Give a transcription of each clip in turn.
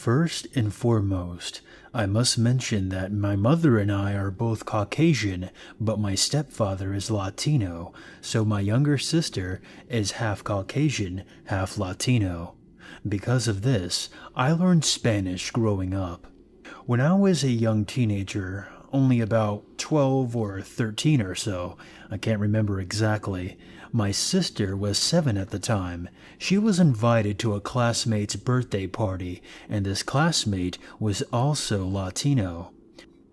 First and foremost, I must mention that my mother and I are both Caucasian, but my stepfather is Latino, so my younger sister is half Caucasian, half Latino. Because of this, I learned Spanish growing up. When I was a young teenager, only about 12 or 13 or so, I can't remember exactly, my sister was 7 at the time. She was invited to a classmate's birthday party, and this classmate was also Latino.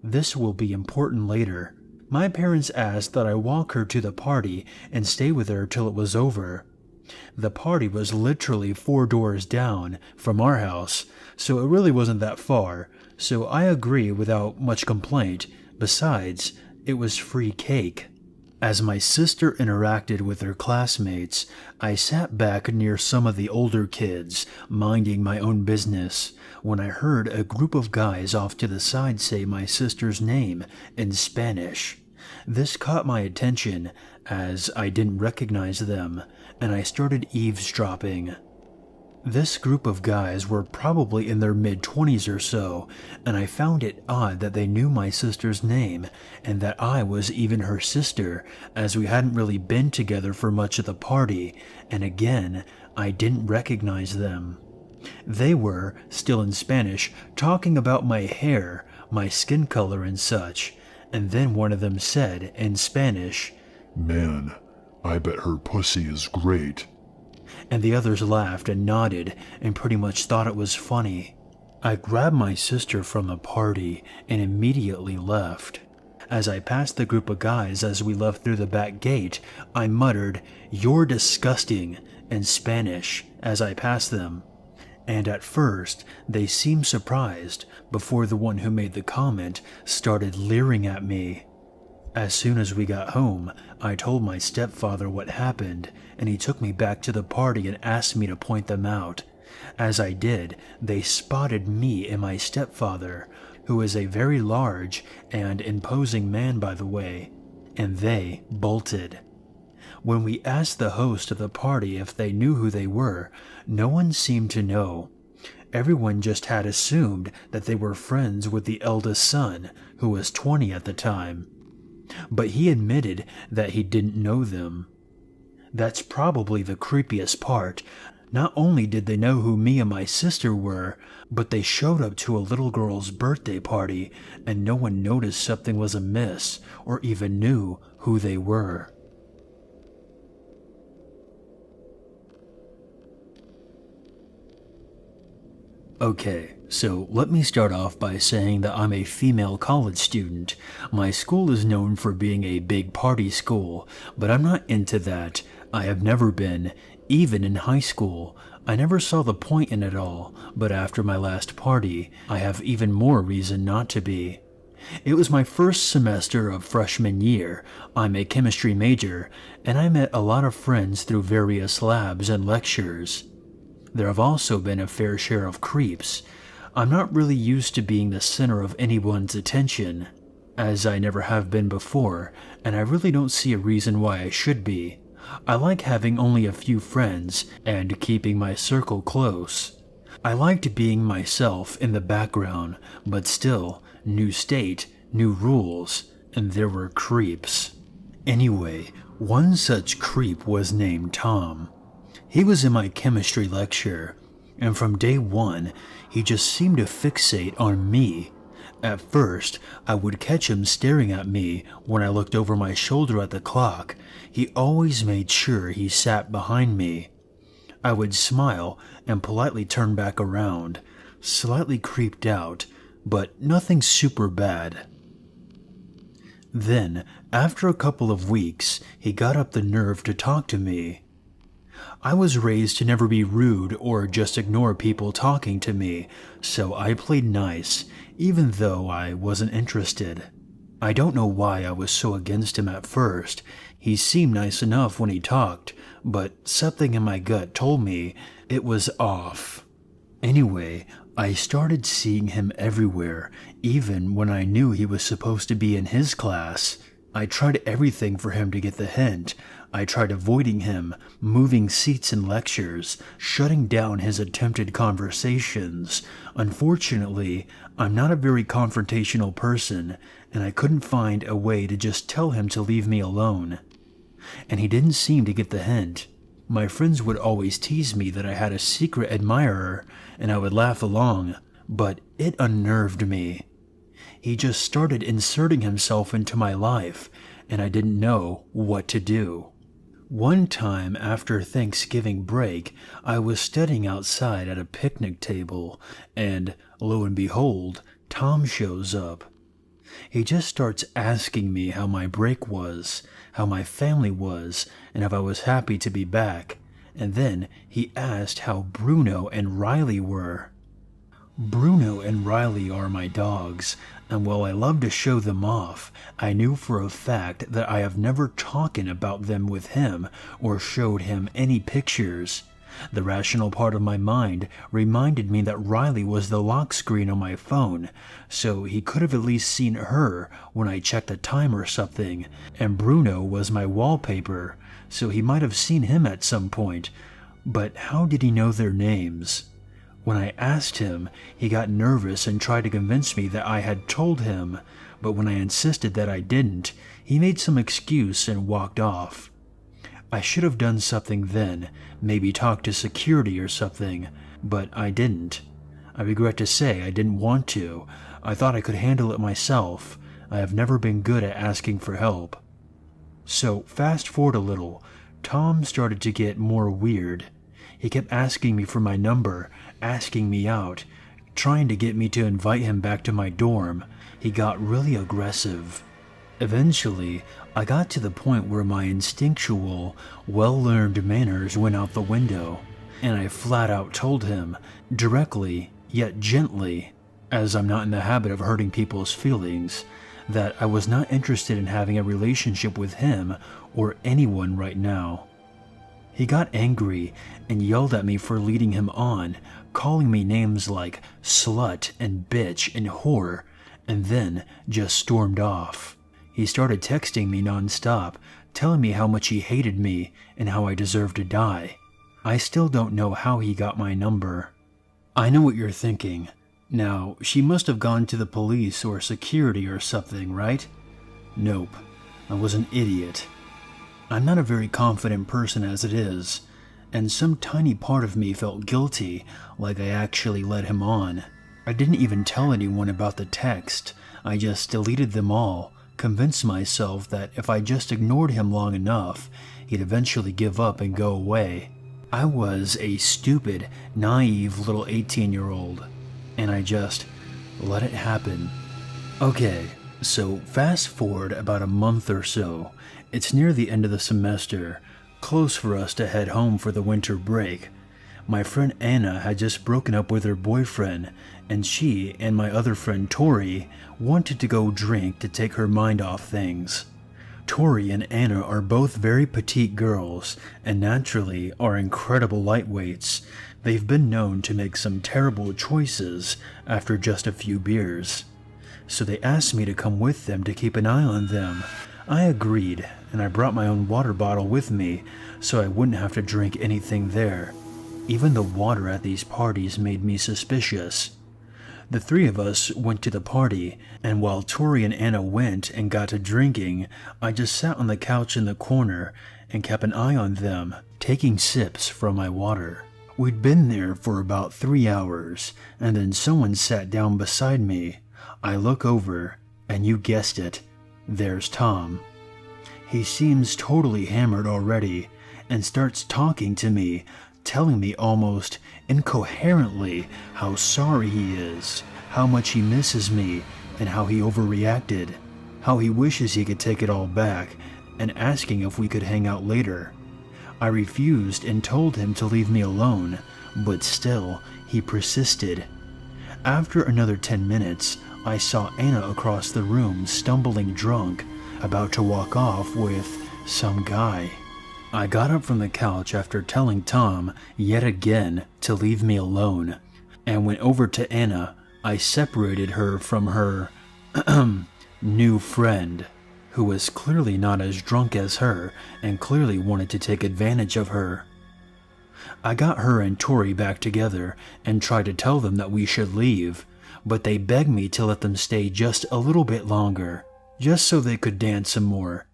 This will be important later. My parents asked that I walk her to the party and stay with her till it was over. The party was literally 4 doors down from our house, so it really wasn't that far, so I agree without much complaint. Besides, it was free cake. As my sister interacted with her classmates, I sat back near some of the older kids, minding my own business, when I heard a group of guys off to the side say my sister's name in Spanish. This caught my attention, as I didn't recognize them, and I started eavesdropping. This group of guys were probably in their mid-20s or so, and I found it odd that they knew my sister's name, and that I was even her sister, as we hadn't really been together for much of the party, and again, I didn't recognize them. They were, still in Spanish, talking about my hair, my skin color and such, and then one of them said, in Spanish, "Man, I bet her pussy is great." And the others laughed and nodded and pretty much thought it was funny. I grabbed my sister from the party and immediately left. As I passed the group of guys as we left through the back gate, I muttered, "You're disgusting," in Spanish as I passed them. And at first, they seemed surprised before the one who made the comment started leering at me. As soon as we got home, I told my stepfather what happened, and he took me back to the party and asked me to point them out. As I did, they spotted me and my stepfather, who is a very large and imposing man, by the way, and they bolted. When we asked the host of the party if they knew who they were, no one seemed to know. Everyone just had assumed that they were friends with the eldest son, who was 20 at the time. But he admitted that he didn't know them. That's probably the creepiest part. Not only did they know who me and my sister were, but they showed up to a little girl's birthday party, and no one noticed something was amiss, or even knew who they were. Okay, so let me start off by saying that I'm a female college student. My school is known for being a big party school, but I'm not into that. I have never been, even in high school. I never saw the point in it all, but after my last party, I have even more reason not to be. It was my first semester of freshman year. I'm a chemistry major, and I met a lot of friends through various labs and lectures. There have also been a fair share of creeps. I'm not really used to being the center of anyone's attention, as I never have been before, and I really don't see a reason why I should be. I like having only a few friends and keeping my circle close. I liked being myself in the background, but still, new state, new rules, and there were creeps. Anyway, one such creep was named Tom. He was in my chemistry lecture, and from day one, he just seemed to fixate on me. At first, I would catch him staring at me when I looked over my shoulder at the clock. He always made sure he sat behind me. I would smile and politely turn back around, slightly creeped out, but nothing super bad. Then, after a couple of weeks, he got up the nerve to talk to me. I was raised to never be rude or just ignore people talking to me, so I played nice, even though I wasn't interested. I don't know why I was so against him at first. He seemed nice enough when he talked, but something in my gut told me it was off. Anyway, I started seeing him everywhere, even when I knew he was supposed to be in his class. I tried everything for him to get the hint. I tried avoiding him, moving seats in lectures, shutting down his attempted conversations. Unfortunately, I'm not a very confrontational person, and I couldn't find a way to just tell him to leave me alone. And he didn't seem to get the hint. My friends would always tease me that I had a secret admirer, and I would laugh along, but it unnerved me. He just started inserting himself into my life, and I didn't know what to do. One time after Thanksgiving break, I was studying outside at a picnic table, and lo and behold, Tom shows up. He just starts asking me how my break was, how my family was, and if I was happy to be back, and then he asked how Bruno and Riley were. Bruno and Riley are my dogs, and while I love to show them off, I knew for a fact that I have never talked about them with him or showed him any pictures. The rational part of my mind reminded me that Riley was the lock screen on my phone, so he could have at least seen her when I checked the time or something, and Bruno was my wallpaper, so he might have seen him at some point. But how did he know their names? When I asked him, he got nervous and tried to convince me that I had told him, but when I insisted that I didn't, he made some excuse and walked off. I should have done something then, maybe talk to security or something, but I didn't. I regret to say I didn't want to. I thought I could handle it myself. I have never been good at asking for help. So fast forward a little, Tom started to get more weird. He kept asking me for my number, asking me out, trying to get me to invite him back to my dorm. He got really aggressive. Eventually, I got to the point where my instinctual, well-learned manners went out the window, and I flat out told him, directly yet gently, as I'm not in the habit of hurting people's feelings, that I was not interested in having a relationship with him or anyone right now. He got angry and yelled at me for leading him on, calling me names like slut and bitch and whore, and then just stormed off. He started texting me nonstop, telling me how much he hated me and how I deserved to die. I still don't know how he got my number. I know what you're thinking. Now, she must have gone to the police or security or something, right? Nope. I was an idiot. I'm not a very confident person as it is, and some tiny part of me felt guilty, like I actually led him on. I didn't even tell anyone about the text. I just deleted them all, convinced myself that if I just ignored him long enough, he'd eventually give up and go away. I was a stupid, naive little 18-year-old, and I just let it happen. Okay, so fast forward about a month or so. It's near the end of the semester, close for us to head home for the winter break. My friend Anna had just broken up with her boyfriend, and she and my other friend Tori wanted to go drink to take her mind off things. Tori and Anna are both very petite girls, and naturally are incredible lightweights. They've been known to make some terrible choices after just a few beers. So they asked me to come with them to keep an eye on them. I agreed, and I brought my own water bottle with me so I wouldn't have to drink anything there. Even the water at these parties made me suspicious. The three of us went to the party, and while Tori and Anna went and got to drinking, I just sat on the couch in the corner and kept an eye on them, taking sips from my water. We'd been there for about 3 hours, and then someone sat down beside me. I look over, and you guessed it, there's Tom. He seems totally hammered already, and starts talking to me, telling me almost incoherently how sorry he is, how much he misses me, and how he overreacted, how he wishes he could take it all back, and asking if we could hang out later. I refused and told him to leave me alone, but still, he persisted. After another 10 minutes, I saw Anna across the room stumbling drunk, about to walk off with some guy. I got up from the couch after telling Tom yet again to leave me alone, and went over to Anna. I separated her from her new friend, who was clearly not as drunk as her and clearly wanted to take advantage of her. I got her and Tori back together and tried to tell them that we should leave, but they begged me to let them stay just a little bit longer, just so they could dance some more.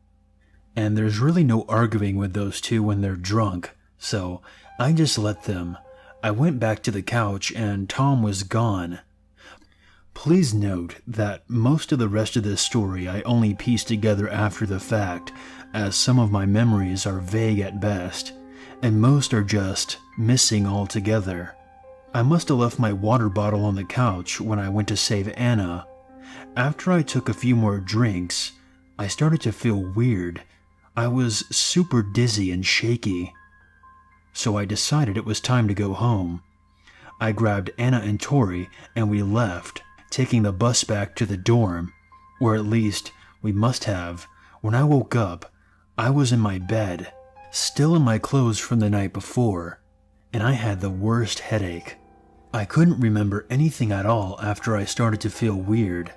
And there's really no arguing with those two when they're drunk, so I just let them. I went back to the couch and Tom was gone. Please note that most of the rest of this story I only pieced together after the fact, as some of my memories are vague at best, and most are just missing altogether. I must have left my water bottle on the couch when I went to save Anna. After I took a few more drinks, I started to feel weird. I was super dizzy and shaky. So I decided it was time to go home. I grabbed Anna and Tori and we left, taking the bus back to the dorm, or at least we must have. When I woke up, I was in my bed, still in my clothes from the night before, and I had the worst headache. I couldn't remember anything at all after I started to feel weird.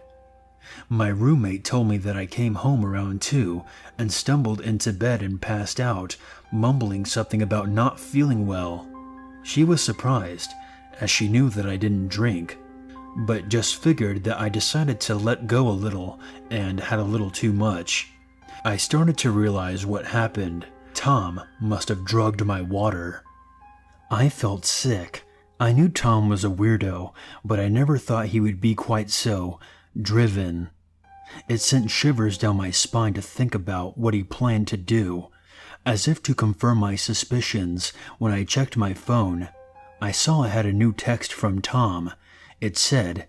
My roommate told me that I came home around 2 and stumbled into bed and passed out, mumbling something about not feeling well. She was surprised, as she knew that I didn't drink, but just figured that I decided to let go a little and had a little too much. I started to realize what happened. Tom must have drugged my water. I felt sick. I knew Tom was a weirdo, but I never thought he would be quite so driven. It sent shivers down my spine to think about what he planned to do. As if to confirm my suspicions, when I checked my phone, I saw I had a new text from Tom. It said,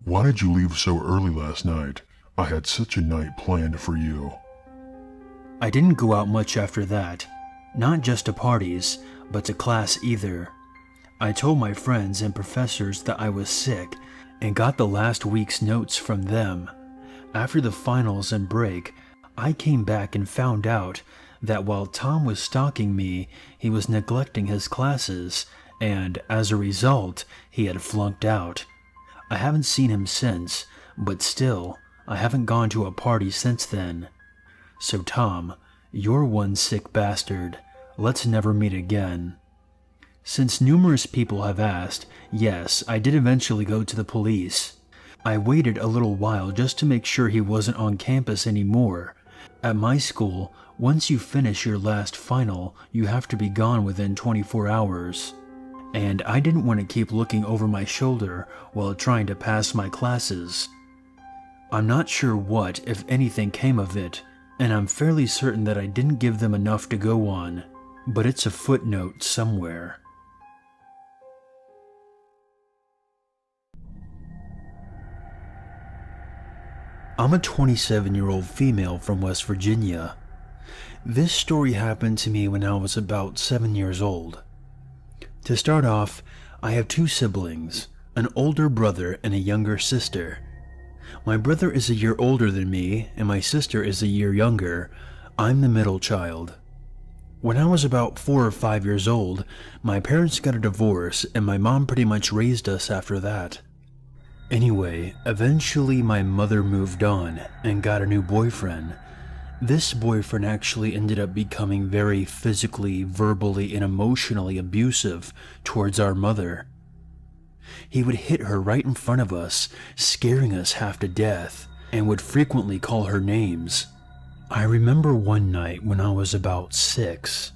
"Why did you leave so early last night? I had such a night planned for you." I didn't go out much after that, not just to parties, but to class either. I told my friends and professors that I was sick and got the last week's notes from them. After the finals and break, I came back and found out that while Tom was stalking me, he was neglecting his classes, and as a result, he had flunked out. I haven't seen him since, but still, I haven't gone to a party since then. So Tom, you're one sick bastard. Let's never meet again. Since numerous people have asked, yes, I did eventually go to the police. I waited a little while just to make sure he wasn't on campus anymore. At my school, once you finish your last final, you have to be gone within 24 hours. And I didn't want to keep looking over my shoulder while trying to pass my classes. I'm not sure what, if anything, came of it, and I'm fairly certain that I didn't give them enough to go on, but it's a footnote somewhere. I'm a 27-year-old female from West Virginia. This story happened to me when I was about 7 years old. To start off, I have 2 siblings, an older brother and a younger sister. My brother is a year older than me, and my sister is a year younger. I'm the middle child. When I was about 4 or 5 years old, my parents got a divorce, and my mom pretty much raised us after that. Anyway, eventually my mother moved on and got a new boyfriend. This boyfriend actually ended up becoming very physically, verbally, and emotionally abusive towards our mother. He would hit her right in front of us, scaring us half to death, and would frequently call her names. I remember one night when I was about 6.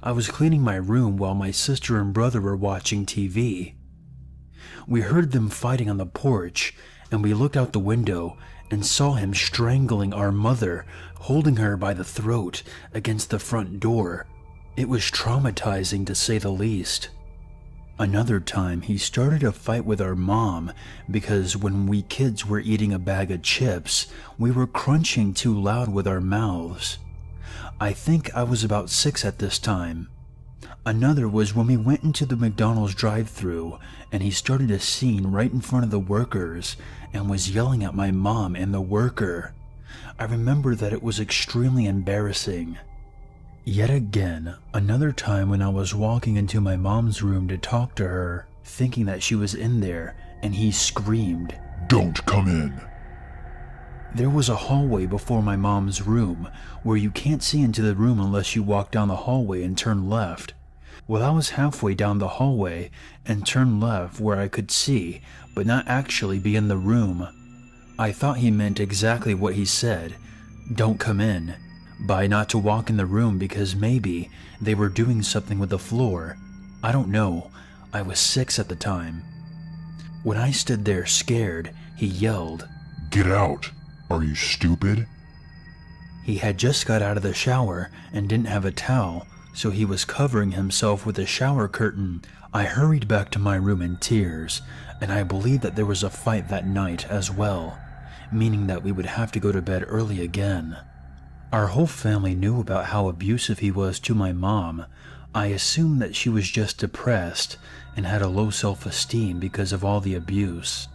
I was cleaning my room while my sister and brother were watching TV. We heard them fighting on the porch, and we looked out the window and saw him strangling our mother, holding her by the throat against the front door. It was traumatizing to say the least. Another time, he started a fight with our mom because when we kids were eating a bag of chips, we were crunching too loud with our mouths. I think I was about 6 at this time. Another was when we went into the McDonald's drive-thru and he started a scene right in front of the workers and was yelling at my mom and the worker. I remember that it was extremely embarrassing. Yet again, another time when I was walking into my mom's room to talk to her, thinking that she was in there, and he screamed, "Don't come in." There was a hallway before my mom's room where you can't see into the room unless you walk down the hallway and turn left. Well, I was halfway down the hallway and turned left where I could see, but not actually be in the room. I thought he meant exactly what he said, "Don't come in," by not to walk in the room because maybe they were doing something with the floor. I don't know. I was 6 at the time. When I stood there scared, he yelled, "Get out! Are you stupid?" He had just got out of the shower and didn't have a towel, so he was covering himself with a shower curtain. I hurried back to my room in tears, and I believe that there was a fight that night as well, meaning that we would have to go to bed early again. Our whole family knew about how abusive he was to my mom. I assumed that she was just depressed and had a low self-esteem because of all the abuse.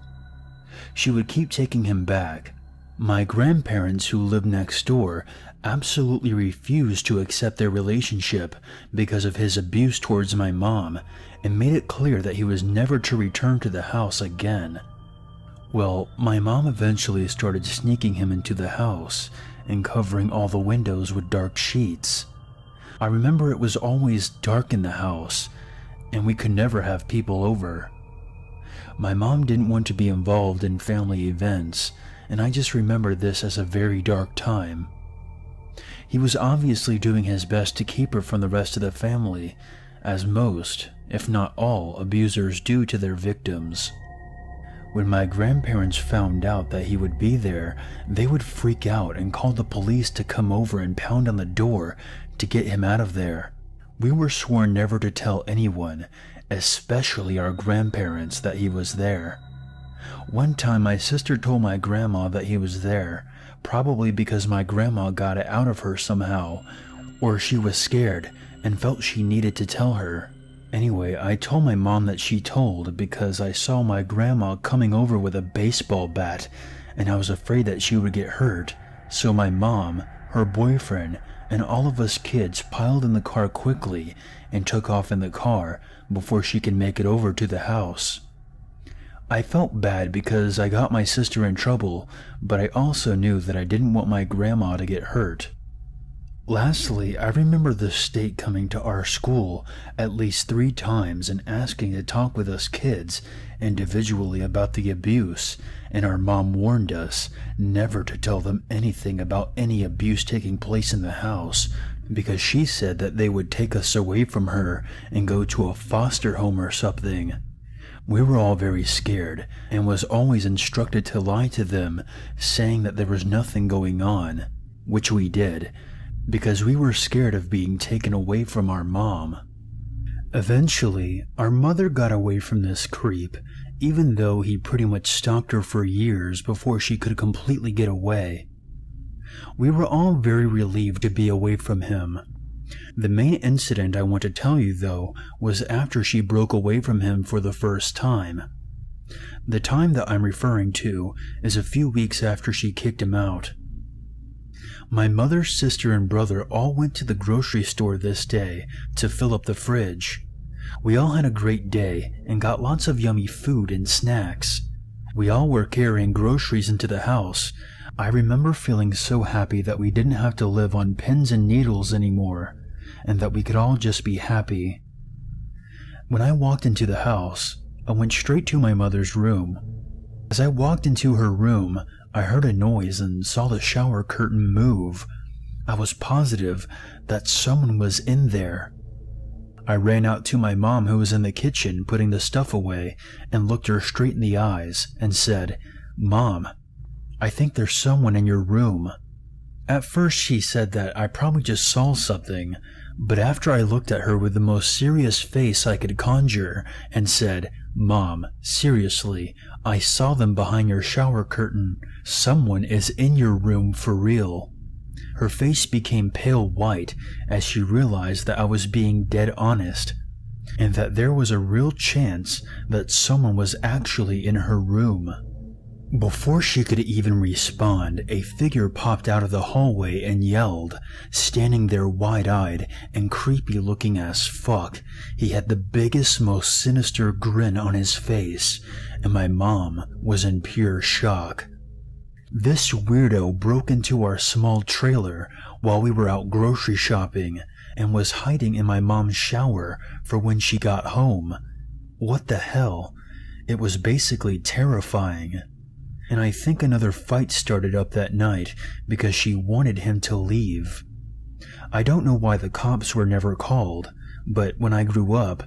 She would keep taking him back. My grandparents, who lived next door, absolutely refused to accept their relationship because of his abuse towards my mom and made it clear that he was never to return to the house again. Well, my mom eventually started sneaking him into the house and covering all the windows with dark sheets. I remember it was always dark in the house, and we could never have people over. My mom didn't want to be involved in family events, and I just remember this as a very dark time. He was obviously doing his best to keep her from the rest of the family, as most, if not all, abusers do to their victims. When my grandparents found out that he would be there, they would freak out and call the police to come over and pound on the door to get him out of there. We were sworn never to tell anyone, especially our grandparents, that he was there. One time my sister told my grandma that he was there, probably because my grandma got it out of her somehow, or she was scared and felt she needed to tell her. Anyway, I told my mom that she told because I saw my grandma coming over with a baseball bat and I was afraid that she would get hurt, so my mom, her boyfriend, and all of us kids piled in the car quickly and took off in the car before she could make it over to the house. I felt bad because I got my sister in trouble, but I also knew that I didn't want my grandma to get hurt. Lastly, I remember the state coming to our school at least 3 times and asking to talk with us kids individually about the abuse, and our mom warned us never to tell them anything about any abuse taking place in the house because she said that they would take us away from her and go to a foster home or something. We were all very scared and was always instructed to lie to them, saying that there was nothing going on, which we did, because we were scared of being taken away from our mom. Eventually, our mother got away from this creep, even though he pretty much stalked her for years before she could completely get away. We were all very relieved to be away from him. The main incident I want to tell you, though, was after she broke away from him for the first time. The time that I'm referring to is a few weeks after she kicked him out. My mother, sister, and brother all went to the grocery store this day to fill up the fridge. We all had a great day and got lots of yummy food and snacks. We all were carrying groceries into the house. I remember feeling so happy that we didn't have to live on pins and needles anymore, and that we could all just be happy. When I walked into the house, I went straight to my mother's room. As I walked into her room, I heard a noise and saw the shower curtain move. I was positive that someone was in there. I ran out to my mom, who was in the kitchen putting the stuff away, and looked her straight in the eyes and said, "Mom, I think there's someone in your room." At first she said that I probably just saw something, but after I looked at her with the most serious face I could conjure and said, "Mom, seriously, I saw them behind your shower curtain. Someone is in your room for real." Her face became pale white as she realized that I was being dead honest, and that there was a real chance that someone was actually in her room. Before she could even respond, a figure popped out of the hallway and yelled, standing there wide-eyed and creepy-looking as fuck. He had the biggest, most sinister grin on his face, and my mom was in pure shock. This weirdo broke into our small trailer while we were out grocery shopping and was hiding in my mom's shower for when she got home. What the hell? It was basically terrifying. And I think another fight started up that night because she wanted him to leave. I don't know why the cops were never called, but when I grew up,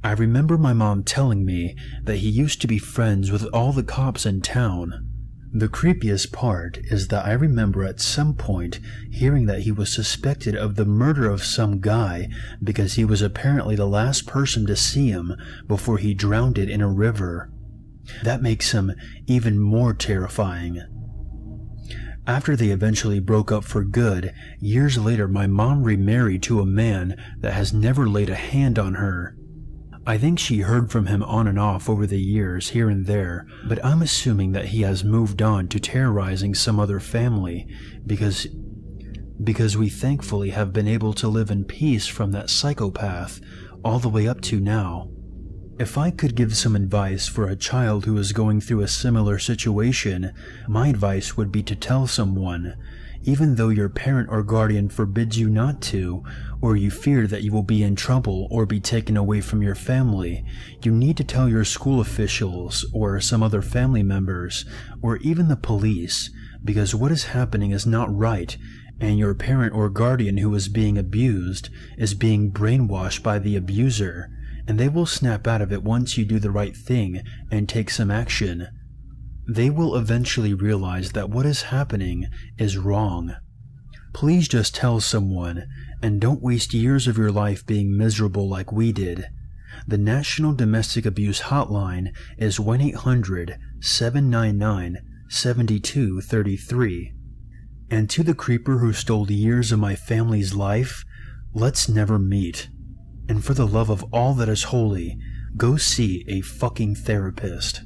I remember my mom telling me that he used to be friends with all the cops in town. The creepiest part is that I remember at some point hearing that he was suspected of the murder of some guy because he was apparently the last person to see him before he drowned it in a river. That makes him even more terrifying. After they eventually broke up for good, years later my mom remarried to a man that has never laid a hand on her. I think she heard from him on and off over the years here and there, but I'm assuming that he has moved on to terrorizing some other family because we thankfully have been able to live in peace from that psychopath all the way up to now. If I could give some advice for a child who is going through a similar situation, my advice would be to tell someone, even though your parent or guardian forbids you not to, or you fear that you will be in trouble or be taken away from your family. You need to tell your school officials or some other family members, or even the police, because what is happening is not right, and your parent or guardian who is being abused is being brainwashed by the abuser, and they will snap out of it once you do the right thing and take some action. They will eventually realize that what is happening is wrong. Please just tell someone, and don't waste years of your life being miserable like we did. The National Domestic Abuse Hotline is 1-800-799-7233. And to the creeper who stole years of my family's life, let's never meet. And for the love of all that is holy, go see a fucking therapist.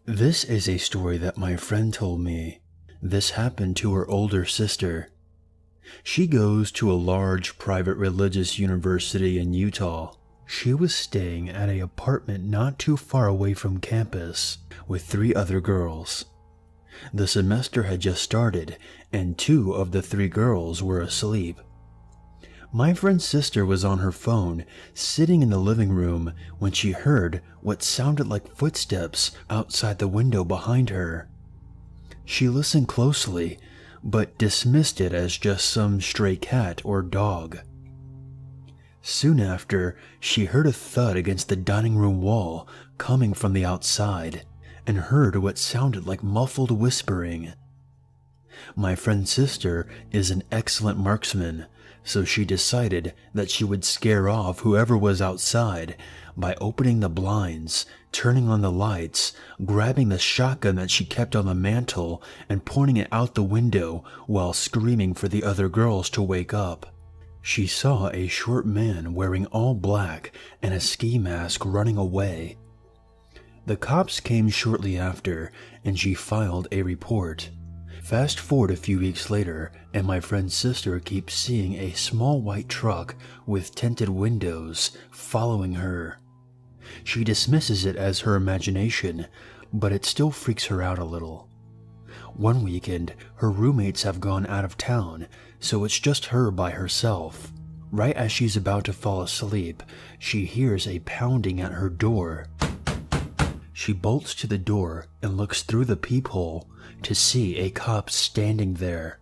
This is a story that my friend told me. This happened to her older sister. She goes to a large private religious university in Utah. She was staying at an apartment not too far away from campus with 3 other girls. The semester had just started, and 2 of the 3 girls were asleep. My friend's sister was on her phone, sitting in the living room, when she heard what sounded like footsteps outside the window behind her. She listened closely, but dismissed it as just some stray cat or dog. Soon after, she heard a thud against the dining room wall coming from the outside, and heard what sounded like muffled whispering. My friend's sister is an excellent marksman, so she decided that she would scare off whoever was outside by opening the blinds, turning on the lights, grabbing the shotgun that she kept on the mantel, and pointing it out the window while screaming for the other girls to wake up. She saw a short man wearing all black and a ski mask running away. The cops came shortly after, and she filed a report. Fast forward a few weeks later, and my friend's sister keeps seeing a small white truck with tinted windows following her. She dismisses it as her imagination, but it still freaks her out a little. One weekend, her roommates have gone out of town, so it's just her by herself. Right as she's about to fall asleep, she hears a pounding at her door. She bolts to the door and looks through the peephole to see a cop standing there.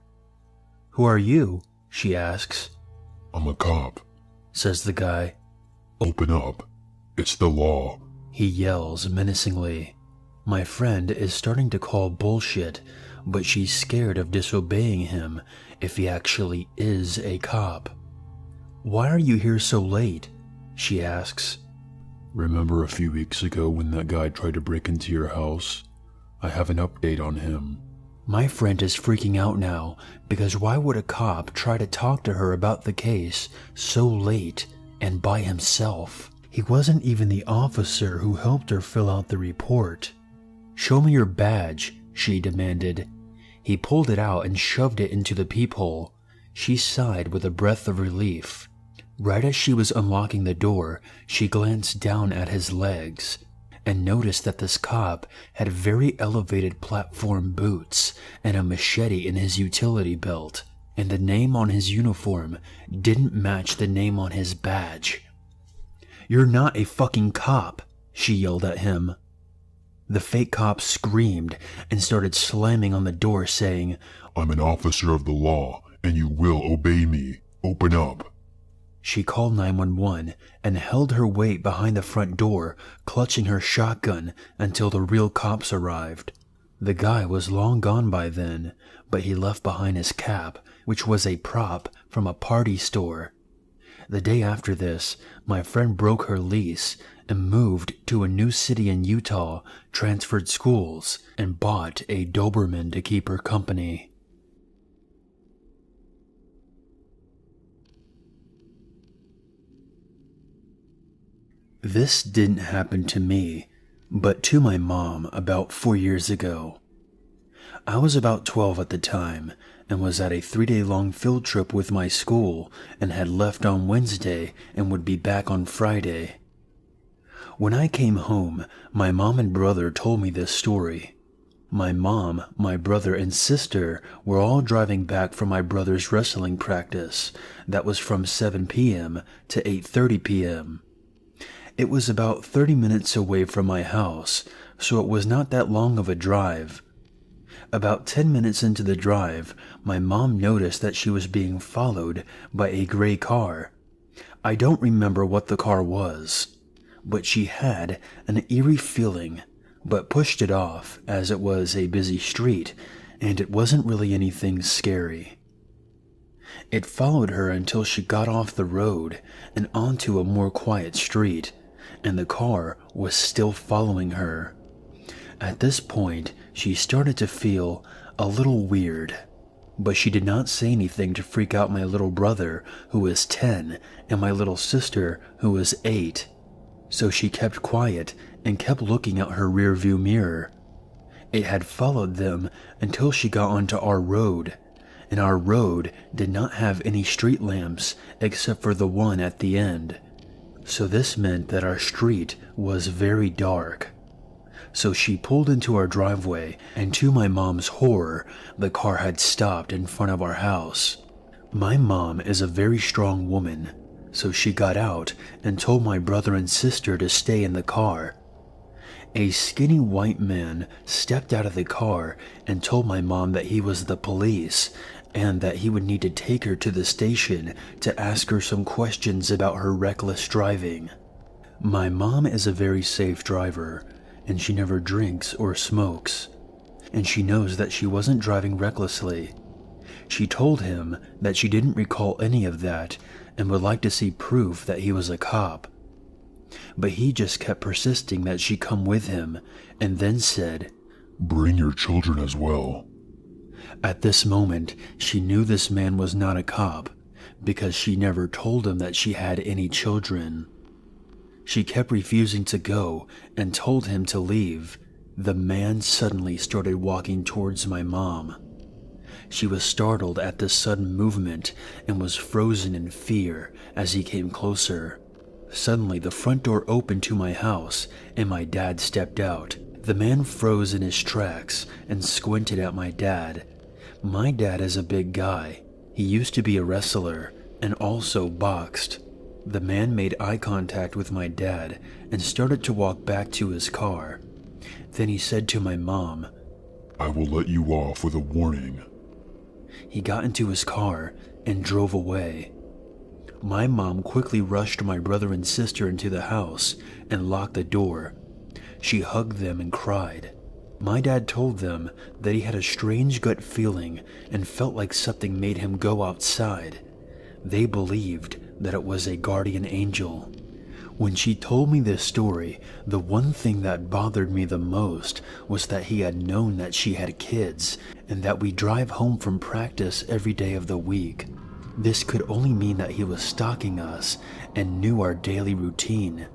"Who are you?" she asks. "I'm a cop," says the guy. "Open up. It's the law," he yells menacingly. My friend is starting to call bullshit, but she's scared of disobeying him if he actually is a cop. "Why are you here so late?" she asks. "Remember a few weeks ago when that guy tried to break into your house? I have an update on him." My friend is freaking out now, because why would a cop try to talk to her about the case so late and by himself? He wasn't even the officer who helped her fill out the report. "Show me your badge," she demanded. He pulled it out and shoved it into the peephole. She sighed with a breath of relief. Right as she was unlocking the door, she glanced down at his legs and noticed that this cop had very elevated platform boots and a machete in his utility belt, and the name on his uniform didn't match the name on his badge. "You're not a fucking cop," she yelled at him. The fake cop screamed and started slamming on the door, saying, "I'm an officer of the law, and you will obey me. Open up." She called 911 and held her weight behind the front door, clutching her shotgun until the real cops arrived. The guy was long gone by then, but he left behind his cap, which was a prop from a party store. The day after this, my friend broke her lease and moved to a new city in Utah, transferred schools, and bought a Doberman to keep her company. This didn't happen to me, but to my mom about 4 years ago. I was about 12 at the time and was at a 3-day-long field trip with my school and had left on Wednesday and would be back on Friday. When I came home, my mom and brother told me this story. My mom, my brother, and sister were all driving back from my brother's wrestling practice that was from 7 p.m. to 8:30 p.m. It was about 30 minutes away from my house, so it was not that long of a drive. About 10 minutes into the drive, my mom noticed that she was being followed by a gray car. I don't remember what the car was, but she had an eerie feeling, but pushed it off as it was a busy street and it wasn't really anything scary. It followed her until she got off the road and onto a more quiet street, and the car was still following her. At this point, she started to feel a little weird, but she did not say anything to freak out my little brother, who was 10, and my little sister, who was 8. So she kept quiet and kept looking out her rearview mirror. It had followed them until she got onto our road, and our road did not have any street lamps except for the one at the end. So this meant that our street was very dark. So she pulled into our driveway, and to my mom's horror, the car had stopped in front of our house. My mom is a very strong woman, so she got out and told my brother and sister to stay in the car. A skinny white man stepped out of the car and told my mom that he was the police and that he would need to take her to the station to ask her some questions about her reckless driving. My mom is a very safe driver, and she never drinks or smokes, and she knows that she wasn't driving recklessly. She told him that she didn't recall any of that and would like to see proof that he was a cop. But he just kept persisting that she come with him, and then said, "Bring your children as well." At this moment, she knew this man was not a cop, because she never told him that she had any children. She kept refusing to go and told him to leave. The man suddenly started walking towards my mom. She was startled at this sudden movement and was frozen in fear as he came closer. Suddenly, the front door opened to my house and my dad stepped out. The man froze in his tracks and squinted at my dad. My dad is a big guy. He used to be a wrestler and also boxed. The man made eye contact with my dad and started to walk back to his car. Then he said to my mom, "I will let you off with a warning." He got into his car and drove away. My mom quickly rushed my brother and sister into the house and locked the door. She hugged them and cried. My dad told them that he had a strange gut feeling and felt like something made him go outside. They believed that it was a guardian angel. When she told me this story, the one thing that bothered me the most was that he had known that she had kids and that we drive home from practice every day of the week. This could only mean that he was stalking us and knew our daily routine.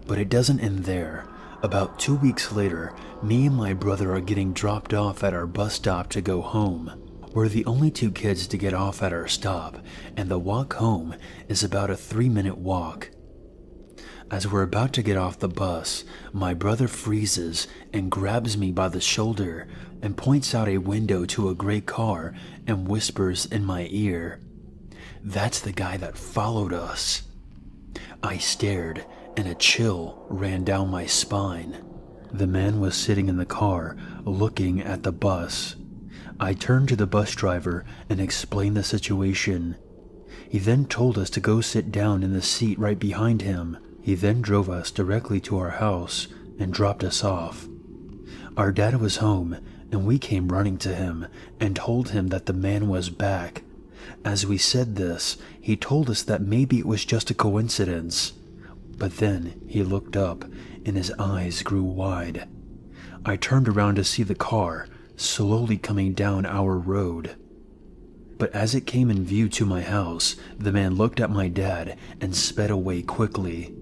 But it doesn't end there. About 2 weeks later, me and my brother are getting dropped off at our bus stop to go home. We're the only 2 kids to get off at our stop, and the walk home is about a 3-minute walk. As we're about to get off the bus, my brother freezes and grabs me by the shoulder and points out a window to a gray car and whispers in my ear, "That's the guy that followed us." I stared and a chill ran down my spine. The man was sitting in the car looking at the bus. I turned to the bus driver and explained the situation. He then told us to go sit down in the seat right behind him. He then drove us directly to our house and dropped us off. Our dad was home, and we came running to him and told him that the man was back. As we said this, he told us that maybe it was just a coincidence. But then he looked up, and his eyes grew wide. I turned around to see the car slowly coming down our road. But as it came in view to my house, the man looked at my dad and sped away quickly.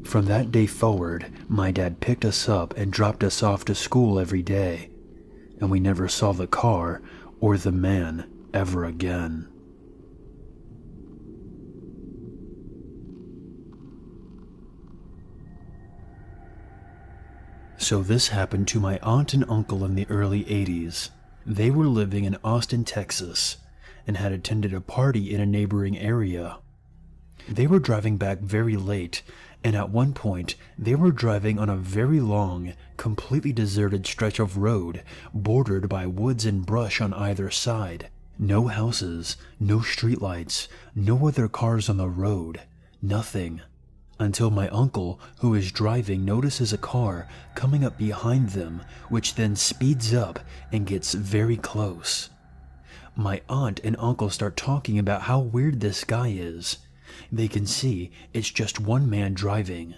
From that day forward, my dad picked us up and dropped us off to school every day, and we never saw the car or the man ever again. So this happened to my aunt and uncle in the early 80s. They were living in Austin, Texas, and had attended a party in a neighboring area. They were driving back very late, and at one point they were driving on a very long, completely deserted stretch of road bordered by woods and brush on either side. No houses, no streetlights, no other cars on the road, nothing. Until my uncle, who is driving, notices a car coming up behind them, which then speeds up and gets very close. My aunt and uncle start talking about how weird this guy is. They can see it's just one man driving,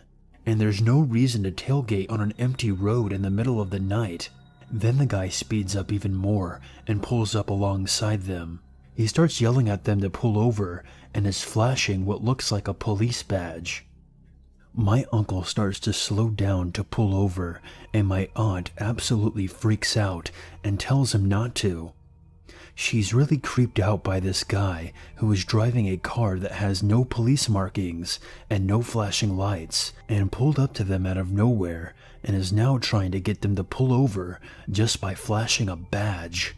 and there's no reason to tailgate on an empty road in the middle of the night. Then the guy speeds up even more and pulls up alongside them. He starts yelling at them to pull over and is flashing what looks like a police badge. My uncle starts to slow down to pull over, and my aunt absolutely freaks out and tells him not to. She's really creeped out by this guy who is driving a car that has no police markings and no flashing lights, and pulled up to them out of nowhere and is now trying to get them to pull over just by flashing a badge.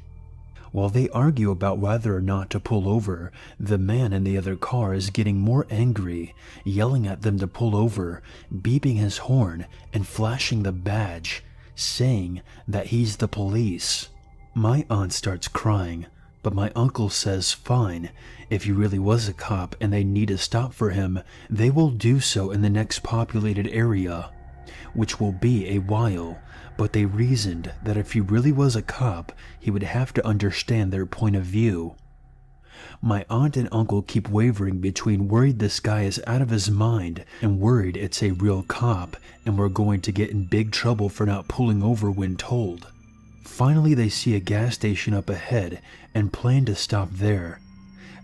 While they argue about whether or not to pull over, the man in the other car is getting more angry, yelling at them to pull over, beeping his horn and flashing the badge, saying that he's the police. My aunt starts crying, but my uncle says fine, if he really was a cop and they need to stop for him, they will do so in the next populated area, which will be a while. But they reasoned that if he really was a cop, he would have to understand their point of view. My aunt and uncle keep wavering between worried this guy is out of his mind and worried it's a real cop and we're going to get in big trouble for not pulling over when told. Finally, they see a gas station up ahead and plan to stop there.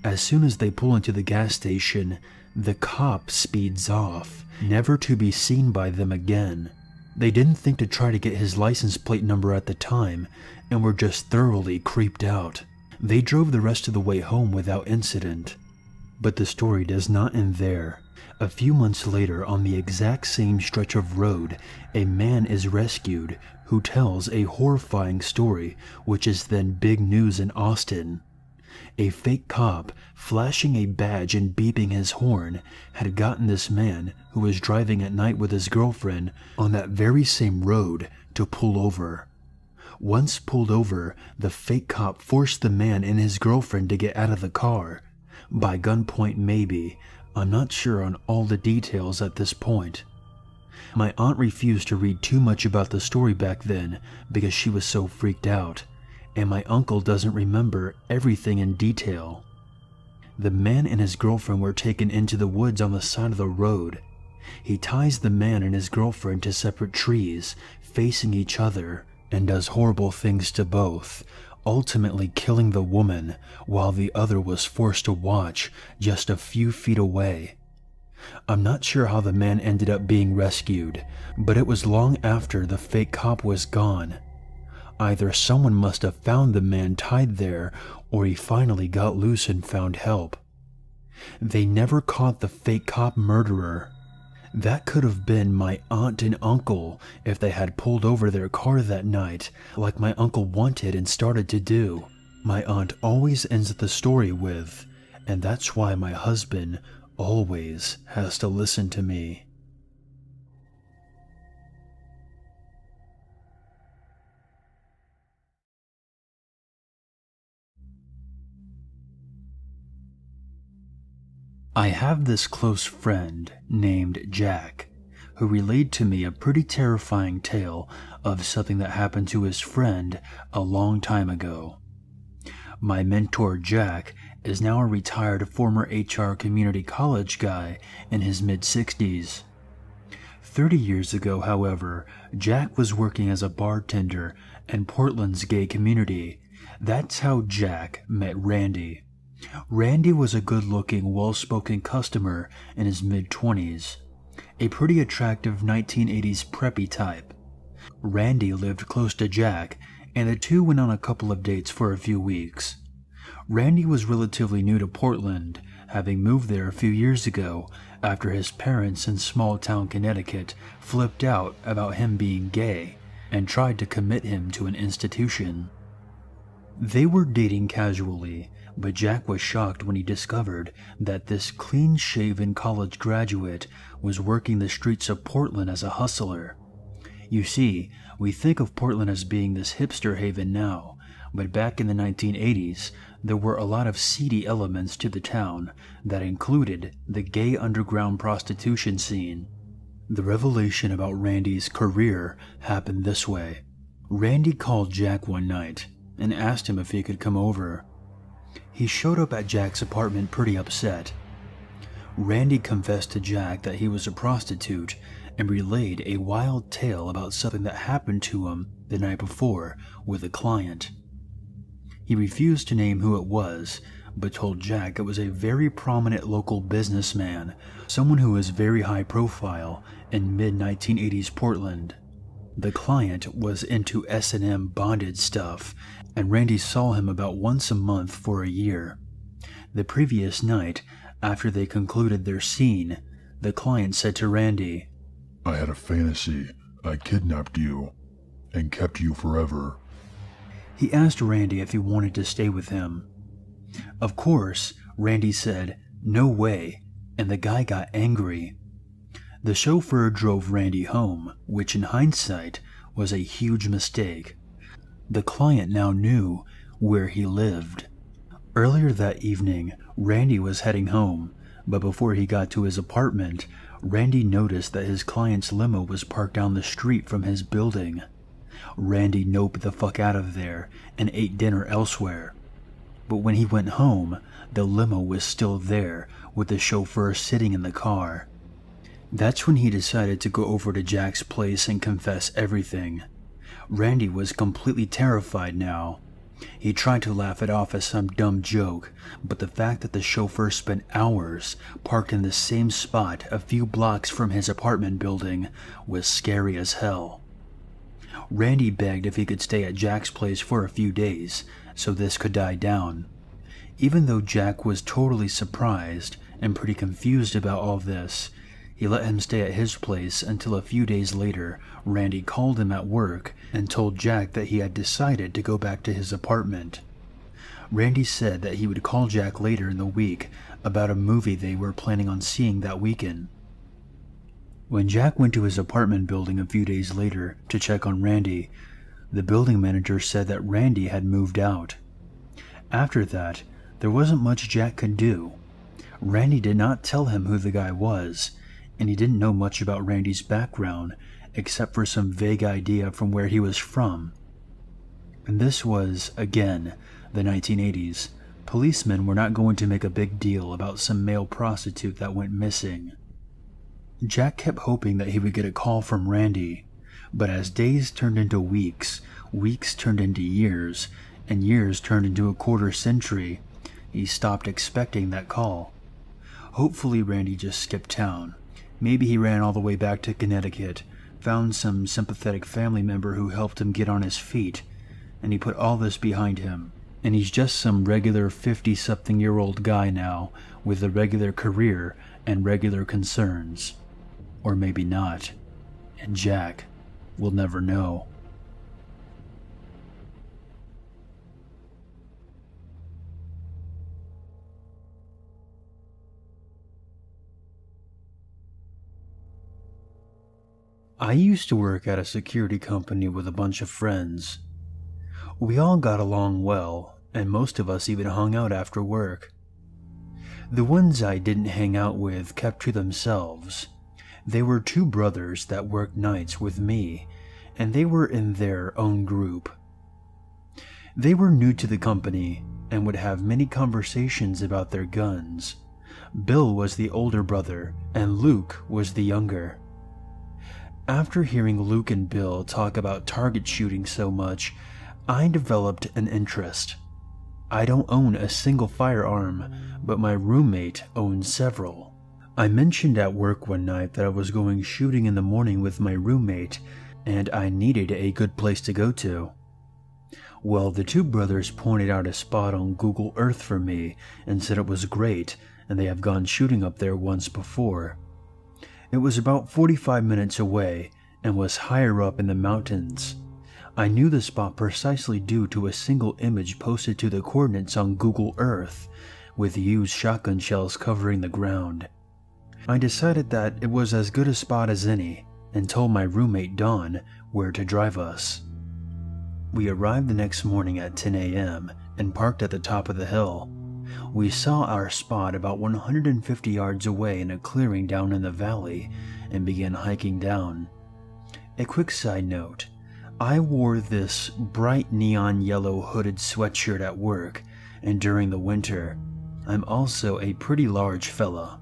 As soon as they pull into the gas station, the cop speeds off, never to be seen by them again. They didn't think to try to get his license plate number at the time and were just thoroughly creeped out. They drove the rest of the way home without incident. But the story does not end there. A few months later, on the exact same stretch of road, a man is rescued who tells a horrifying story, which is then big news in Austin. A fake cop, flashing a badge and beeping his horn, had gotten this man, who was driving at night with his girlfriend on that very same road, to pull over. Once pulled over, the fake cop forced the man and his girlfriend to get out of the car. By gunpoint maybe. I'm not sure on all the details at this point. My aunt refused to read too much about the story back then because she was so freaked out, and my uncle doesn't remember everything in detail. The man and his girlfriend were taken into the woods on the side of the road. He ties the man and his girlfriend to separate trees, facing each other, and does horrible things to both, ultimately killing the woman while the other was forced to watch just a few feet away. I'm not sure how the man ended up being rescued, but it was long after the fake cop was gone. Either someone must have found the man tied there, or he finally got loose and found help. They never caught the fake cop murderer. That could have been my aunt and uncle if they had pulled over their car that night, like my uncle wanted and started to do. My aunt always ends the story with, "And that's why my husband always has to listen to me." I have this close friend named Jack, who relayed to me a pretty terrifying tale of something that happened to his friend a long time ago. My mentor Jack is now a retired former HR community college guy in his mid-60s. 30 years ago, however, Jack was working as a bartender in Portland's gay community. That's how Jack met Randy. Randy was a good-looking, well-spoken customer in his mid-20s, a pretty attractive 1980s preppy type. Randy lived close to Jack, and the two went on a couple of dates for a few weeks. Randy was relatively new to Portland, having moved there a few years ago after his parents in small-town Connecticut flipped out about him being gay and tried to commit him to an institution. They were dating casually, but Jack was shocked when he discovered that this clean-shaven college graduate was working the streets of Portland as a hustler. You see, we think of Portland as being this hipster haven now, but back in the 1980s, there were a lot of seedy elements to the town that included the gay underground prostitution scene. The revelation about Randy's career happened this way. Randy called Jack one night and asked him if he could come over. He showed up at Jack's apartment pretty upset. Randy confessed to Jack that he was a prostitute and relayed a wild tale about something that happened to him the night before with a client. He refused to name who it was, but told Jack it was a very prominent local businessman, someone who was very high profile in mid-1980s Portland. The client was into S&M bondage stuff, and Randy saw him about once a month for a year. The previous night, after they concluded their scene, the client said to Randy, "I had a fantasy. I kidnapped you and kept you forever." He asked Randy if he wanted to stay with him. Of course, Randy said, "No way," and the guy got angry. The chauffeur drove Randy home, which in hindsight was a huge mistake. The client now knew where he lived. Earlier that evening, Randy was heading home, but before he got to his apartment, Randy noticed that his client's limo was parked down the street from his building. Randy noped the fuck out of there and ate dinner elsewhere. But when he went home, the limo was still there with the chauffeur sitting in the car. That's when he decided to go over to Jack's place and confess everything. Randy was completely terrified now. He tried to laugh it off as some dumb joke, but the fact that the chauffeur spent hours parked in the same spot a few blocks from his apartment building was scary as hell. Randy begged if he could stay at Jack's place for a few days, so this could die down. Even though Jack was totally surprised and pretty confused about all this, he let him stay at his place until a few days later, Randy called him at work and told Jack that he had decided to go back to his apartment. Randy said that he would call Jack later in the week about a movie they were planning on seeing that weekend. When Jack went to his apartment building a few days later to check on Randy, the building manager said that Randy had moved out. After that, there wasn't much Jack could do. Randy did not tell him who the guy was, and he didn't know much about Randy's background except for some vague idea from where he was from. And this was, again, the 1980s. Policemen were not going to make a big deal about some male prostitute that went missing. Jack kept hoping that he would get a call from Randy, but as days turned into weeks, weeks turned into years, and years turned into a quarter century, he stopped expecting that call. Hopefully Randy just skipped town. Maybe he ran all the way back to Connecticut, found some sympathetic family member who helped him get on his feet, and he put all this behind him. And he's just some regular 50-something-year-old guy now, with a regular career and regular concerns. Or maybe not. And Jack will never know. I used to work at a security company with a bunch of friends. We all got along well, and most of us even hung out after work. The ones I didn't hang out with kept to themselves. They were two brothers that worked nights with me, and they were in their own group. They were new to the company and would have many conversations about their guns. Bill was the older brother, and Luke was the younger. After hearing Luke and Bill talk about target shooting so much, I developed an interest. I don't own a single firearm, but my roommate owns several. I mentioned at work one night that I was going shooting in the morning with my roommate, and I needed a good place to go to. Well, the two brothers pointed out a spot on Google Earth for me and said it was great, and they have gone shooting up there once before. It was about 45 minutes away and was higher up in the mountains. I knew the spot precisely due to a single image posted to the coordinates on Google Earth, with used shotgun shells covering the ground. I decided that it was as good a spot as any, and told my roommate Don where to drive us. We arrived the next morning at 10 a.m. and parked at the top of the hill. We saw our spot about 150 yards away in a clearing down in the valley and began hiking down. A quick side note, I wore this bright neon yellow hooded sweatshirt at work, and during the winter, I'm also a pretty large fella.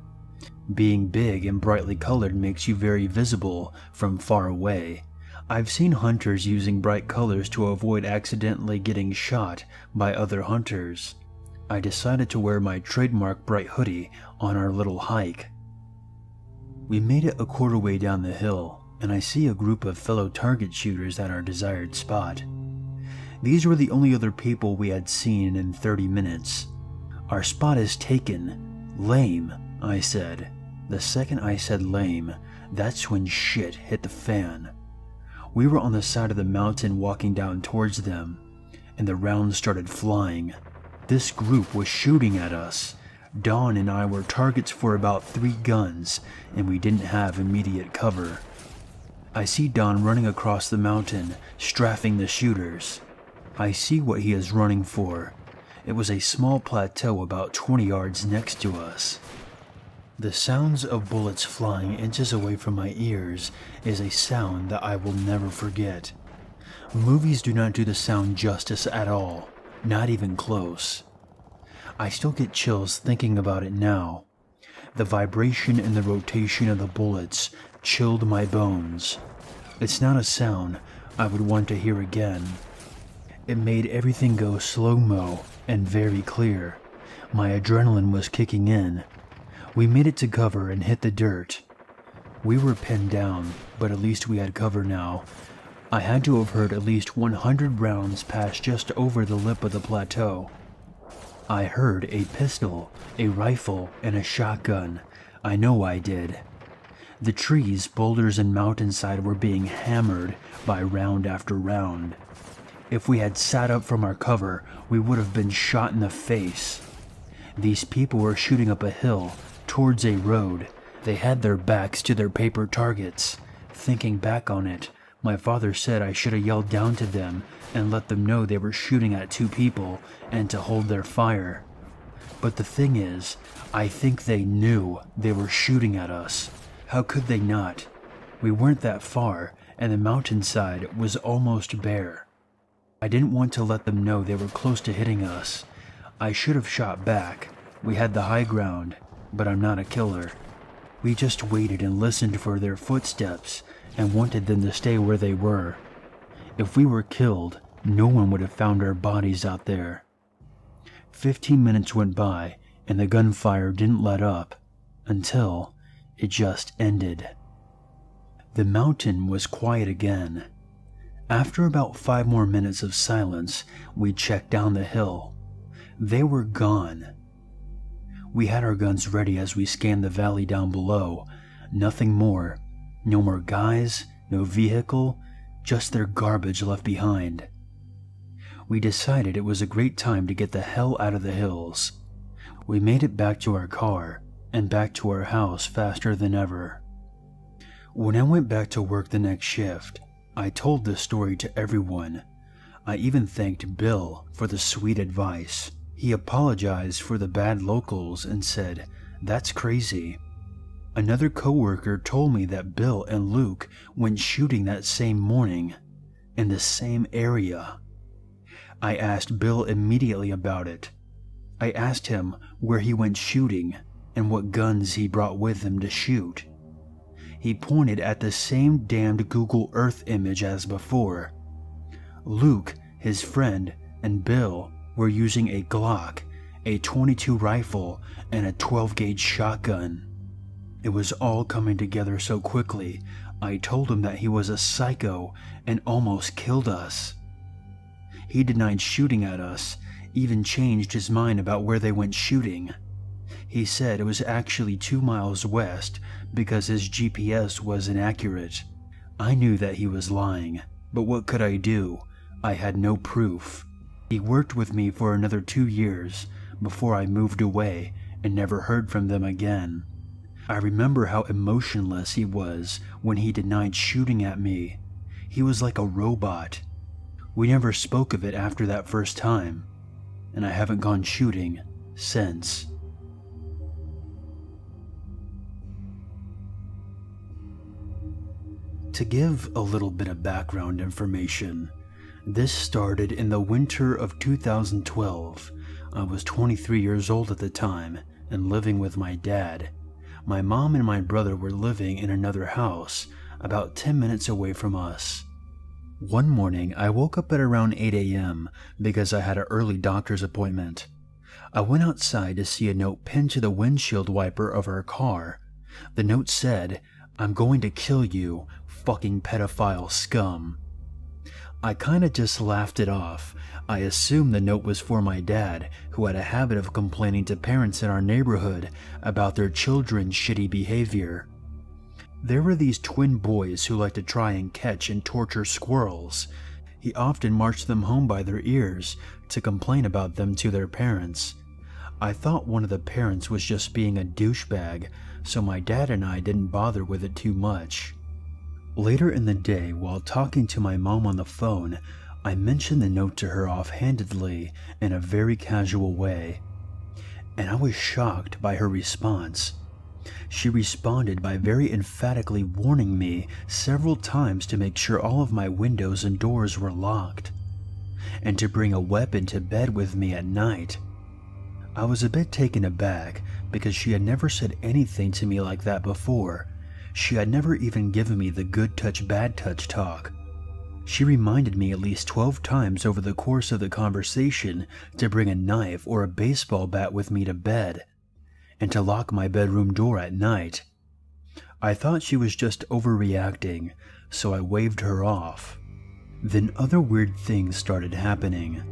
Being big and brightly colored makes you very visible from far away. I've seen hunters using bright colors to avoid accidentally getting shot by other hunters. I decided to wear my trademark bright hoodie on our little hike. We made it a quarter way down the hill, and I see a group of fellow target shooters at our desired spot. These were the only other people we had seen in 30 minutes. Our spot is taken. Lame, I said. The second I said lame, that's when shit hit the fan. We were on the side of the mountain walking down towards them, and the rounds started flying. This group was shooting at us. Dawn and I were targets for about 3 guns, and we didn't have immediate cover. I see Dawn running across the mountain, strafing the shooters. I see what he is running for. It was a small plateau about 20 yards next to us. The sounds of bullets flying inches away from my ears is a sound that I will never forget. Movies do not do the sound justice at all. Not even close. I still get chills thinking about it now. The vibration and the rotation of the bullets chilled my bones. It's not a sound I would want to hear again. It made everything go slow-mo and very clear. My adrenaline was kicking in. We made it to cover and hit the dirt. We were pinned down, but at least we had cover now. I had to have heard at least 100 rounds pass just over the lip of the plateau. I heard a pistol, a rifle, and a shotgun. I know I did. The trees, boulders, and mountainside were being hammered by round after round. If we had sat up from our cover, we would have been shot in the face. These people were shooting up a hill, towards a road. They had their backs to their paper targets. Thinking back on it, my father said I should have yelled down to them and let them know they were shooting at 2 people and to hold their fire. But the thing is, I think they knew they were shooting at us. How could they not? We weren't that far, and the mountainside was almost bare. I didn't want to let them know they were close to hitting us. I should have shot back. We had the high ground, but I'm not a killer. We just waited and listened for their footsteps and wanted them to stay where they were. If we were killed, no one would have found our bodies out there. 15 minutes went by, and the gunfire didn't let up. until it just ended. The mountain was quiet again. After about 5 more minutes of silence, we checked down the hill. They were gone. We had our guns ready as we scanned the valley down below. Nothing more. No more guys, no vehicle, just their garbage left behind. We decided it was a great time to get the hell out of the hills. We made it back to our car and back to our house faster than ever. When I went back to work the next shift, I told this story to everyone. I even thanked Bill for the sweet advice. He apologized for the bad locals and said, "That's crazy." Another coworker told me that Bill and Luke went shooting that same morning in the same area. I asked Bill immediately about it. I asked him where he went shooting and what guns he brought with him to shoot. He pointed at the same damned Google Earth image as before. Luke, his friend, and Bill were using a Glock, a .22 rifle, and a 12-gauge shotgun. It was all coming together so quickly. I told him that he was a psycho and almost killed us. He denied shooting at us, even changed his mind about where they went shooting. He said it was actually 2 miles west because his GPS was inaccurate. I knew that he was lying, but what could I do? I had no proof. He worked with me for another 2 years before I moved away and never heard from them again. I remember how emotionless he was when he denied shooting at me. He was like a robot. We never spoke of it after that first time, and I haven't gone shooting since. To give a little bit of background information, this started in the winter of 2012. I was 23 years old at the time and living with my dad. My mom and my brother were living in another house about 10 minutes away from us. One morning, I woke up at around 8 a.m. because I had an early doctor's appointment. I went outside to see a note pinned to the windshield wiper of our car. The note said, "I'm going to kill you, fucking pedophile scum." I kinda just laughed it off. I assumed the note was for my dad, who had a habit of complaining to parents in our neighborhood about their children's shitty behavior. There were these twin boys who liked to try and catch and torture squirrels. He often marched them home by their ears to complain about them to their parents. I thought one of the parents was just being a douchebag, so my dad and I didn't bother with it too much. Later in the day, while talking to my mom on the phone, I mentioned the note to her offhandedly in a very casual way, and I was shocked by her response. She responded by very emphatically warning me several times to make sure all of my windows and doors were locked, and to bring a weapon to bed with me at night. I was a bit taken aback because she had never said anything to me like that before. She had never even given me the good touch bad touch talk. She reminded me at least 12 times over the course of the conversation to bring a knife or a baseball bat with me to bed, and to lock my bedroom door at night. I thought she was just overreacting, so I waved her off. Then other weird things started happening.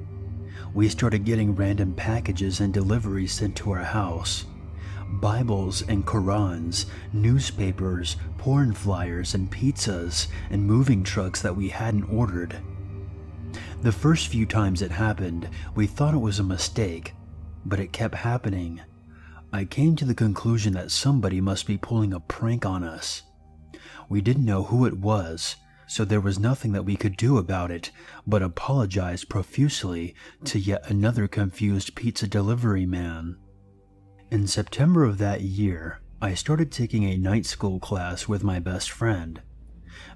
We started getting random packages and deliveries sent to our house. Bibles and Qurans, newspapers, porn flyers and pizzas, and moving trucks that we hadn't ordered. The first few times it happened, we thought it was a mistake, but it kept happening. I came to the conclusion that somebody must be pulling a prank on us. We didn't know who it was, so there was nothing that we could do about it but apologize profusely to yet another confused pizza delivery man. In September of that year, I started taking a night school class with my best friend.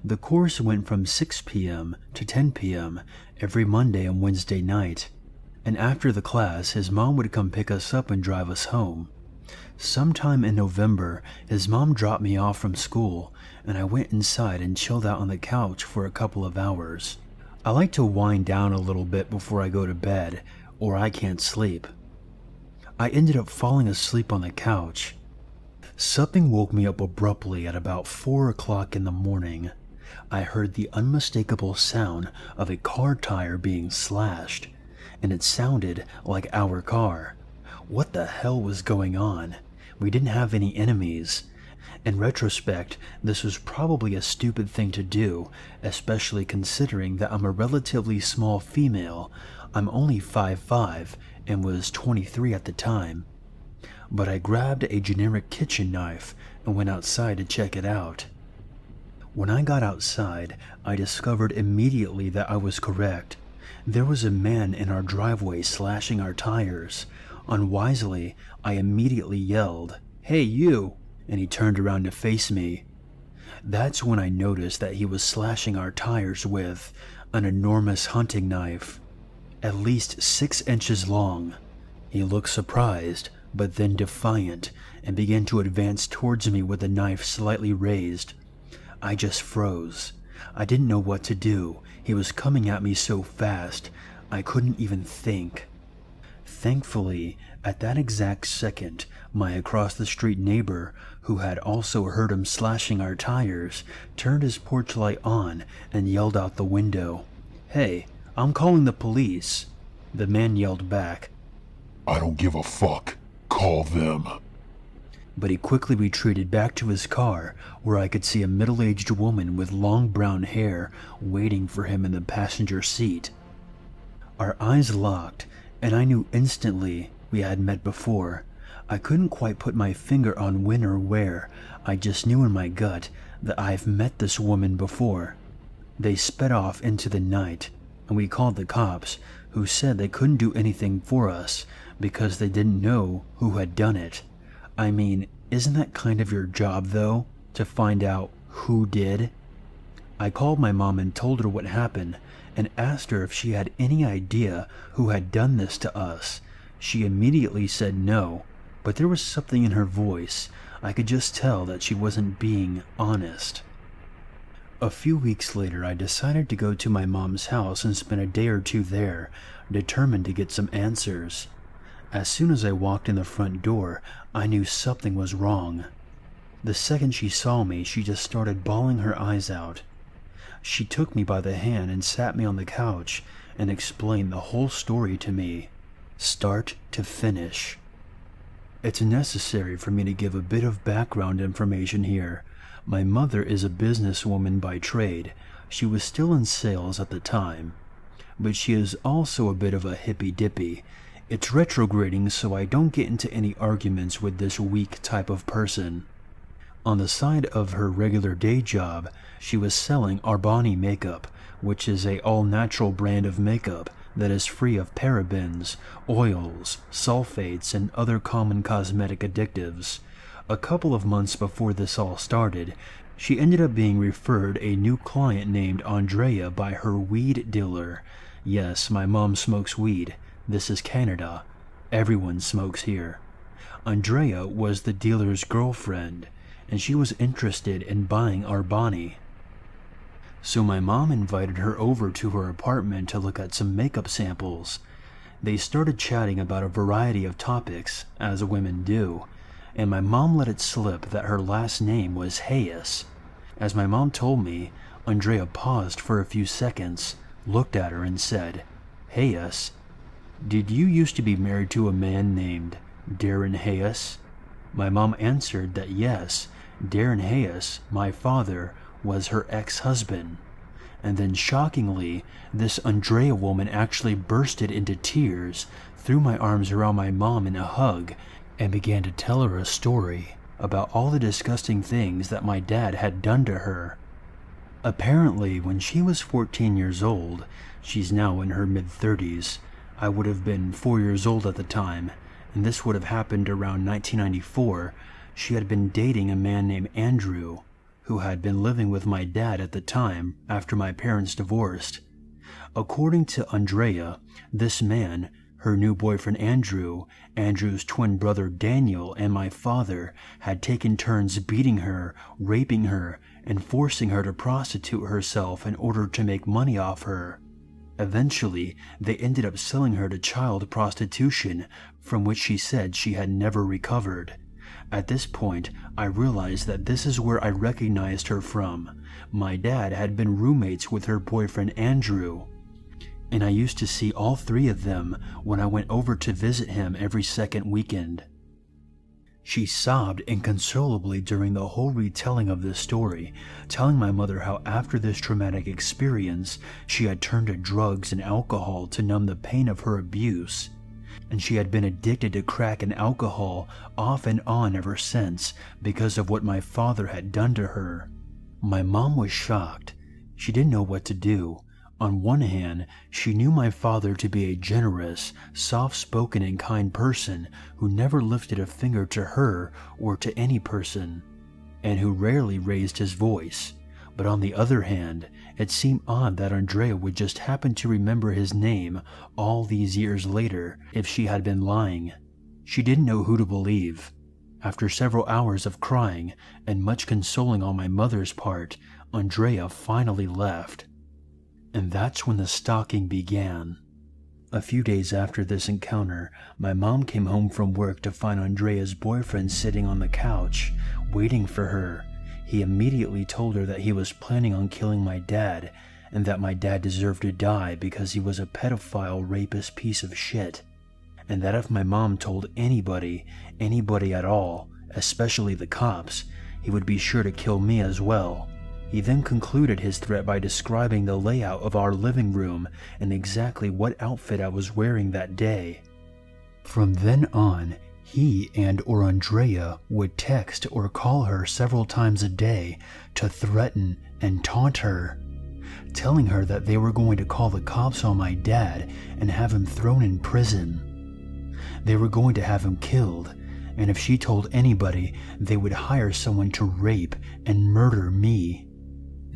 The course went from 6 p.m. to 10 p.m. every Monday and Wednesday night, and after the class, his mom would come pick us up and drive us home. Sometime in November, his mom dropped me off from school, and I went inside and chilled out on the couch for a couple of hours. I like to wind down a little bit before I go to bed, or I can't sleep. I ended up falling asleep on the couch. Something woke me up abruptly at about 4 o'clock in the morning. I heard the unmistakable sound of a car tire being slashed, and it sounded like our car. What the hell was going on? We didn't have any enemies. In retrospect, this was probably a stupid thing to do, especially considering that I'm a relatively small female. I'm only 5'5" and was 23 at the time. But I grabbed a generic kitchen knife and went outside to check it out. When I got outside, I discovered immediately that I was correct. There was a man in our driveway slashing our tires. Unwisely, I immediately yelled, "Hey, you!" and he turned around to face me. That's when I noticed that he was slashing our tires with an enormous hunting knife, at least 6 inches long. He looked surprised, but then defiant, and began to advance towards me with the knife slightly raised. I just froze. I didn't know what to do. He was coming at me so fast, I couldn't even think. Thankfully, at that exact second, my across-the-street neighbor, who had also heard him slashing our tires, turned his porch light on and yelled out the window, "Hey, I'm calling the police." The man yelled back, "I don't give a fuck. Call them." But he quickly retreated back to his car, where I could see a middle-aged woman with long brown hair waiting for him in the passenger seat. Our eyes locked, and I knew instantly we had met before. I couldn't quite put my finger on when or where. I just knew in my gut that I've met this woman before. They sped off into the night, and we called the cops, who said they couldn't do anything for us because they didn't know who had done it. I mean, isn't that kind of your job, though, to find out who did? I called my mom and told her what happened and asked her if she had any idea who had done this to us. She immediately said no, but there was something in her voice. I could just tell that she wasn't being honest. A few weeks later, I decided to go to my mom's house and spend a day or two there, determined to get some answers. As soon as I walked in the front door, I knew something was wrong. The second she saw me, she just started bawling her eyes out. She took me by the hand and sat me on the couch and explained the whole story to me, start to finish. It's necessary for me to give a bit of background information here. My mother is a businesswoman by trade. She was still in sales at the time, but she is also a bit of a hippy-dippy. It's retrograding, so I don't get into any arguments with this weak type of person. On the side of her regular day job, she was selling Arbani makeup, which is a all-natural brand of makeup that is free of parabens, oils, sulfates, and other common cosmetic additives. A couple of months before this all started, she ended up being referred a new client named Andrea by her weed dealer. Yes, my mom smokes weed. This is Canada. Everyone smokes here. Andrea was the dealer's girlfriend, and she was interested in buying Arbani. So my mom invited her over to her apartment to look at some makeup samples. They started chatting about a variety of topics, as women do, and my mom let it slip that her last name was Hayes. As my mom told me, Andrea paused for a few seconds, looked at her and said, "Hayes? Did you used to be married to a man named Darren Hayes?" My mom answered that yes, Darren Hayes, my father, was her ex-husband. And then shockingly, this Andrea woman actually bursted into tears, threw my arms around my mom in a hug, and began to tell her a story about all the disgusting things that my dad had done to her. Apparently, when she was 14 years old, she's now in her mid-30s, I would have been 4 years old at the time, and this would have happened around 1994, she had been dating a man named Andrew, who had been living with my dad at the time after my parents divorced. According to Andrea, this man, her new boyfriend Andrew, Andrew's twin brother Daniel, and my father had taken turns beating her, raping her, and forcing her to prostitute herself in order to make money off her. Eventually, they ended up selling her to child prostitution, from which she said she had never recovered. At this point, I realized that this is where I recognized her from. My dad had been roommates with her boyfriend Andrew, and I used to see all three of them when I went over to visit him every second weekend. She sobbed inconsolably during the whole retelling of this story, telling my mother how after this traumatic experience, she had turned to drugs and alcohol to numb the pain of her abuse, and she had been addicted to crack and alcohol off and on ever since because of what my father had done to her. My mom was shocked. She didn't know what to do. On one hand, she knew my father to be a generous, soft-spoken and kind person who never lifted a finger to her or to any person, and who rarely raised his voice. But on the other hand, it seemed odd that Andrea would just happen to remember his name all these years later if she had been lying. She didn't know who to believe. After several hours of crying and much consoling on my mother's part, Andrea finally left. And that's when the stalking began. A few days after this encounter, my mom came home from work to find Andrea's boyfriend sitting on the couch, waiting for her. He immediately told her that he was planning on killing my dad, and that my dad deserved to die because he was a pedophile, rapist piece of shit. And that if my mom told anybody at all, especially the cops, he would be sure to kill me as well. He then concluded his threat by describing the layout of our living room and exactly what outfit I was wearing that day. From then on, he and/or Andrea would text or call her several times a day to threaten and taunt her, telling her that they were going to call the cops on my dad and have him thrown in prison. They were going to have him killed, and if she told anybody, they would hire someone to rape and murder me.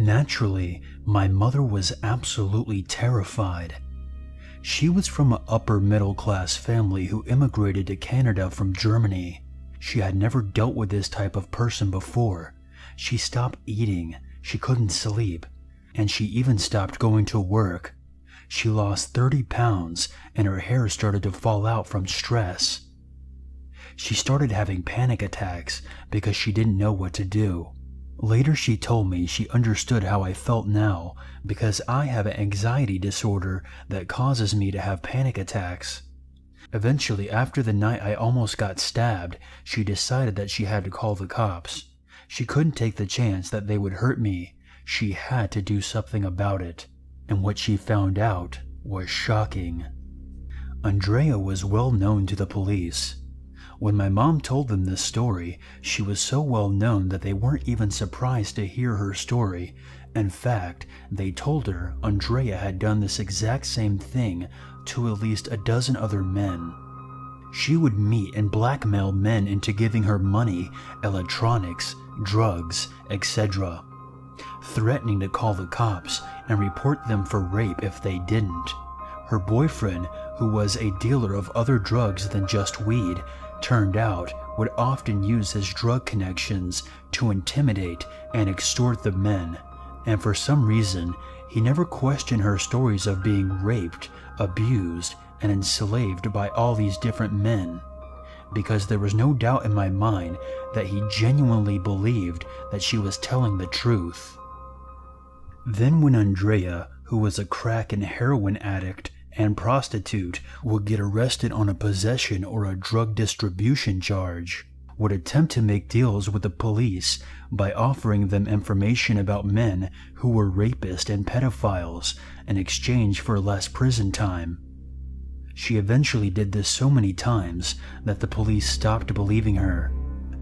Naturally, my mother was absolutely terrified. She was from an upper middle class family who immigrated to Canada from Germany. She had never dealt with this type of person before. She stopped eating, she couldn't sleep, and she even stopped going to work. She lost 30 pounds and her hair started to fall out from stress. She started having panic attacks because she didn't know what to do. Later she told me she understood how I felt now because I have an anxiety disorder that causes me to have panic attacks. Eventually, after the night I almost got stabbed, she decided that she had to call the cops. She couldn't take the chance that they would hurt me. She had to do something about it. And what she found out was shocking. Andrea was well known to the police. When my mom told them this story, she was so well known that they weren't even surprised to hear her story. In fact, they told her Andrea had done this exact same thing to at least a dozen other men. She would meet and blackmail men into giving her money, electronics, drugs, etc., threatening to call the cops and report them for rape if they didn't. Her boyfriend, who was a dealer of other drugs than just weed, turned out would often use his drug connections to intimidate and extort the men, and for some reason he never questioned her stories of being raped, abused, and enslaved by all these different men, because there was no doubt in my mind that he genuinely believed that she was telling the truth. Then when Andrea, who was a crack and heroin addict and prostitute, would get arrested on a possession or a drug distribution charge, would attempt to make deals with the police by offering them information about men who were rapists and pedophiles in exchange for less prison time. She eventually did this so many times that the police stopped believing her.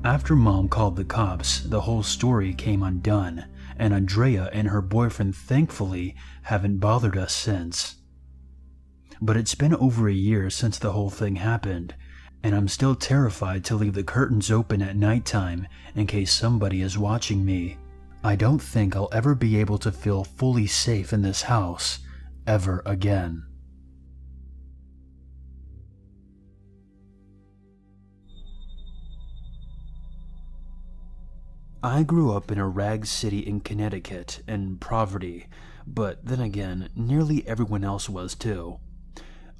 After Mom called the cops, the whole story came undone, and Andrea and her boyfriend thankfully haven't bothered us since. But it's been over a year since the whole thing happened, and I'm still terrified to leave the curtains open at nighttime in case somebody is watching me. I don't think I'll ever be able to feel fully safe in this house ever again. I grew up in a rag city in Connecticut in poverty, but then again, nearly everyone else was too.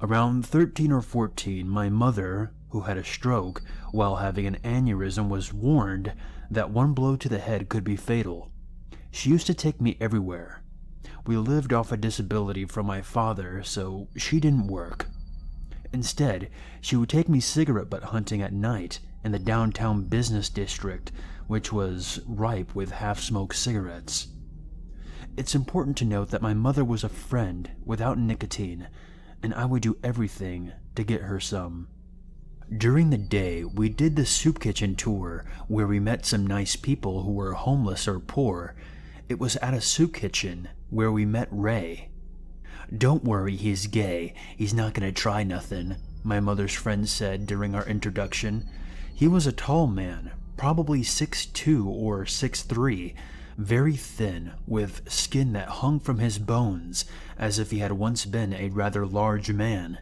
Around 13 or 14, my mother, who had a stroke while having an aneurysm, was warned that one blow to the head could be fatal. She used to take me everywhere. We lived off a disability from my father, so she didn't work. Instead, she would take me cigarette butt hunting at night in the downtown business district, which was ripe with half-smoked cigarettes. It's important to note that my mother was a friend without nicotine, and I would do everything to get her some. During the day, we did the soup kitchen tour where we met some nice people who were homeless or poor. It was at a soup kitchen where we met Ray. "Don't worry, he's gay. He's not gonna try nothing," my mother's friend said during our introduction. He was a tall man, probably 6'2" or 6'3", very thin, with skin that hung from his bones as if he had once been a rather large man.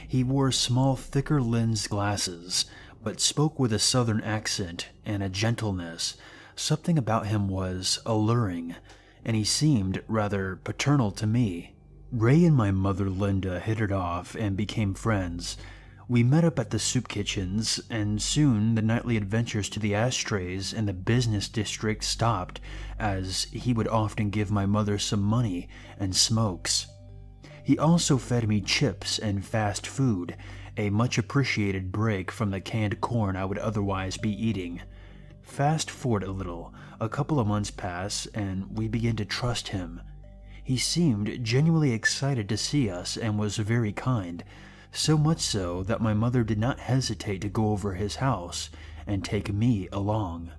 He wore small, thicker lens glasses, but spoke with a southern accent and a gentleness. Something about him was alluring, and he seemed rather paternal to me. Ray and my mother Linda hit it off and became friends. We met up at the soup kitchens, and soon the nightly adventures to the ashtrays in the business district stopped, as he would often give my mother some money and smokes. He also fed me chips and fast food, a much appreciated break from the canned corn I would otherwise be eating. Fast forward a little, a couple of months pass, and we begin to trust him. He seemed genuinely excited to see us and was very kind, so much so that my mother did not hesitate to go over his house and take me along.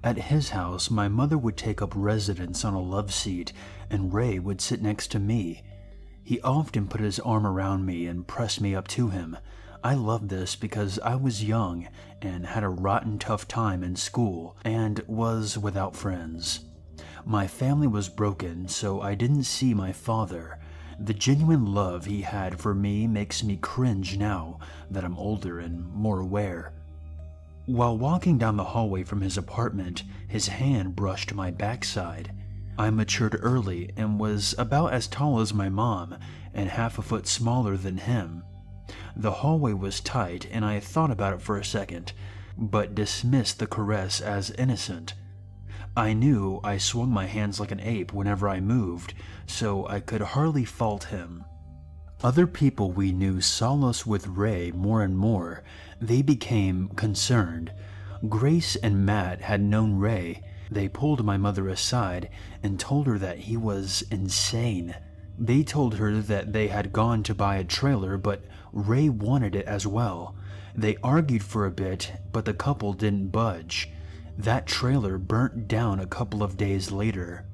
At his house, my mother would take up residence on a love seat, and Ray would sit next to me. He often put his arm around me and pressed me up to him. I loved this because I was young and had a rotten tough time in school and was without friends. My family was broken, so I didn't see my father. The genuine love he had for me makes me cringe now that I'm older and more aware. While walking down the hallway from his apartment, his hand brushed my backside. I matured early and was about as tall as my mom and half a foot smaller than him. The hallway was tight and I thought about it for a second, but dismissed the caress as innocent. I knew I swung my hands like an ape whenever I moved, so I could hardly fault him. Other people we knew saw us with Ray more and more. They became concerned. Grace and Matt had known Ray. They pulled my mother aside and told her that he was insane. They told her that they had gone to buy a trailer, but Ray wanted it as well. They argued for a bit, but the couple didn't budge. That trailer burnt down a couple of days later.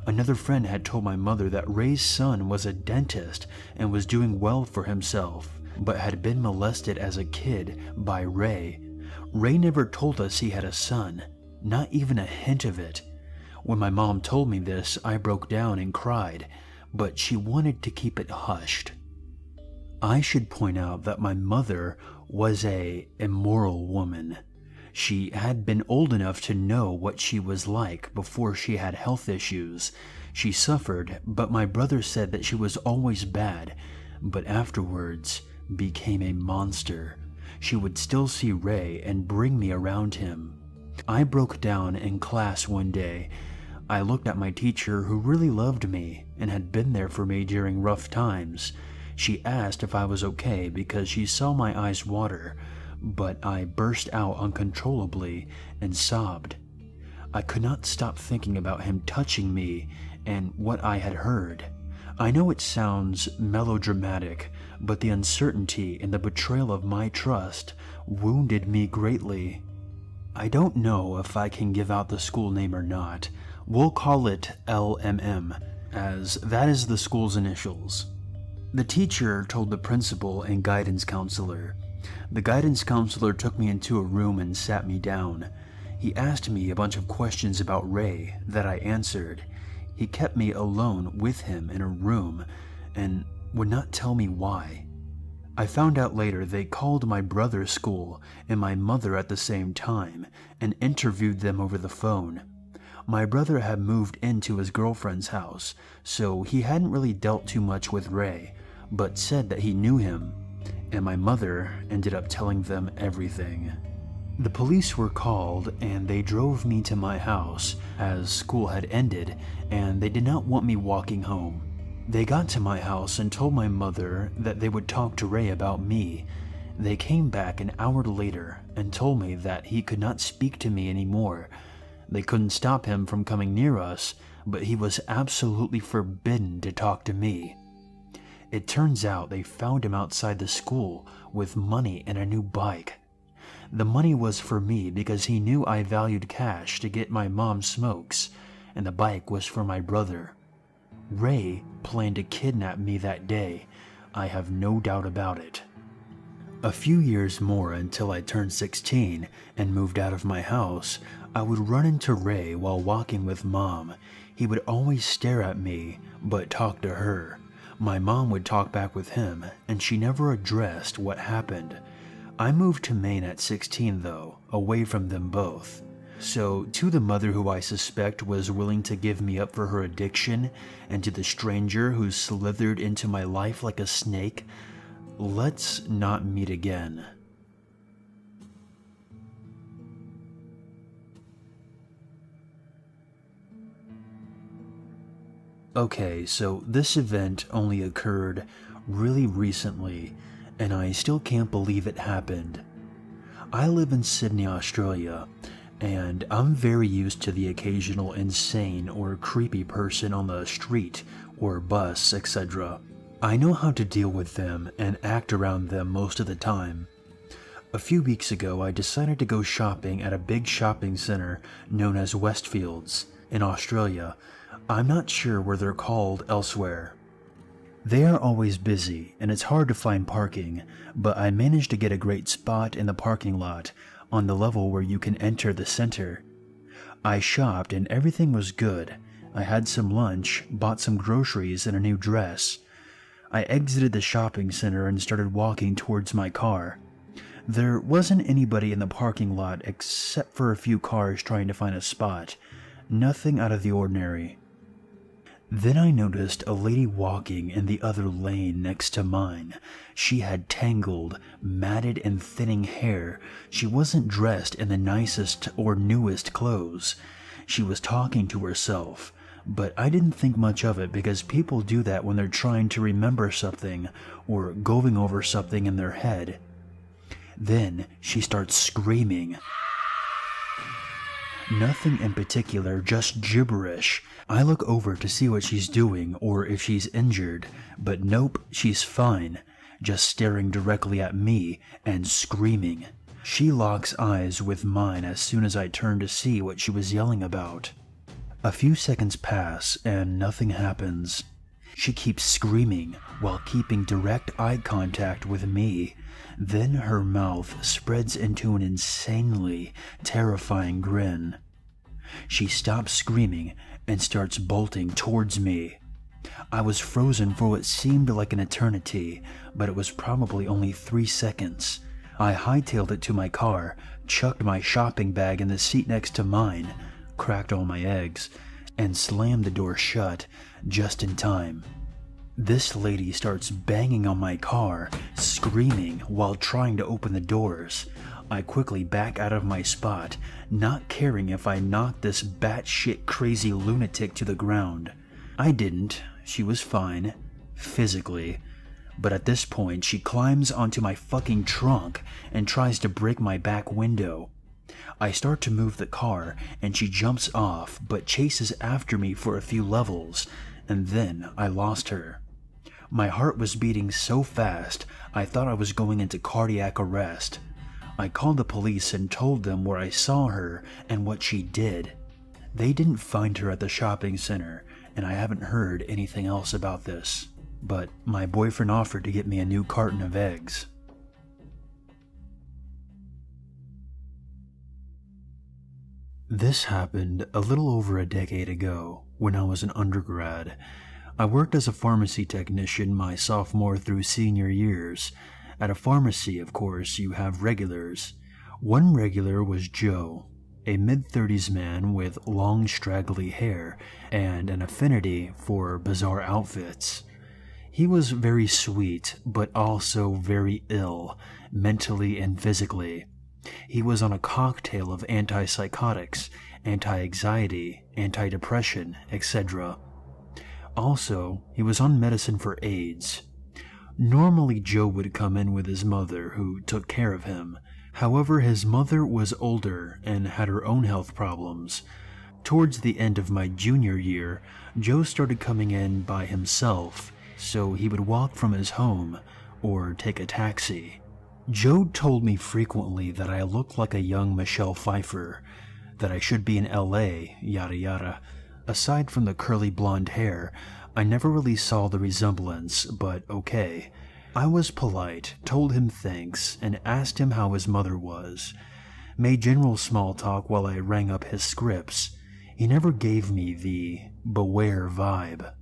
Another friend had told my mother that Ray's son was a dentist and was doing well for himself, but had been molested as a kid by Ray. Ray never told us he had a son, not even a hint of it. When my mom told me this, I broke down and cried, but she wanted to keep it hushed. I should point out that my mother was an immoral woman. She had been old enough to know what she was like before she had health issues. She suffered, but my brother said that she was always bad, but afterwards became a monster. She would still see Ray and bring me around him. I broke down in class one day. I looked at my teacher, who really loved me and had been there for me during rough times. She asked if I was okay because she saw my eyes water, but I burst out uncontrollably and sobbed. I could not stop thinking about him touching me and what I had heard. I know it sounds melodramatic, but the uncertainty and the betrayal of my trust wounded me greatly. I don't know if I can give out the school name or not. We'll call it LMM, as that is the school's initials. The teacher told the principal and guidance counselor. The guidance counselor took me into a room and sat me down. He asked me a bunch of questions about Ray that I answered. He kept me alone with him in a room and would not tell me why. I found out later they called my brother's school and my mother at the same time and interviewed them over the phone. My brother had moved into his girlfriend's house, so he hadn't really dealt too much with Ray, but said that he knew him. and my mother ended up telling them everything. The police were called and they drove me to my house as school had ended and they did not want me walking home. They got to my house and told my mother that they would talk to Ray about me. They came back an hour later and told me that he could not speak to me anymore. They couldn't stop him from coming near us, but he was absolutely forbidden to talk to me. It turns out they found him outside the school with money and a new bike. The money was for me because he knew I valued cash to get my mom smokes, and the bike was for my brother. Ray planned to kidnap me that day. I have no doubt about it. A few years more until I turned 16 and moved out of my house, I would run into Ray while walking with Mom. He would always stare at me, but talk to her. My mom would talk back with him, and she never addressed what happened. I moved to Maine at 16 though, away from them both. So, to the mother who I suspect was willing to give me up for her addiction, and to the stranger who slithered into my life like a snake, let's not meet again. Okay, so this event only occurred really recently, and I still can't believe it happened. I live in Sydney, Australia, and I'm very used to the occasional insane or creepy person on the street or bus, etc. I know how to deal with them and act around them most of the time. A few weeks ago, I decided to go shopping at a big shopping center known as Westfields in Australia. I'm not sure where they're called elsewhere. They are always busy, and it's hard to find parking, but I managed to get a great spot in the parking lot on the level where you can enter the center. I shopped and everything was good. I had some lunch, bought some groceries and a new dress. I exited the shopping center and started walking towards my car. There wasn't anybody in the parking lot except for a few cars trying to find a spot. Nothing out of the ordinary. Then I noticed a lady walking in the other lane next to mine. She had tangled, matted and thinning hair. She wasn't dressed in the nicest or newest clothes. She was talking to herself, but I didn't think much of it because people do that when they're trying to remember something or going over something in their head. Then she starts screaming. Nothing in particular, just gibberish. I look over to see what she's doing or if she's injured, but nope, she's fine, just staring directly at me and screaming. She locks eyes with mine as soon as I turn to see what she was yelling about. A few seconds pass and nothing happens. She keeps screaming while keeping direct eye contact with me. Then her mouth spreads into an insanely terrifying grin. She stops screaming and starts bolting towards me. I was frozen for what seemed like an eternity, but it was probably only 3 seconds. I hightailed it to my car, chucked my shopping bag in the seat next to mine, cracked all my eggs, and slammed the door shut just in time. This lady starts banging on my car, screaming while trying to open the doors. I quickly back out of my spot, not caring if I knocked this batshit crazy lunatic to the ground. I didn't. She was fine, physically. But at this point, she climbs onto my fucking trunk and tries to break my back window. I start to move the car, and she jumps off, but chases after me for a few levels, and then I lost her. My heart was beating so fast, I thought I was going into cardiac arrest. I called the police and told them where I saw her and what she did. They didn't find her at the shopping center, and I haven't heard anything else about this. But my boyfriend offered to get me a new carton of eggs. This happened a little over a decade ago, when I was an undergrad. I worked as a pharmacy technician my sophomore through senior years. At a pharmacy, of course, you have regulars. One regular was Joe, a mid-30s man with long straggly hair and an affinity for bizarre outfits. He was very sweet, but also very ill, mentally and physically. He was on a cocktail of antipsychotics, anti-anxiety, anti-depression, etc. Also, he was on medicine for AIDS. Normally Joe would come in with his mother, who took care of him. However, his mother was older and had her own health problems. Towards the end of my junior year, Joe started coming in by himself, so he would walk from his home or take a taxi. Joe told me frequently that I looked like a young Michelle Pfeiffer, that I should be in LA, yada yada. Aside from the curly blonde hair, I never really saw the resemblance, but okay. I was polite, told him thanks, and asked him how his mother was. Made general small talk while I rang up his scripts. He never gave me the beware vibe.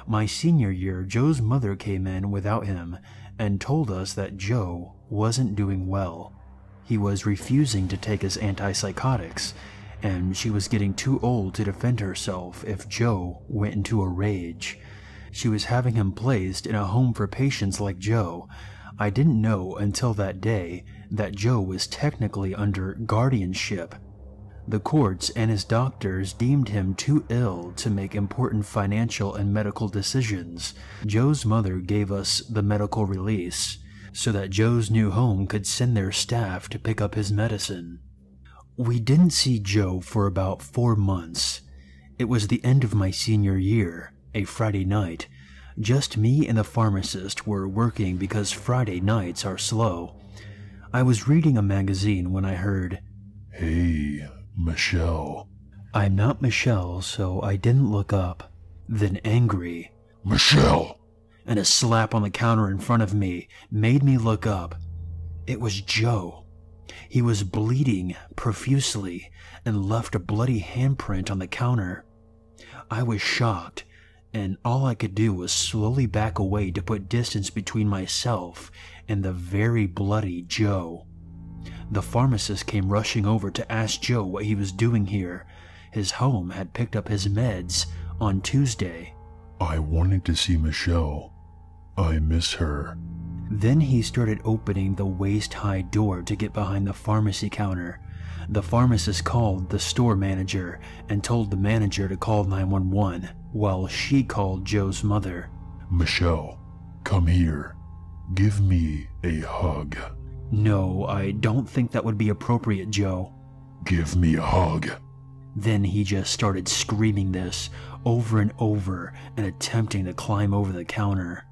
My senior year, Joe's mother came in without him and told us that Joe wasn't doing well. He was refusing to take his antipsychotics, and she was getting too old to defend herself if Joe went into a rage. She was having him placed in a home for patients like Joe. I didn't know until that day that Joe was technically under guardianship. The courts and his doctors deemed him too ill to make important financial and medical decisions. Joe's mother gave us the medical release so that Joe's new home could send their staff to pick up his medicine. We didn't see Joe for about 4 months. It was the end of my senior year, a Friday night. Just me and the pharmacist were working because Friday nights are slow. I was reading a magazine when I heard, "Hey, Michelle." I'm not Michelle, so I didn't look up. Then angry, "Michelle!" and a slap on the counter in front of me made me look up. It was Joe. He was bleeding profusely and left a bloody handprint on the counter. I was shocked, and all I could do was slowly back away to put distance between myself and the very bloody Joe. The pharmacist came rushing over to ask Joe what he was doing here. His home had picked up his meds on Tuesday. "I wanted to see Michelle. I miss her." Then he started opening the waist-high door to get behind the pharmacy counter. The pharmacist called the store manager and told the manager to call 911, while she called Joe's mother. "Michelle, come here. Give me a hug." No, I don't think that would be appropriate, Joe. "Give me a hug." Then he just started screaming this over and over and attempting to climb over the counter.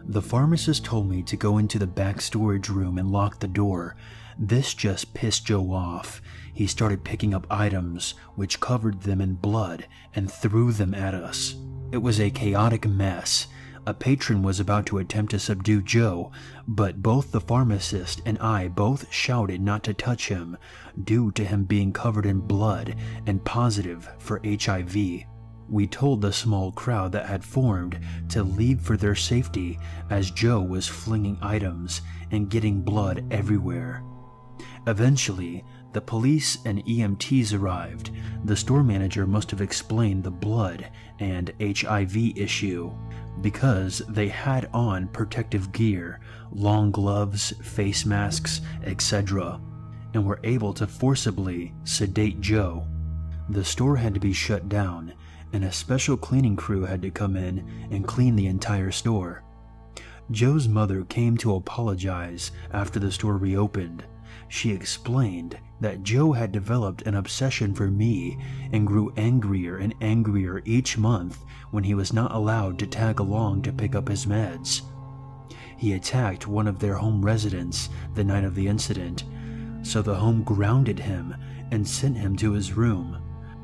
The pharmacist told me to go into the back storage room and lock the door. This just pissed Joe off. He started picking up items, which covered them in blood, and threw them at us. It was a chaotic mess. A patron was about to attempt to subdue Joe, but both the pharmacist and I both shouted not to touch him, due to him being covered in blood and positive for HIV. We told the small crowd that had formed to leave for their safety as Joe was flinging items and getting blood everywhere. Eventually, the police and EMTs arrived. The store manager must have explained the blood and HIV issue because they had on protective gear, long gloves, face masks, etc., and were able to forcibly sedate Joe. The store had to be shut down, and a special cleaning crew had to come in and clean the entire store. Joe's mother came to apologize after the store reopened. She explained that Joe had developed an obsession for me and grew angrier and angrier each month when he was not allowed to tag along to pick up his meds. He attacked one of their home residents the night of the incident, so the home grounded him and sent him to his room.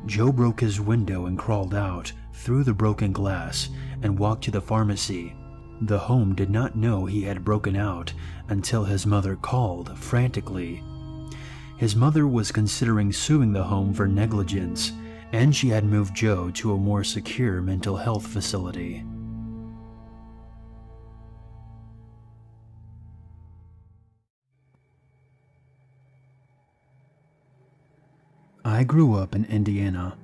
Joe broke his window and crawled out through the broken glass and walked to the pharmacy. The home did not know he had broken out until his mother called frantically. His mother was considering suing the home for negligence, and she had moved Joe to a more secure mental health facility. I grew up in Indiana,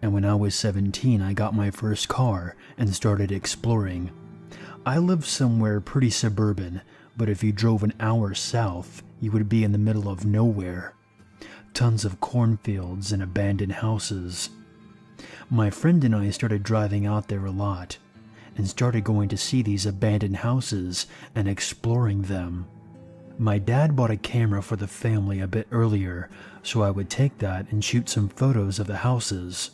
and when I was 17 I got my first car and started exploring. I live somewhere pretty suburban, but if you drove an hour south, you would be in the middle of nowhere. Tons of cornfields and abandoned houses. My friend and I started driving out there a lot, and started going to see these abandoned houses and exploring them. My dad bought a camera for the family a bit earlier, so I would take that and shoot some photos of the houses.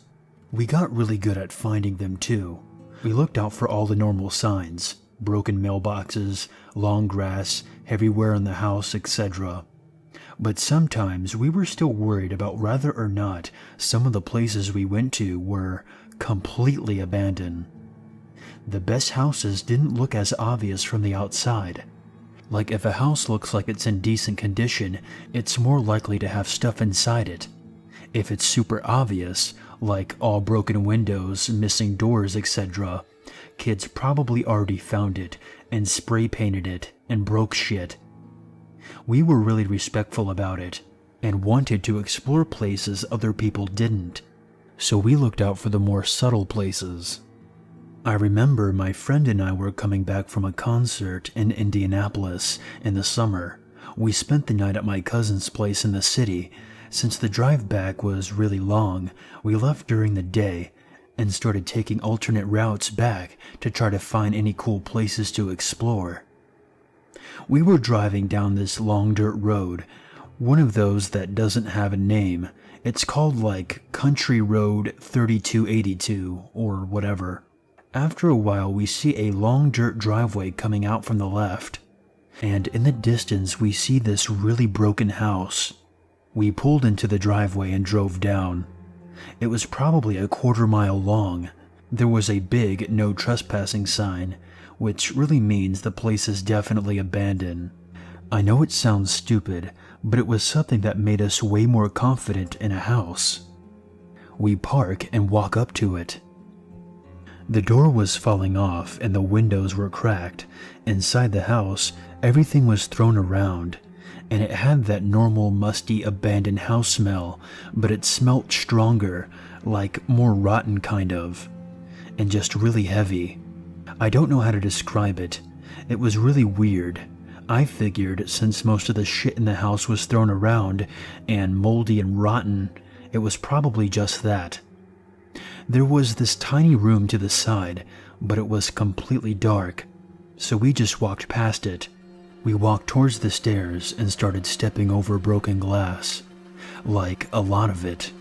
We got really good at finding them too. We looked out for all the normal signs, broken mailboxes, long grass, heavy wear on the house, etc. But sometimes we were still worried about whether or not some of the places we went to were completely abandoned. The best houses didn't look as obvious from the outside. Like if a house looks like it's in decent condition, it's more likely to have stuff inside it. If it's super obvious, like all broken windows, missing doors, etc., kids probably already found it and spray painted it and broke shit. We were really respectful about it and wanted to explore places other people didn't, so we looked out for the more subtle places. I remember my friend and I were coming back from a concert in Indianapolis in the summer. We spent the night at my cousin's place in the city. Since the drive back was really long, we left during the day and started taking alternate routes back to try to find any cool places to explore. We were driving down this long dirt road, one of those that doesn't have a name. It's called like Country Road 3282 or whatever. After a while, we see a long dirt driveway coming out from the left, and in the distance we see this really broken house. We pulled into the driveway and drove down. It was probably a quarter-mile long. There was a big no trespassing sign, which really means the place is definitely abandoned. I know it sounds stupid, but it was something that made us way more confident in a house. We park and walk up to it. The door was falling off and the windows were cracked. Inside the house, everything was thrown around, and it had that normal musty abandoned house smell, but it smelt stronger, like more rotten kind of, and just really heavy. I don't know how to describe it. It was really weird. I figured since most of the shit in the house was thrown around and moldy and rotten, it was probably just that. There was this tiny room to the side, but it was completely dark, so we just walked past it. We walked towards the stairs and started stepping over broken glass. Like, a lot of it.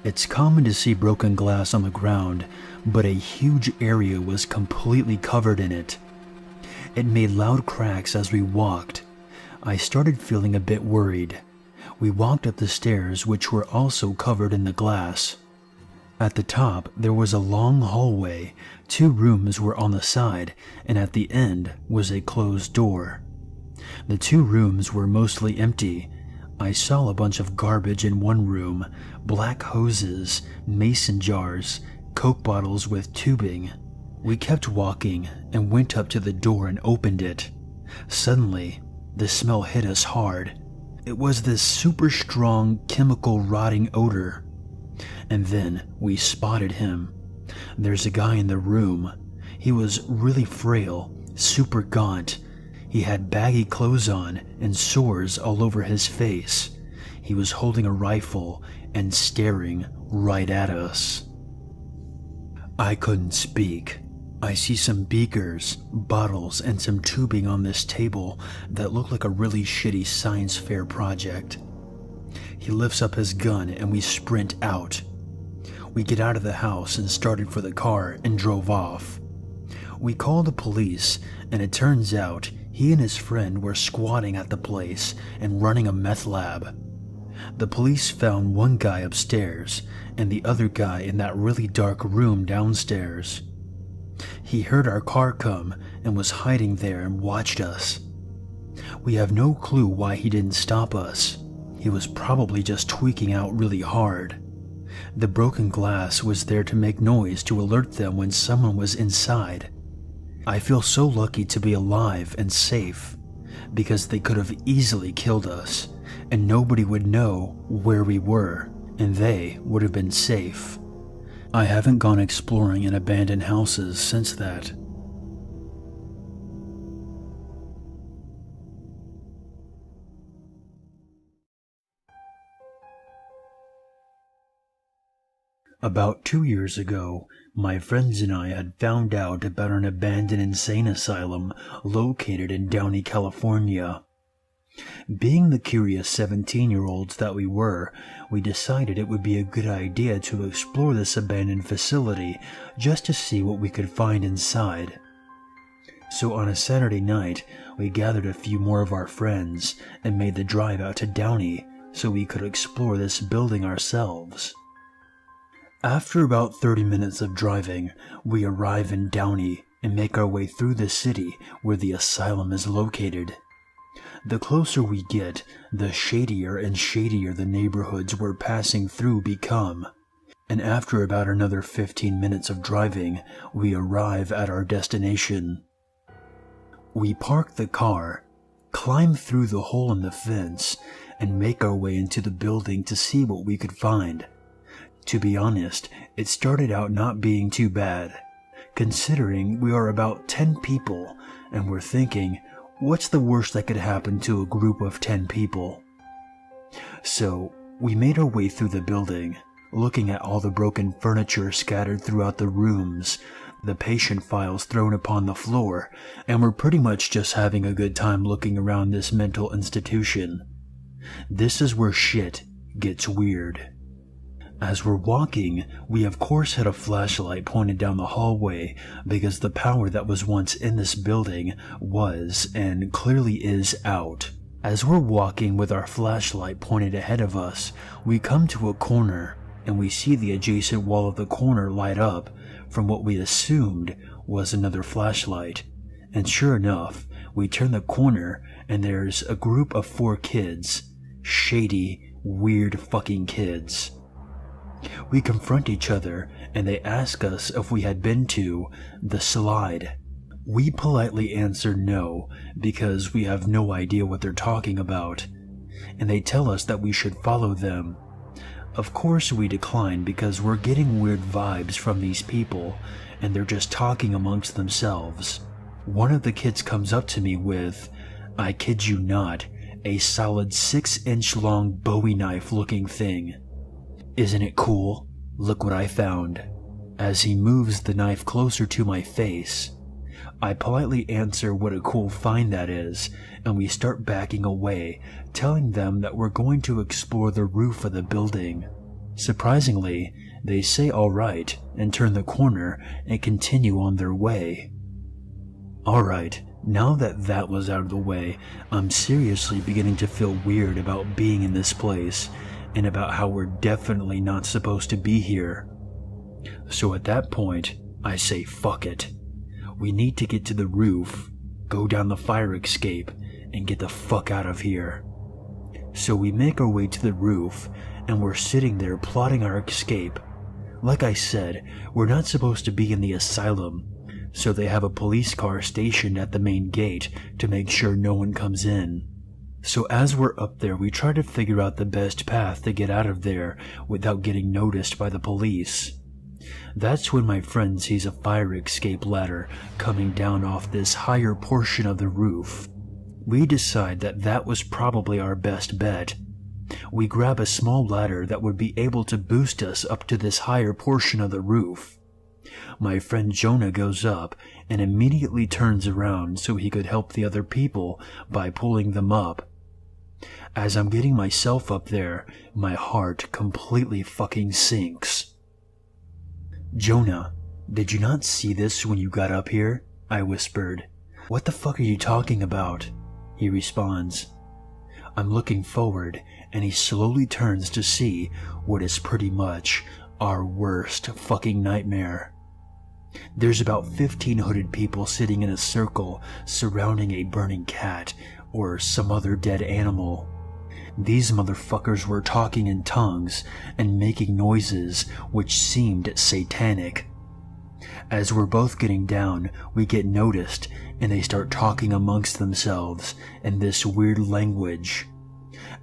It's common to see broken glass on the ground, but a huge area was completely covered in it. It made loud cracks as we walked. I started feeling a bit worried. We walked up the stairs, which were also covered in the glass. At the top, there was a long hallway. 2 rooms were on the side, and at the end was a closed door. The 2 rooms were mostly empty. I saw a bunch of garbage in one room, black hoses, mason jars, Coke bottles with tubing. We kept walking and went up to the door and opened it. Suddenly, the smell hit us hard. It was this super strong chemical rotting odor. And then we spotted him. There's a guy in the room. He was really frail, super gaunt. He had baggy clothes on and sores all over his face. He was holding a rifle and staring right at us. I couldn't speak. I see some beakers, bottles, and some tubing on this table that looked like a really shitty science fair project. He lifts up his gun and we sprint out. We get out of the house and started for the car and drove off. We called the police, and it turns out he and his friend were squatting at the place and running a meth lab. The police found one guy upstairs and the other guy in that really dark room downstairs. He heard our car come and was hiding there and watched us. We have no clue why he didn't stop us. He was probably just tweaking out really hard. The broken glass was there to make noise to alert them when someone was inside. I feel so lucky to be alive and safe, because they could have easily killed us, and nobody would know where we were, and they would have been safe. I haven't gone exploring in abandoned houses since that. About 2 years ago, my friends and I had found out about an abandoned insane asylum located in Downey, California. Being the curious 17-year-olds that we were, we decided it would be a good idea to explore this abandoned facility just to see what we could find inside. So on a Saturday night, we gathered a few more of our friends and made the drive out to Downey so we could explore this building ourselves. After about 30 minutes of driving, we arrive in Downey and make our way through the city where the asylum is located. The closer we get, the shadier and shadier the neighborhoods we're passing through become. And after about another 15 minutes of driving, we arrive at our destination. We park the car, climb through the hole in the fence, and make our way into the building to see what we could find. To be honest, it started out not being too bad, considering we are about 10 people, and we're thinking, what's the worst that could happen to a group of 10 people? So, we made our way through the building, looking at all the broken furniture scattered throughout the rooms, the patient files thrown upon the floor, and we're pretty much just having a good time looking around this mental institution. This is where shit gets weird. As we're walking, we of course had a flashlight pointed down the hallway because the power that was once in this building was, and clearly is, out. As we're walking with our flashlight pointed ahead of us, we come to a corner, and we see the adjacent wall of the corner light up from what we assumed was another flashlight. And sure enough, we turn the corner, and there's a group of 4 kids. Shady, weird fucking kids. We confront each other, and they ask us if we had been to the slide. We politely answer no, because we have no idea what they're talking about, and they tell us that we should follow them. Of course we decline because we're getting weird vibes from these people, and they're just talking amongst themselves. One of the kids comes up to me with, I kid you not, a solid 6-inch long Bowie knife looking thing. Isn't it cool? Look what I found. As he moves the knife closer to my face, I politely answer what a cool find that is, and we start backing away, telling them that we're going to explore the roof of the building. Surprisingly, they say alright and turn the corner and continue on their way. Alright, now that that was out of the way, I'm seriously beginning to feel weird about being in this place, and about how we're definitely not supposed to be here. So at that point, I say fuck it. We need to get to the roof, go down the fire escape, and get the fuck out of here. So we make our way to the roof, and we're sitting there plotting our escape. Like I said, we're not supposed to be in the asylum, so they have a police car stationed at the main gate to make sure no one comes in. So as we're up there, we try to figure out the best path to get out of there without getting noticed by the police. That's when my friend sees a fire escape ladder coming down off this higher portion of the roof. We decide that that was probably our best bet. We grab a small ladder that would be able to boost us up to this higher portion of the roof. My friend Jonah goes up and immediately turns around so he could help the other people by pulling them up. As I'm getting myself up there, my heart completely fucking sinks. Jonah, did you not see this when you got up here? I whispered. What the fuck are you talking about? He responds. I'm looking forward, and he slowly turns to see what is pretty much our worst fucking nightmare. There's about 15 hooded people sitting in a circle surrounding a burning cat or some other dead animal. These motherfuckers were talking in tongues and making noises which seemed satanic. As we're both getting down, we get noticed, and they start talking amongst themselves in this weird language.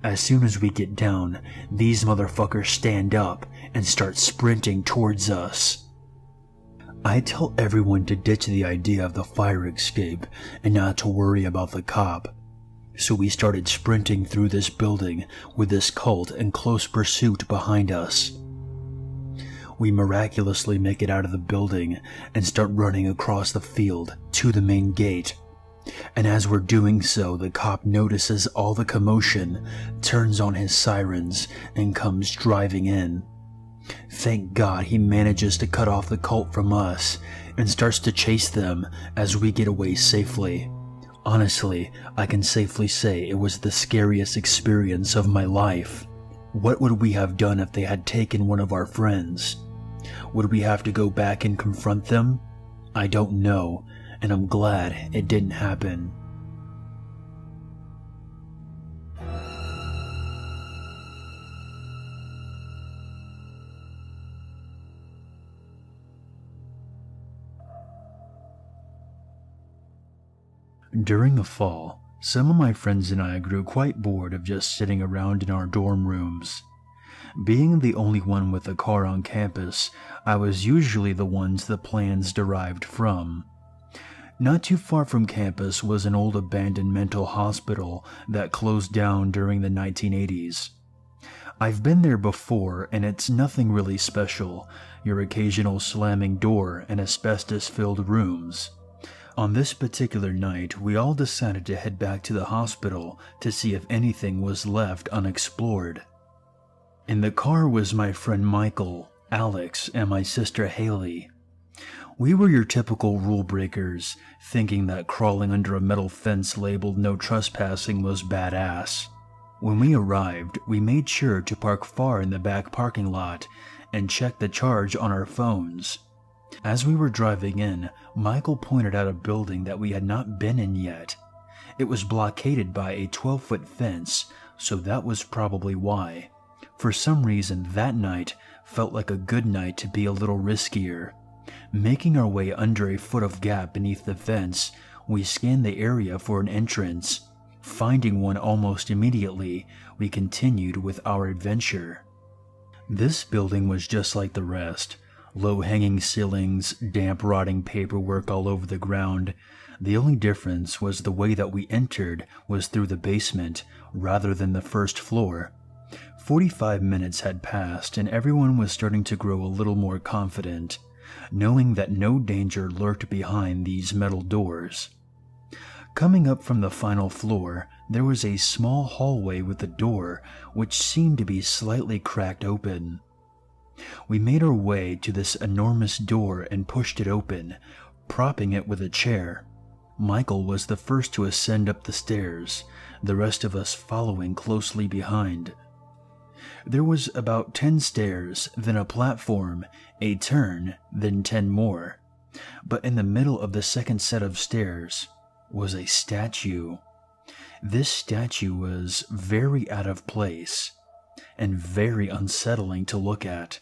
As soon as we get down, these motherfuckers stand up and start sprinting towards us. I tell everyone to ditch the idea of the fire escape and not to worry about the cop. So we started sprinting through this building with this cult in close pursuit behind us. We miraculously make it out of the building and start running across the field to the main gate. And as we're doing so, the cop notices all the commotion, turns on his sirens, and comes driving in. Thank God he manages to cut off the cult from us and starts to chase them as we get away safely. Honestly, I can safely say it was the scariest experience of my life. What would we have done if they had taken one of our friends? Would we have to go back and confront them? I don't know, and I'm glad it didn't happen. During the fall, some of my friends and I grew quite bored of just sitting around in our dorm rooms. Being the only one with a car on campus, I was usually the ones the plans derived from. Not too far from campus was an old abandoned mental hospital that closed down during the 1980s. I've been there before, and it's nothing really special, your occasional slamming door and asbestos-filled rooms. On this particular night, we all decided to head back to the hospital to see if anything was left unexplored. In the car was my friend Michael, Alex, and my sister Haley. We were your typical rule breakers, thinking that crawling under a metal fence labeled no trespassing was badass. When we arrived, we made sure to park far in the back parking lot and check the charge on our phones. As we were driving in, Michael pointed out a building that we had not been in yet. It was blockaded by a 12-foot fence, so that was probably why. For some reason, that night felt like a good night to be a little riskier. Making our way under a foot of gap beneath the fence, we scanned the area for an entrance. Finding one almost immediately, we continued with our adventure. This building was just like the rest. Low-hanging ceilings, damp rotting paperwork all over the ground. The only difference was the way that we entered was through the basement, rather than the first floor. 45 minutes had passed, and everyone was starting to grow a little more confident, knowing that no danger lurked behind these metal doors. Coming up from the final floor, there was a small hallway with a door which seemed to be slightly cracked open. We made our way to this enormous door and pushed it open, propping it with a chair. Michael was the first to ascend up the stairs, the rest of us following closely behind. There was about 10 stairs, then a platform, a turn, then 10 more. But in the middle of the second set of stairs was a statue. This statue was very out of place and very unsettling to look at.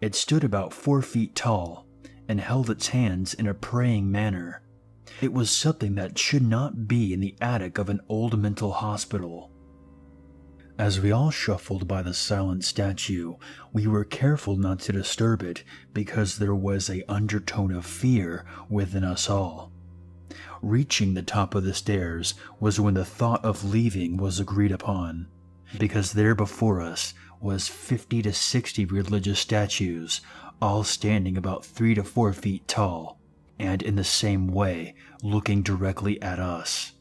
It stood about 4 feet tall and held its hands in a praying manner. It was something that should not be in the attic of an old mental hospital. As we all shuffled by the silent statue, we were careful not to disturb it because there was an undertone of fear within us all. Reaching the top of the stairs was when the thought of leaving was agreed upon, because there before us was 50 to 60 religious statues, all standing about 3 to 4 feet tall, and in the same way, looking directly at us.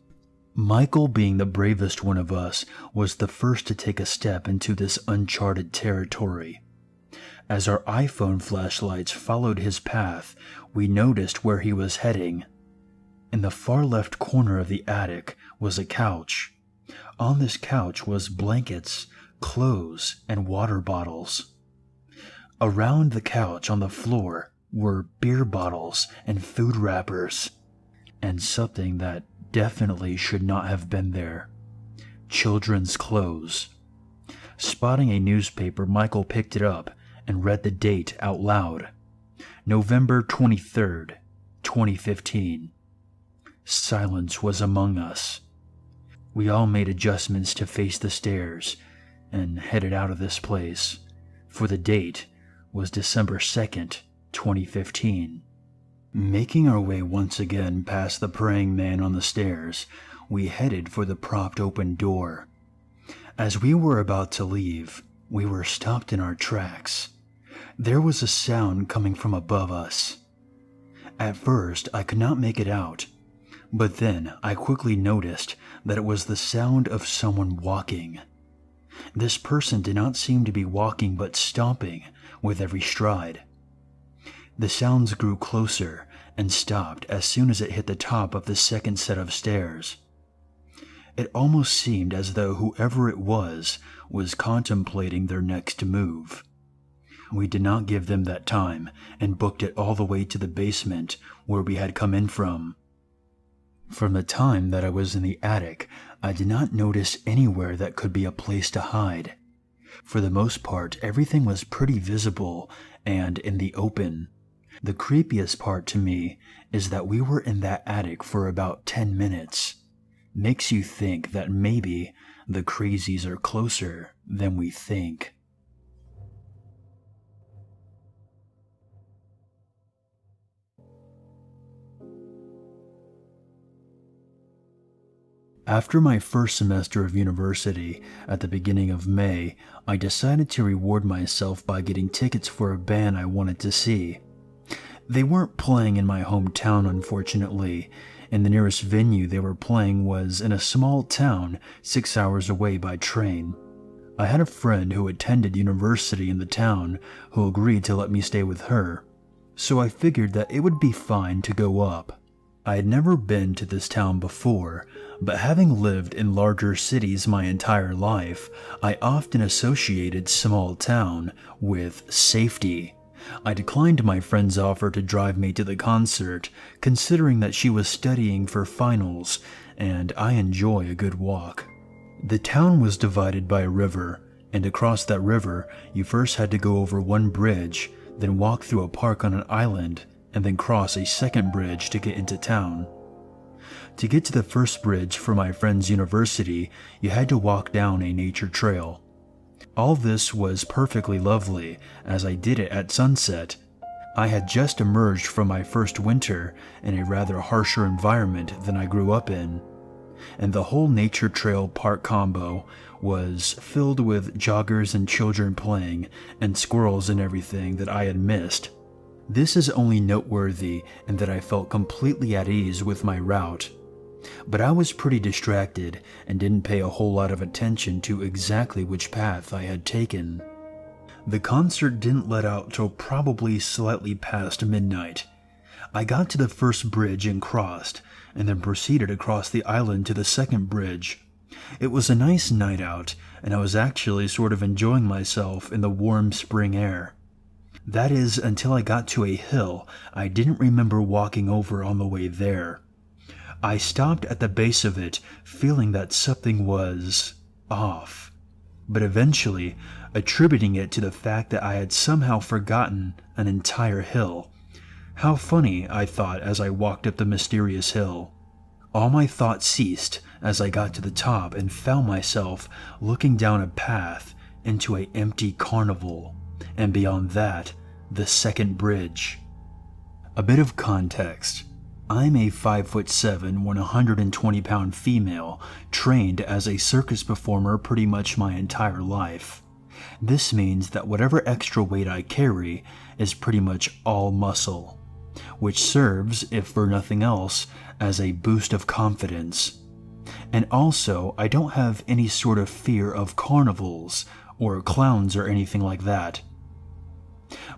Michael, being the bravest one of us, was the first to take a step into this uncharted territory. As our iPhone flashlights followed his path, we noticed where he was heading. In the far left corner of the attic was a couch. On this couch was blankets, clothes, and water bottles. Around the couch on the floor were beer bottles and food wrappers, and something that definitely should not have been there: children's clothes. Spotting a newspaper, Michael picked it up and read the date out loud. November 23rd, 2015. Silence was among us. We all made adjustments to face the stairs and headed out of this place, for the date was December 2nd, 2015. Making our way once again past the praying man on the stairs, we headed for the propped open door. As we were about to leave, we were stopped in our tracks. There was a sound coming from above us. At first, I could not make it out, but then I quickly noticed that it was the sound of someone walking. This person did not seem to be walking but stomping with every stride. The sounds grew closer and stopped as soon as it hit the top of the second set of stairs. It almost seemed as though whoever it was contemplating their next move. We did not give them that time and booked it all the way to the basement where we had come in from. From the time that I was in the attic, I did not notice anywhere that could be a place to hide. For the most part, everything was pretty visible and in the open. The creepiest part to me is that we were in that attic for about 10 minutes. Makes you think that maybe the crazies are closer than we think. After my first semester of university, at the beginning of May, I decided to reward myself by getting tickets for a band I wanted to see. They weren't playing in my hometown, unfortunately, and the nearest venue they were playing was in a small town 6 hours away by train. I had a friend who attended university in the town who agreed to let me stay with her, so I figured that it would be fine to go up. I had never been to this town before, but having lived in larger cities my entire life, I often associated small town with safety. I declined my friend's offer to drive me to the concert, considering that she was studying for finals, and I enjoy a good walk. The town was divided by a river, and across that river, you first had to go over one bridge, then walk through a park on an island, and then cross a second bridge to get into town. To get to the first bridge for my friend's university, you had to walk down a nature trail. All this was perfectly lovely, as I did it at sunset. I had just emerged from my first winter in a rather harsher environment than I grew up in, and the whole nature trail park combo was filled with joggers and children playing, and squirrels and everything that I had missed. This is only noteworthy in that I felt completely at ease with my route. But I was pretty distracted and didn't pay a whole lot of attention to exactly which path I had taken. The concert didn't let out till probably slightly past midnight. I got to the first bridge and crossed, and then proceeded across the island to the second bridge. It was a nice night out, and I was actually sort of enjoying myself in the warm spring air. That is, until I got to a hill I didn't remember walking over on the way there. I stopped at the base of it, feeling that something was off, but eventually attributing it to the fact that I had somehow forgotten an entire hill. How funny, I thought as I walked up the mysterious hill. All my thoughts ceased as I got to the top and found myself looking down a path into an empty carnival, and beyond that, the second bridge. A bit of context. I'm a 5'7", 120-pound female, trained as a circus performer pretty much my entire life. This means that whatever extra weight I carry is pretty much all muscle, which serves, if for nothing else, as a boost of confidence. And also, I don't have any sort of fear of carnivals, or clowns or anything like that.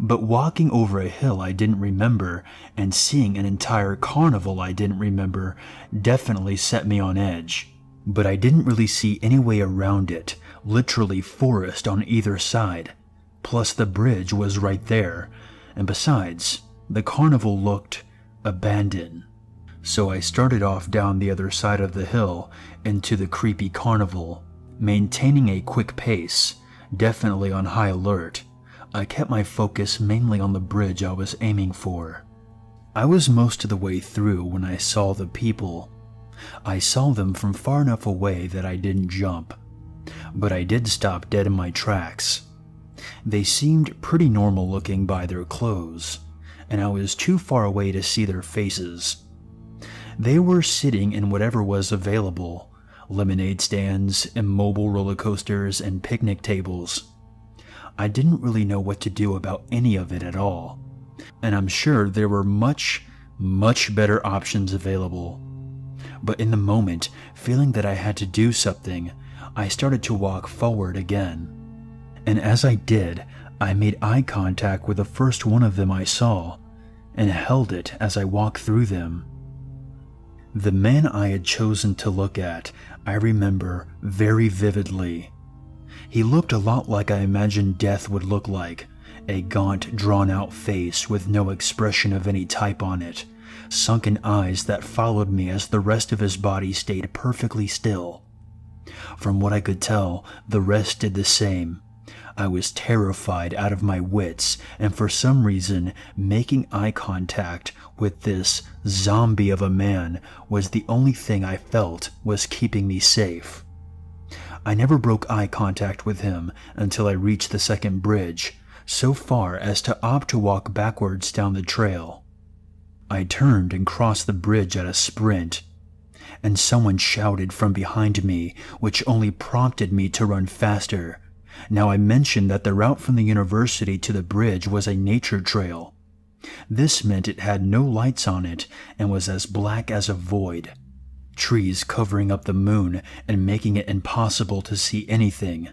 But walking over a hill I didn't remember and seeing an entire carnival I didn't remember definitely set me on edge. But I didn't really see any way around it, literally forest on either side. Plus the bridge was right there, and besides, the carnival looked abandoned. So I started off down the other side of the hill into the creepy carnival, maintaining a quick pace, definitely on high alert. I kept my focus mainly on the bridge I was aiming for. I was most of the way through when I saw the people. I saw them from far enough away that I didn't jump, but I did stop dead in my tracks. They seemed pretty normal looking by their clothes, and I was too far away to see their faces. They were sitting in whatever was available, lemonade stands, immobile roller coasters, and picnic tables. I didn't really know what to do about any of it at all, and I'm sure there were much better options available. But in the moment, feeling that I had to do something, I started to walk forward again. And as I did, I made eye contact with the first one of them I saw, and held it as I walked through them. The man I had chosen to look at, I remember very vividly. He looked a lot like I imagined death would look like, a gaunt, drawn-out face with no expression of any type on it, sunken eyes that followed me as the rest of his body stayed perfectly still. From what I could tell, the rest did the same. I was terrified out of my wits, and for some reason, making eye contact with this zombie of a man was the only thing I felt was keeping me safe. I never broke eye contact with him until I reached the second bridge, so far as to opt to walk backwards down the trail. I turned and crossed the bridge at a sprint, and someone shouted from behind me, which only prompted me to run faster. Now I mentioned that the route from the university to the bridge was a nature trail. This meant it had no lights on it and was as black as a void. Trees covering up the moon and making it impossible to see anything.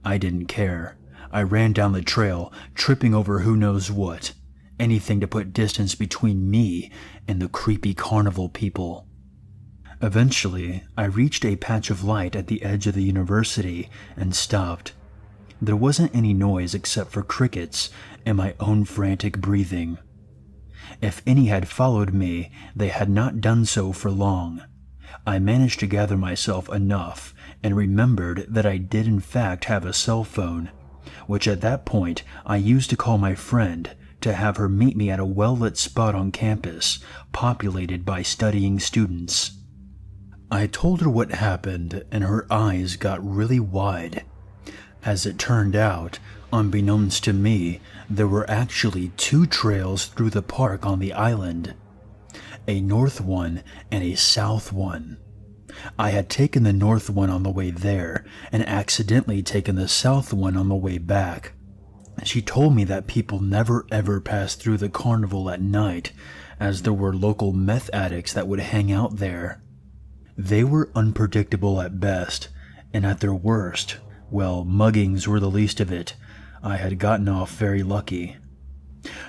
I didn't care. I ran down the trail, tripping over who knows what. Anything to put distance between me and the creepy carnival people. Eventually, I reached a patch of light at the edge of the university and stopped. There wasn't any noise except for crickets and my own frantic breathing. If any had followed me, they had not done so for long. I managed to gather myself enough and remembered that I did in fact have a cell phone, which at that point I used to call my friend to have her meet me at a well-lit spot on campus, populated by studying students. I told her what happened, and her eyes got really wide. As it turned out, unbeknownst to me, there were actually two trails through the park on the island. A north one and a south one. I had taken the north one on the way there, and accidentally taken the south one on the way back. She told me that people never ever passed through the carnival at night, as there were local meth addicts that would hang out there. They were unpredictable at best, and at their worst, well, muggings were the least of it. I had gotten off very lucky.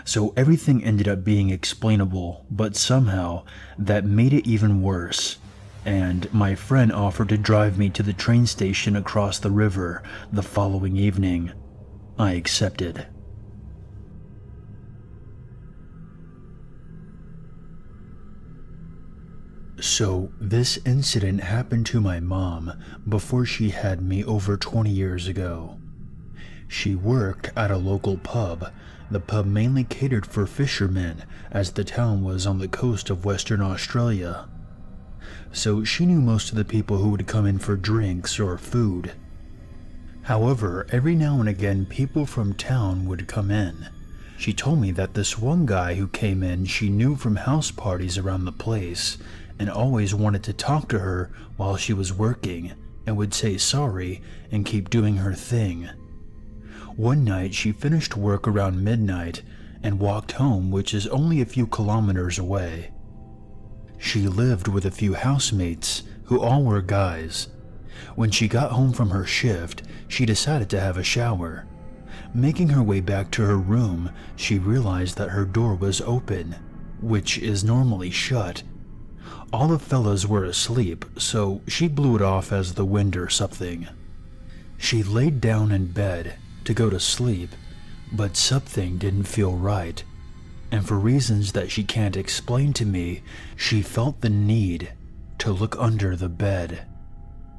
So everything ended up being explainable, but somehow that made it even worse. And my friend offered to drive me to the train station across the river the following evening. I accepted. So this incident happened to my mom before she had me over 20 years ago. She worked at a local pub. The pub mainly catered for fishermen, as the town was on the coast of Western Australia. So she knew most of the people who would come in for drinks or food. However, every now and again people from town would come in. She told me that this one guy who came in she knew from house parties around the place, and always wanted to talk to her while she was working, and would say sorry and keep doing her thing. One night she finished work around midnight and walked home, which is only a few kilometers away. She lived with a few housemates, who all were guys. When she got home from her shift, she decided to have a shower. Making her way back to her room, she realized that her door was open, which is normally shut. All the fellas were asleep, so she blew it off as the wind or something. She laid down in bed to go to sleep, but something didn't feel right, and for reasons that she can't explain to me, she felt the need to look under the bed.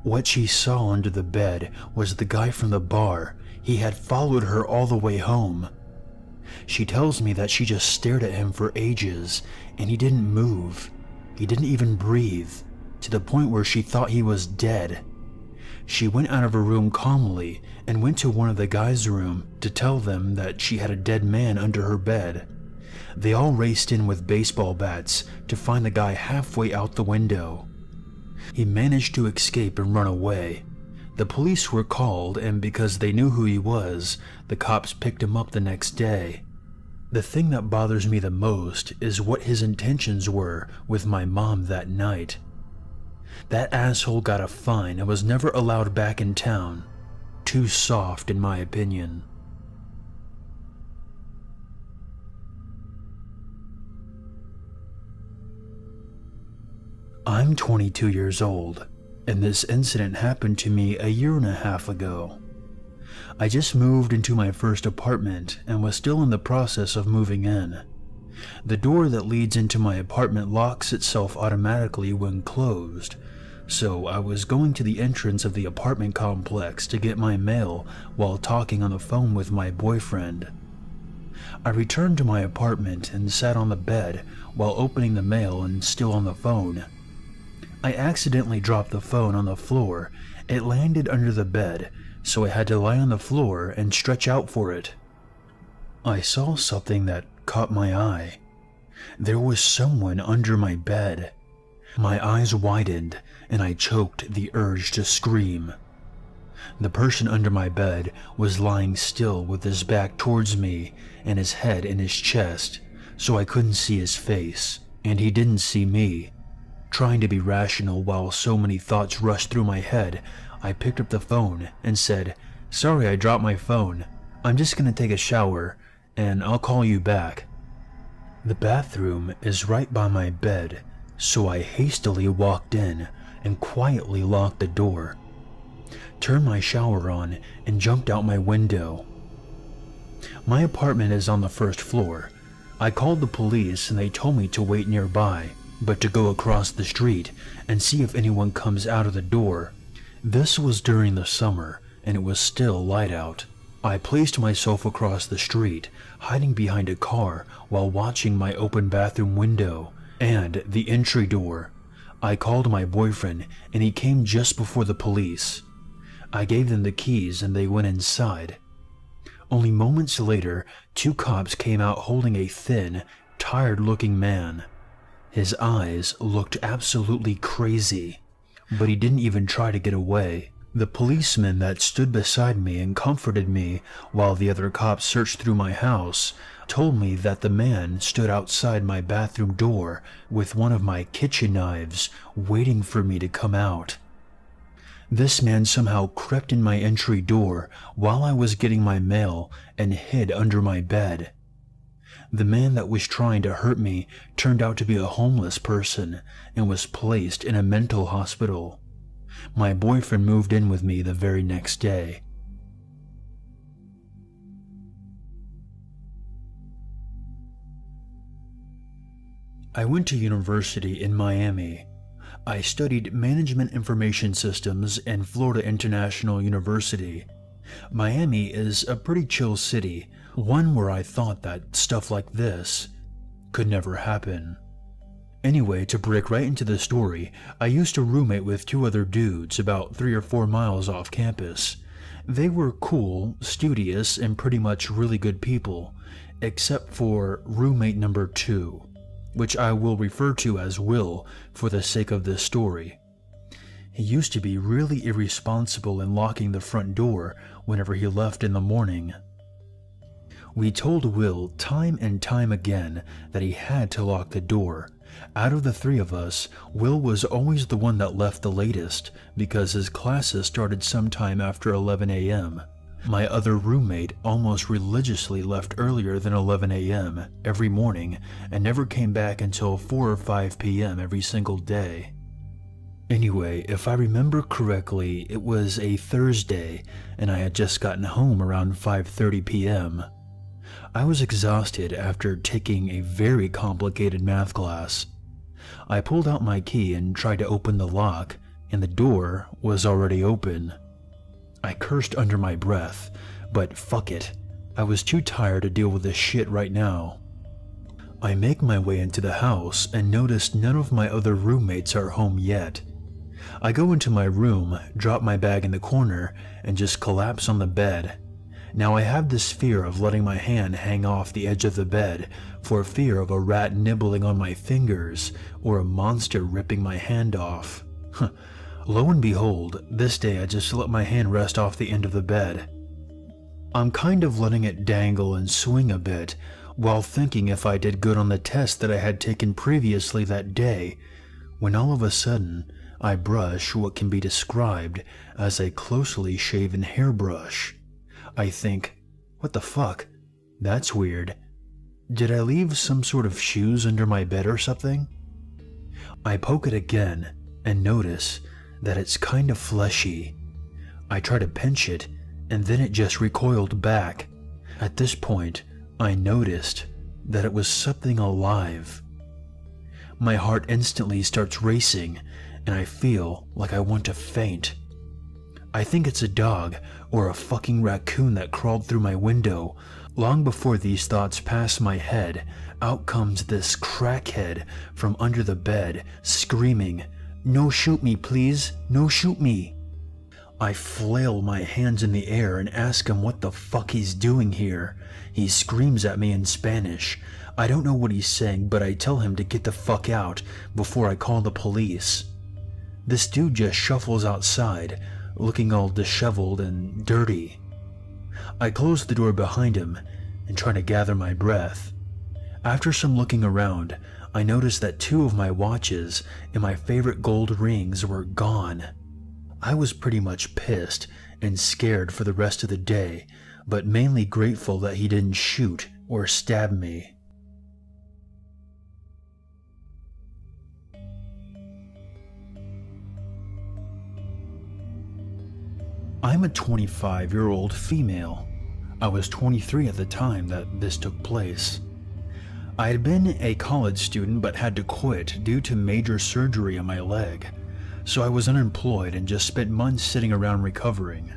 What she saw under the bed was the guy from the bar. He had followed her all the way home. She tells me that she just stared at him for ages, and he didn't move. He didn't even breathe, to the point where she thought he was dead. She went out of her room calmly and went to one of the guys' room to tell them that she had a dead man under her bed. They all raced in with baseball bats to find the guy halfway out the window. He managed to escape and run away. The police were called, and because they knew who he was, the cops picked him up the next day. The thing that bothers me the most is what his intentions were with my mom that night. That asshole got a fine and was never allowed back in town. Too soft, in my opinion. I'm 22 years old, and this incident happened to me a year and a half ago. I just moved into my first apartment and was still in the process of moving in. The door that leads into my apartment locks itself automatically when closed, so I was going to the entrance of the apartment complex to get my mail while talking on the phone with my boyfriend. I returned to my apartment and sat on the bed while opening the mail and still on the phone. I accidentally dropped the phone on the floor. It landed under the bed, so I had to lie on the floor and stretch out for it. I saw something that caught my eye. There was someone under my bed. My eyes widened and I choked the urge to scream. The person under my bed was lying still with his back towards me and his head in his chest, so I couldn't see his face, and he didn't see me. Trying to be rational while so many thoughts rushed through my head, I picked up the phone and said, "Sorry, I dropped my phone. I'm just gonna take a shower, and I'll call you back." The bathroom is right by my bed, so I hastily walked in and quietly locked the door, turned my shower on, and jumped out my window. My apartment is on the first floor. I called the police and they told me to wait nearby, but to go across the street and see if anyone comes out of the door. This was during the summer, and it was still light out. I placed myself across the street, hiding behind a car while watching my open bathroom window and the entry door. I called my boyfriend, and he came just before the police. I gave them the keys and they went inside. Only moments later, 2 cops came out holding a thin, tired-looking man. His eyes looked absolutely crazy, but he didn't even try to get away. The policeman that stood beside me and comforted me while the other cops searched through my house told me that the man stood outside my bathroom door with one of my kitchen knives waiting for me to come out. This man somehow crept in my entry door while I was getting my mail and hid under my bed. The man that was trying to hurt me turned out to be a homeless person and was placed in a mental hospital. My boyfriend moved in with me the very next day. I went to university in Miami. I studied Management Information Systems in Florida International University. Miami is a pretty chill city, one where I thought that stuff like this could never happen. Anyway, to break right into the story, I used to roommate with 2 other dudes about 3 or 4 miles off campus. They were cool, studious, and pretty much really good people, except for roommate number 2, which I will refer to as Will for the sake of this story. He used to be really irresponsible in locking the front door whenever he left in the morning. We told Will time and time again that he had to lock the door. Out of the 3 of us, Will was always the one that left the latest because his classes started sometime after 11 a.m. My other roommate almost religiously left earlier than 11 a.m. every morning and never came back until 4 or 5 p.m. every single day. Anyway, if I remember correctly, it was a Thursday and I had just gotten home around 5:30 p.m. I was exhausted after taking a very complicated math class. I pulled out my key and tried to open the lock, and the door was already open. I cursed under my breath, but fuck it. I was too tired to deal with this shit right now. I make my way into the house and notice none of my other roommates are home yet. I go into my room, drop my bag in the corner, and just collapse on the bed. Now I have this fear of letting my hand hang off the edge of the bed for fear of a rat nibbling on my fingers or a monster ripping my hand off. Lo and behold, this day I just let my hand rest off the end of the bed. I'm kind of letting it dangle and swing a bit, while thinking if I did good on the test that I had taken previously that day, when all of a sudden I brush what can be described as a closely shaven hairbrush. I think, what the fuck? That's weird. Did I leave some sort of shoes under my bed or something? I poke it again and notice that it's kind of fleshy. I try to pinch it and then it just recoiled back. At this point, I noticed that it was something alive. My heart instantly starts racing and I feel like I want to faint. I think it's a dog or a fucking raccoon that crawled through my window. Long before these thoughts pass my head, out comes this crackhead from under the bed, screaming, "No shoot me, please, no shoot me." I flail my hands in the air and ask him what the fuck he's doing here. He screams at me in Spanish. I don't know what he's saying, but I tell him to get the fuck out before I call the police. This dude just shuffles outside, looking all disheveled and dirty. I close the door behind him and try to gather my breath. After some looking around, I noticed that 2 of my watches and my favorite gold rings were gone. I was pretty much pissed and scared for the rest of the day, but mainly grateful that he didn't shoot or stab me. I'm a 25-year-old female. I was 23 at the time that this took place. I had been a college student but had to quit due to major surgery on my leg, so I was unemployed and just spent months sitting around recovering.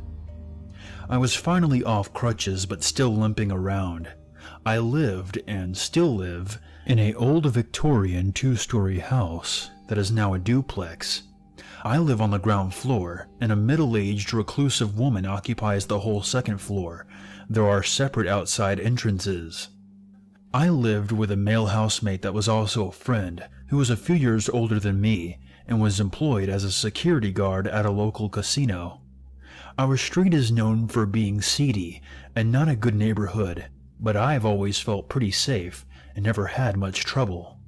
I was finally off crutches but still limping around. I lived, and still live, in an old Victorian 2-story house that is now a duplex. I live on the ground floor, and a middle-aged reclusive woman occupies the whole 2nd floor. There are separate outside entrances. I lived with a male housemate that was also a friend, who was a few years older than me, and was employed as a security guard at a local casino. Our street is known for being seedy and not a good neighborhood, but I've always felt pretty safe and never had much trouble.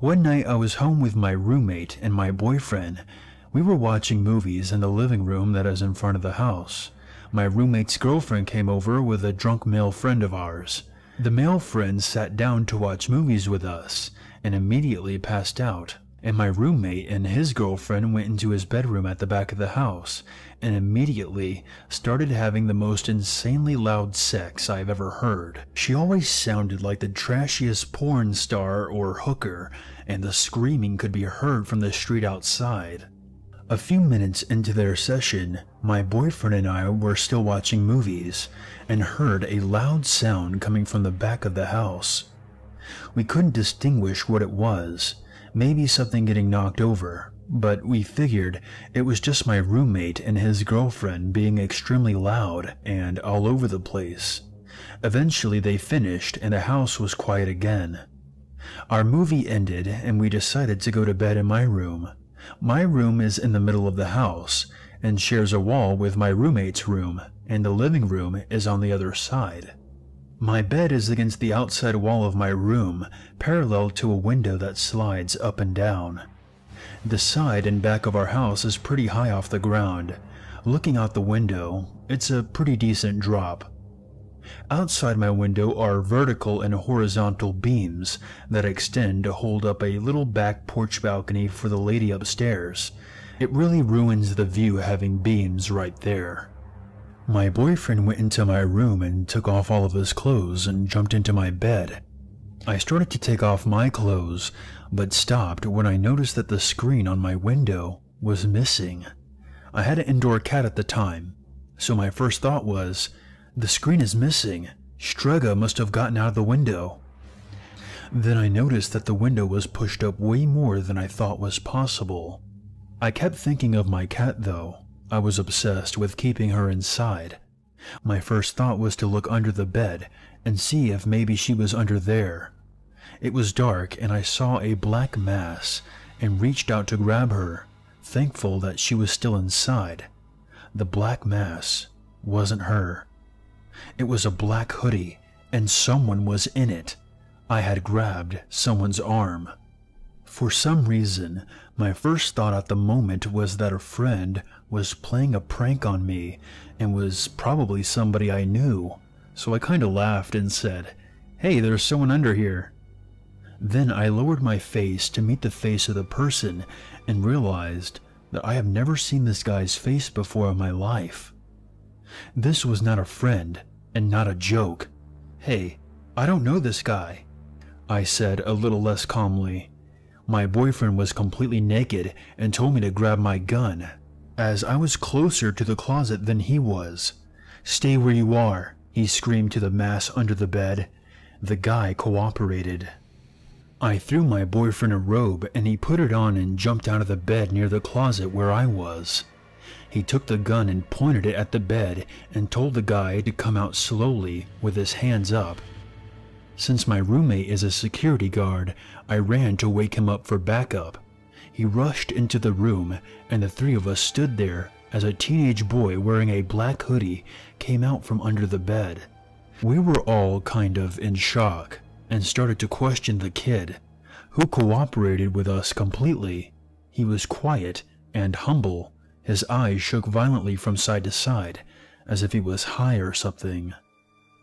One night I was home with my roommate and my boyfriend. We were watching movies in the living room that is in front of the house. My roommate's girlfriend came over with a drunk male friend of ours. The male friend sat down to watch movies with us and immediately passed out, and my roommate and his girlfriend went into his bedroom at the back of the house and immediately started having the most insanely loud sex I've ever heard. She always sounded like the trashiest porn star or hooker, and the screaming could be heard from the street outside. A few minutes into their session, my boyfriend and I were still watching movies and heard a loud sound coming from the back of the house. We couldn't distinguish what it was, maybe something getting knocked over, but we figured it was just my roommate and his girlfriend being extremely loud and all over the place. Eventually they finished and the house was quiet again. Our movie ended and we decided to go to bed in my room. My room is in the middle of the house and shares a wall with my roommate's room, and the living room is on the other side. My bed is against the outside wall of my room, parallel to a window that slides up and down. The side and back of our house is pretty high off the ground. Looking out the window, it's a pretty decent drop. Outside my window are vertical and horizontal beams that extend to hold up a little back porch balcony for the lady upstairs. It really ruins the view having beams right there. My boyfriend went into my room and took off all of his clothes and jumped into my bed. I started to take off my clothes, but stopped when I noticed that the screen on my window was missing. I had an indoor cat at the time, so my first thought was, the screen is missing. Strega must have gotten out of the window. Then I noticed that the window was pushed up way more than I thought was possible. I kept thinking of my cat though. I was obsessed with keeping her inside. My first thought was to look under the bed and see if maybe she was under there. It was dark and I saw a black mass and reached out to grab her, thankful that she was still inside. The black mass wasn't her. It was a black hoodie, and someone was in it. I had grabbed someone's arm. For some reason, my first thought at the moment was that a friend was playing a prank on me and was probably somebody I knew, so I kinda laughed and said, "Hey, there's someone under here." Then I lowered my face to meet the face of the person and realized that I have never seen this guy's face before in my life. This was not a friend and not a joke. "Hey, I don't know this guy," I said a little less calmly. My boyfriend was completely naked and told me to grab my gun, as I was closer to the closet than he was. "Stay where you are," he screamed to the mass under the bed. The guy cooperated. I threw my boyfriend a robe and he put it on and jumped out of the bed near the closet where I was. He took the gun and pointed it at the bed and told the guy to come out slowly with his hands up. Since my roommate is a security guard, I ran to wake him up for backup. He rushed into the room and the three of us stood there as a teenage boy wearing a black hoodie came out from under the bed. We were all kind of in shock and started to question the kid, who cooperated with us completely. He was quiet and humble. His eyes shook violently from side to side, as if he was high or something.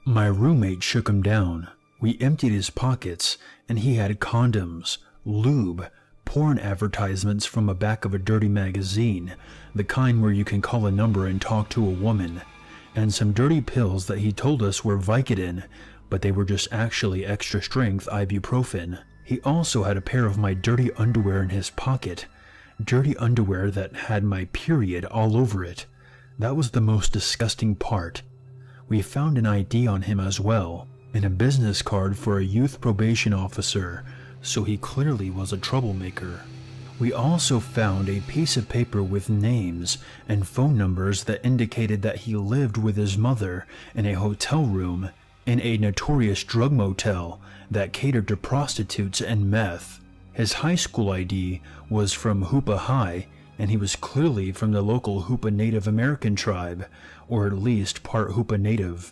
My roommate shook him down. We emptied his pockets, and he had condoms, lube, porn advertisements from the back of a dirty magazine, the kind where you can call a number and talk to a woman, and some dirty pills that he told us were Vicodin, but they were just actually extra-strength ibuprofen. He also had a pair of my dirty underwear in his pocket, dirty underwear that had my period all over it. That was the most disgusting part. We found an ID on him as well, and a business card for a youth probation officer, so he clearly was a troublemaker. We also found a piece of paper with names and phone numbers that indicated that he lived with his mother in a hotel room in a notorious drug motel that catered to prostitutes and meth. His high school ID was from Hoopa High, and he was clearly from the local Hoopa Native American tribe, or at least part Hoopa Native.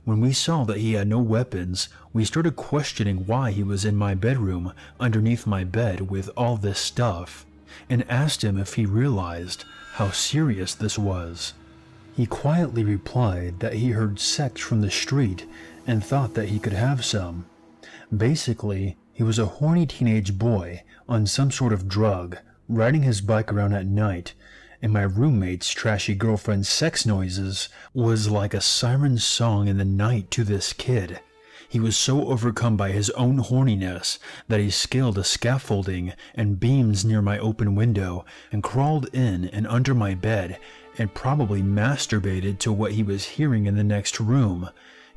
When we saw that he had no weapons, we started questioning why he was in my bedroom underneath my bed with all this stuff, and asked him if he realized how serious this was. He quietly replied that he heard sex from the street and thought that he could have some. Basically, he was a horny teenage boy on some sort of drug, riding his bike around at night, and my roommate's trashy girlfriend's sex noises was like a siren song in the night to this kid. He was so overcome by his own horniness that he scaled a scaffolding and beams near my open window and crawled in and under my bed and probably masturbated to what he was hearing in the next room.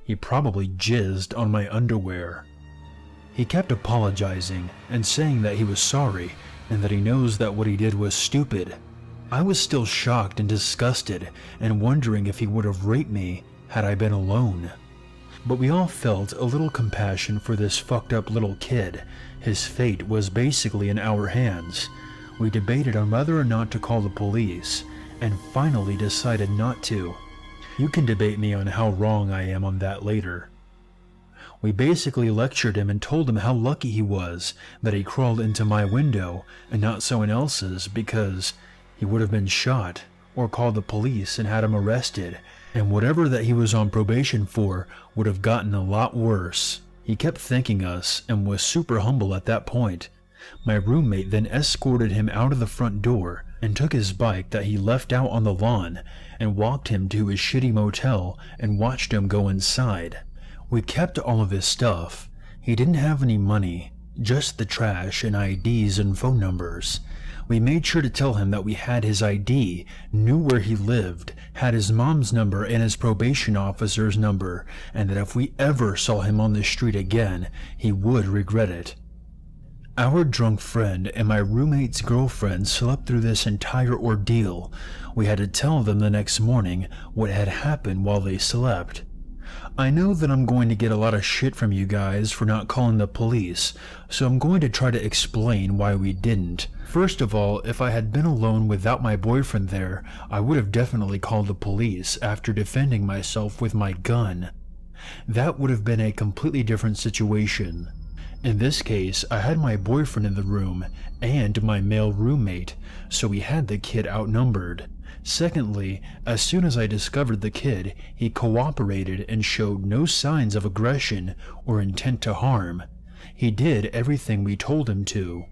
He probably jizzed on my underwear. He kept apologizing and saying that he was sorry and that he knows that what he did was stupid. I was still shocked and disgusted and wondering if he would have raped me had I been alone. But we all felt a little compassion for this fucked up little kid. His fate was basically in our hands. We debated on whether or not to call the police, and finally decided not to. You can debate me on how wrong I am on that later. We basically lectured him and told him how lucky he was that he crawled into my window and not someone else's, because he would have been shot or called the police and had him arrested, and whatever that he was on probation for would have gotten a lot worse. He kept thanking us and was super humble at that point. My roommate then escorted him out of the front door and took his bike that he left out on the lawn and walked him to his shitty motel and watched him go inside. We kept all of his stuff. He didn't have any money, just the trash and IDs and phone numbers. We made sure to tell him that we had his ID, knew where he lived, had his mom's number and his probation officer's number, and that if we ever saw him on the street again, he would regret it. Our drunk friend and my roommate's girlfriend slept through this entire ordeal. We had to tell them the next morning what had happened while they slept. I know that I'm going to get a lot of shit from you guys for not calling the police, so I'm going to try to explain why we didn't. First of all, if I had been alone without my boyfriend there, I would have definitely called the police after defending myself with my gun. That would have been a completely different situation. In this case, I had my boyfriend in the room and my male roommate, so we had the kid outnumbered. Secondly, as soon as I discovered the kid, he cooperated and showed no signs of aggression or intent to harm. He did everything we told him to.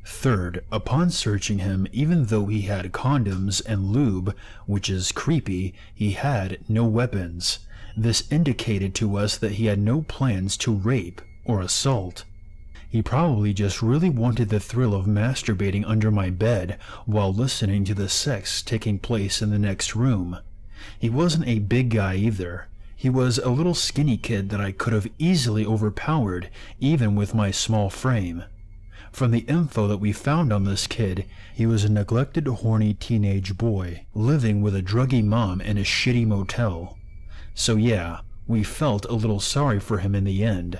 Third, upon searching him, even though he had condoms and lube, which is creepy, he had no weapons. This indicated to us that he had no plans to rape or assault. He probably just really wanted the thrill of masturbating under my bed while listening to the sex taking place in the next room. He wasn't a big guy either. He was a little skinny kid that I could have easily overpowered even with my small frame. From the info that we found on this kid, he was a neglected, horny teenage boy living with a druggy mom in a shitty motel. So yeah, we felt a little sorry for him in the end.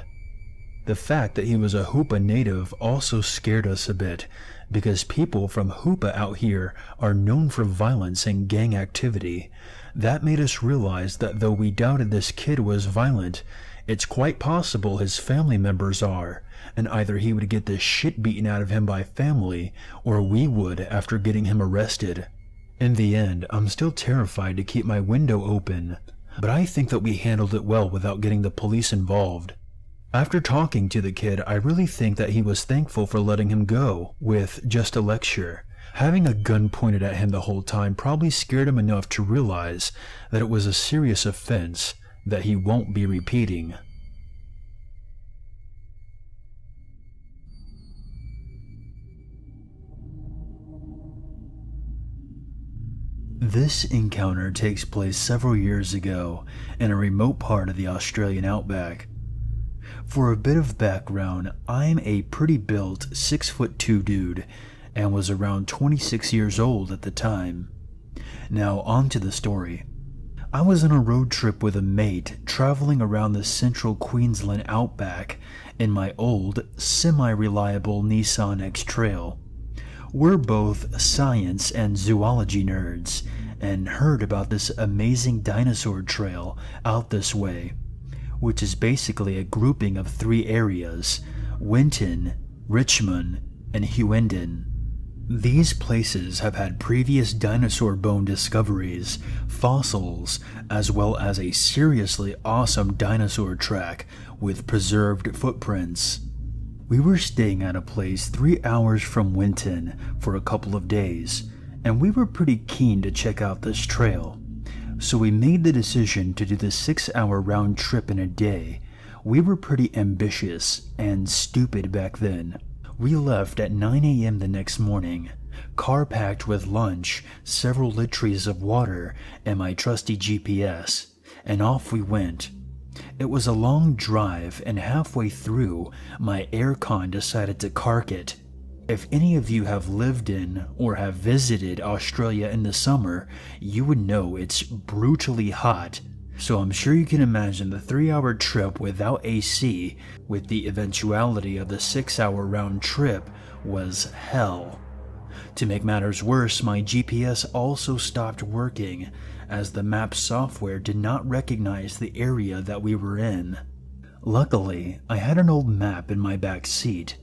The fact that he was a Hoopa native also scared us a bit, because people from Hoopa out here are known for violence and gang activity. That made us realize that though we doubted this kid was violent, it's quite possible his family members are, and either he would get the shit beaten out of him by family, or we would after getting him arrested. In the end, I'm still terrified to keep my window open, but I think that we handled it well without getting the police involved. After talking to the kid, I really think that he was thankful for letting him go with just a lecture. Having a gun pointed at him the whole time probably scared him enough to realize that it was a serious offense that he won't be repeating. This encounter takes place several years ago in a remote part of the Australian outback. For a bit of background, I'm a pretty built 6'2" dude and was around 26 years old at the time. Now on to the story. I was on a road trip with a mate traveling around the central Queensland outback in my old, semi-reliable Nissan X-Trail. We're both science and zoology nerds and heard about this amazing dinosaur trail out this way, which is basically a grouping of 3 areas: Winton, Richmond, and Hughenden. These places have had previous dinosaur bone discoveries, fossils, as well as a seriously awesome dinosaur track with preserved footprints. We were staying at a place 3 hours from Winton for a couple of days, and we were pretty keen to check out this trail. So we made the decision to do the 6-hour round trip in a day. We were pretty ambitious and stupid back then. We left at 9 a.m. the next morning, car packed with lunch, several liters of water, and my trusty GPS, and off we went. It was a long drive, and halfway through, my aircon decided to cark it. If any of you have lived in or have visited Australia in the summer, you would know it's brutally hot. So I'm sure you can imagine the 3-hour trip without AC, with the eventuality of the 6-hour round trip, was hell. To make matters worse, my GPS also stopped working, as the map software did not recognize the area that we were in. Luckily, I had an old map in my back seat,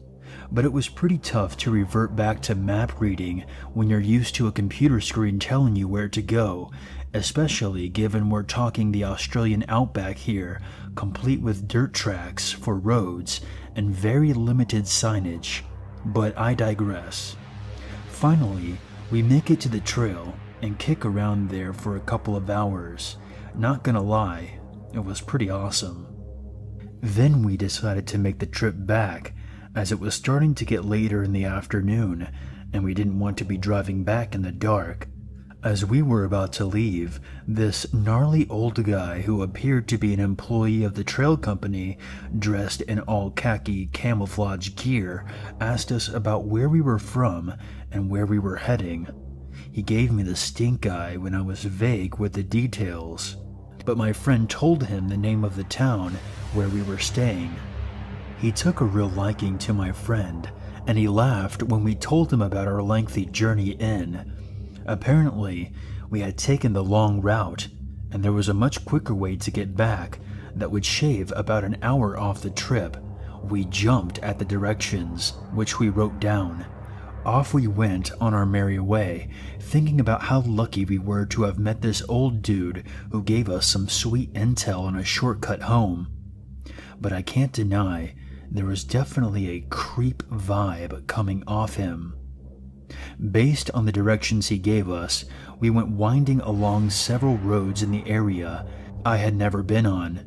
but it was pretty tough to revert back to map reading when you're used to a computer screen telling you where to go, especially given we're talking the Australian outback here, complete with dirt tracks for roads and very limited signage. But I digress. Finally, we make it to the trail and kick around there for a couple of hours. Not gonna lie, it was pretty awesome. Then we decided to make the trip back, as it was starting to get later in the afternoon, and we didn't want to be driving back in the dark. As we were about to leave, this gnarly old guy who appeared to be an employee of the trail company, dressed in all khaki camouflage gear, asked us about where we were from and where we were heading. He gave me the stink eye when I was vague with the details, but my friend told him the name of the town where we were staying. He took a real liking to my friend, and he laughed when we told him about our lengthy journey in. Apparently, we had taken the long route, and there was a much quicker way to get back that would shave about an hour off the trip. We jumped at the directions, which we wrote down. Off we went on our merry way, thinking about how lucky we were to have met this old dude who gave us some sweet intel on a shortcut home. But I can't deny there was definitely a creep vibe coming off him. Based on the directions he gave us, we went winding along several roads in the area I had never been on,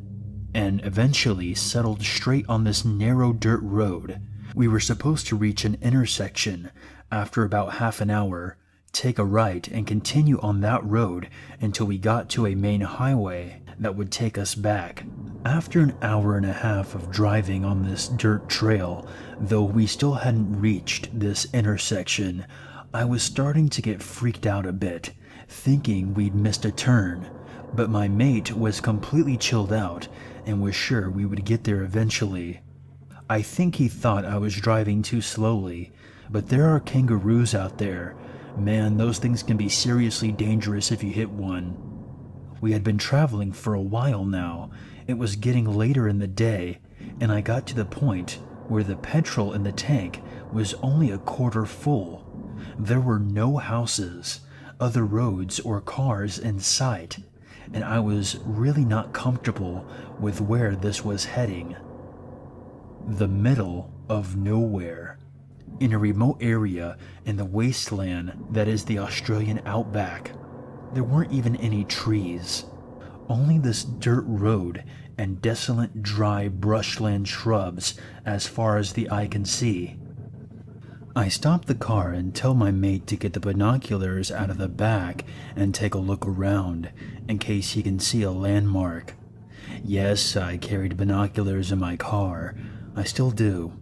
and eventually settled straight on this narrow dirt road. We were supposed to reach an intersection after about half an hour, take a right, and continue on that road until we got to a main highway that would take us back. After an hour and a half of driving on this dirt trail, though we still hadn't reached this intersection, I was starting to get freaked out a bit, thinking we'd missed a turn, but my mate was completely chilled out and was sure we would get there eventually. I think he thought I was driving too slowly, but there are kangaroos out there. Man, those things can be seriously dangerous if you hit one. We had been traveling for a while now. It was getting later in the day, and I got to the point where the petrol in the tank was only a quarter full. There were no houses, other roads, or cars in sight, and I was really not comfortable with where this was heading. The middle of nowhere, in a remote area in the wasteland that is the Australian outback. There weren't even any trees, only this dirt road and desolate dry brushland shrubs as far as the eye can see. I stop the car and tell my mate to get the binoculars out of the back and take a look around in case he can see a landmark. Yes, I carried binoculars in my car. I still do.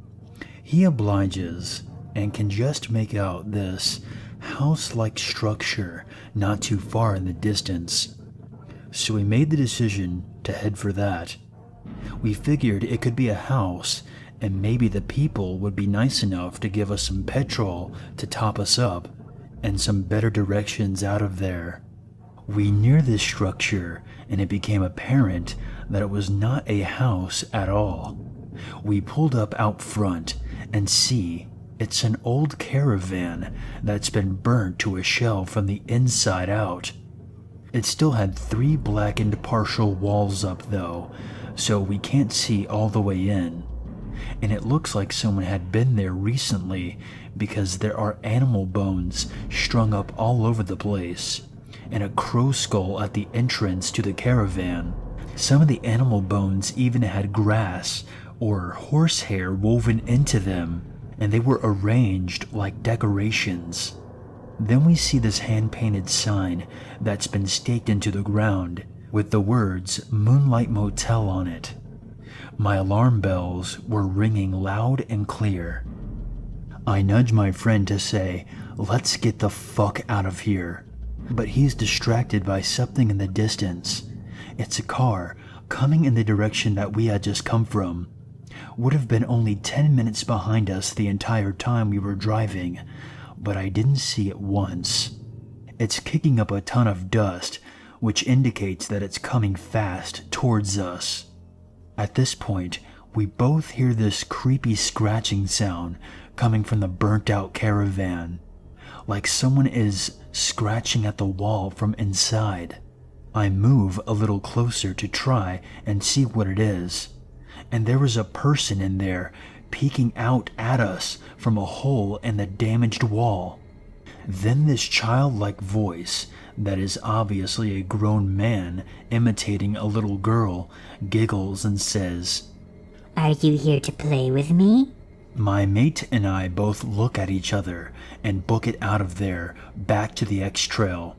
He obliges and can just make out this house-like structure not too far in the distance. So we made the decision to head for that. We figured it could be a house, and maybe the people would be nice enough to give us some petrol to top us up and some better directions out of there. We neared this structure, and it became apparent that it was not a house at all. We pulled up out front and see it's an old caravan that's been burnt to a shell from the inside out. It still had 3 blackened partial walls up though, so we can't see all the way in. And it looks like someone had been there recently because there are animal bones strung up all over the place, and a crow skull at the entrance to the caravan. Some of the animal bones even had grass or horsehair woven into them, and they were arranged like decorations. Then we see this hand-painted sign that's been staked into the ground with the words Moonlight Motel on it. My alarm bells were ringing loud and clear. I nudge my friend to say, "Let's get the fuck out of here." But he's distracted by something in the distance. It's a car coming in the direction that we had just come from. Would have been only 10 minutes behind us the entire time we were driving, but I didn't see it once. It's kicking up a ton of dust, which indicates that it's coming fast towards us. At this point, we both hear this creepy scratching sound coming from the burnt-out caravan, like someone is scratching at the wall from inside. I move a little closer to try and see what it is, and there was a person in there peeking out at us from a hole in the damaged wall. Then this childlike voice, that is obviously a grown man imitating a little girl, giggles and says, "Are you here to play with me?" My mate and I both look at each other and book it out of there, back to the X-Trail.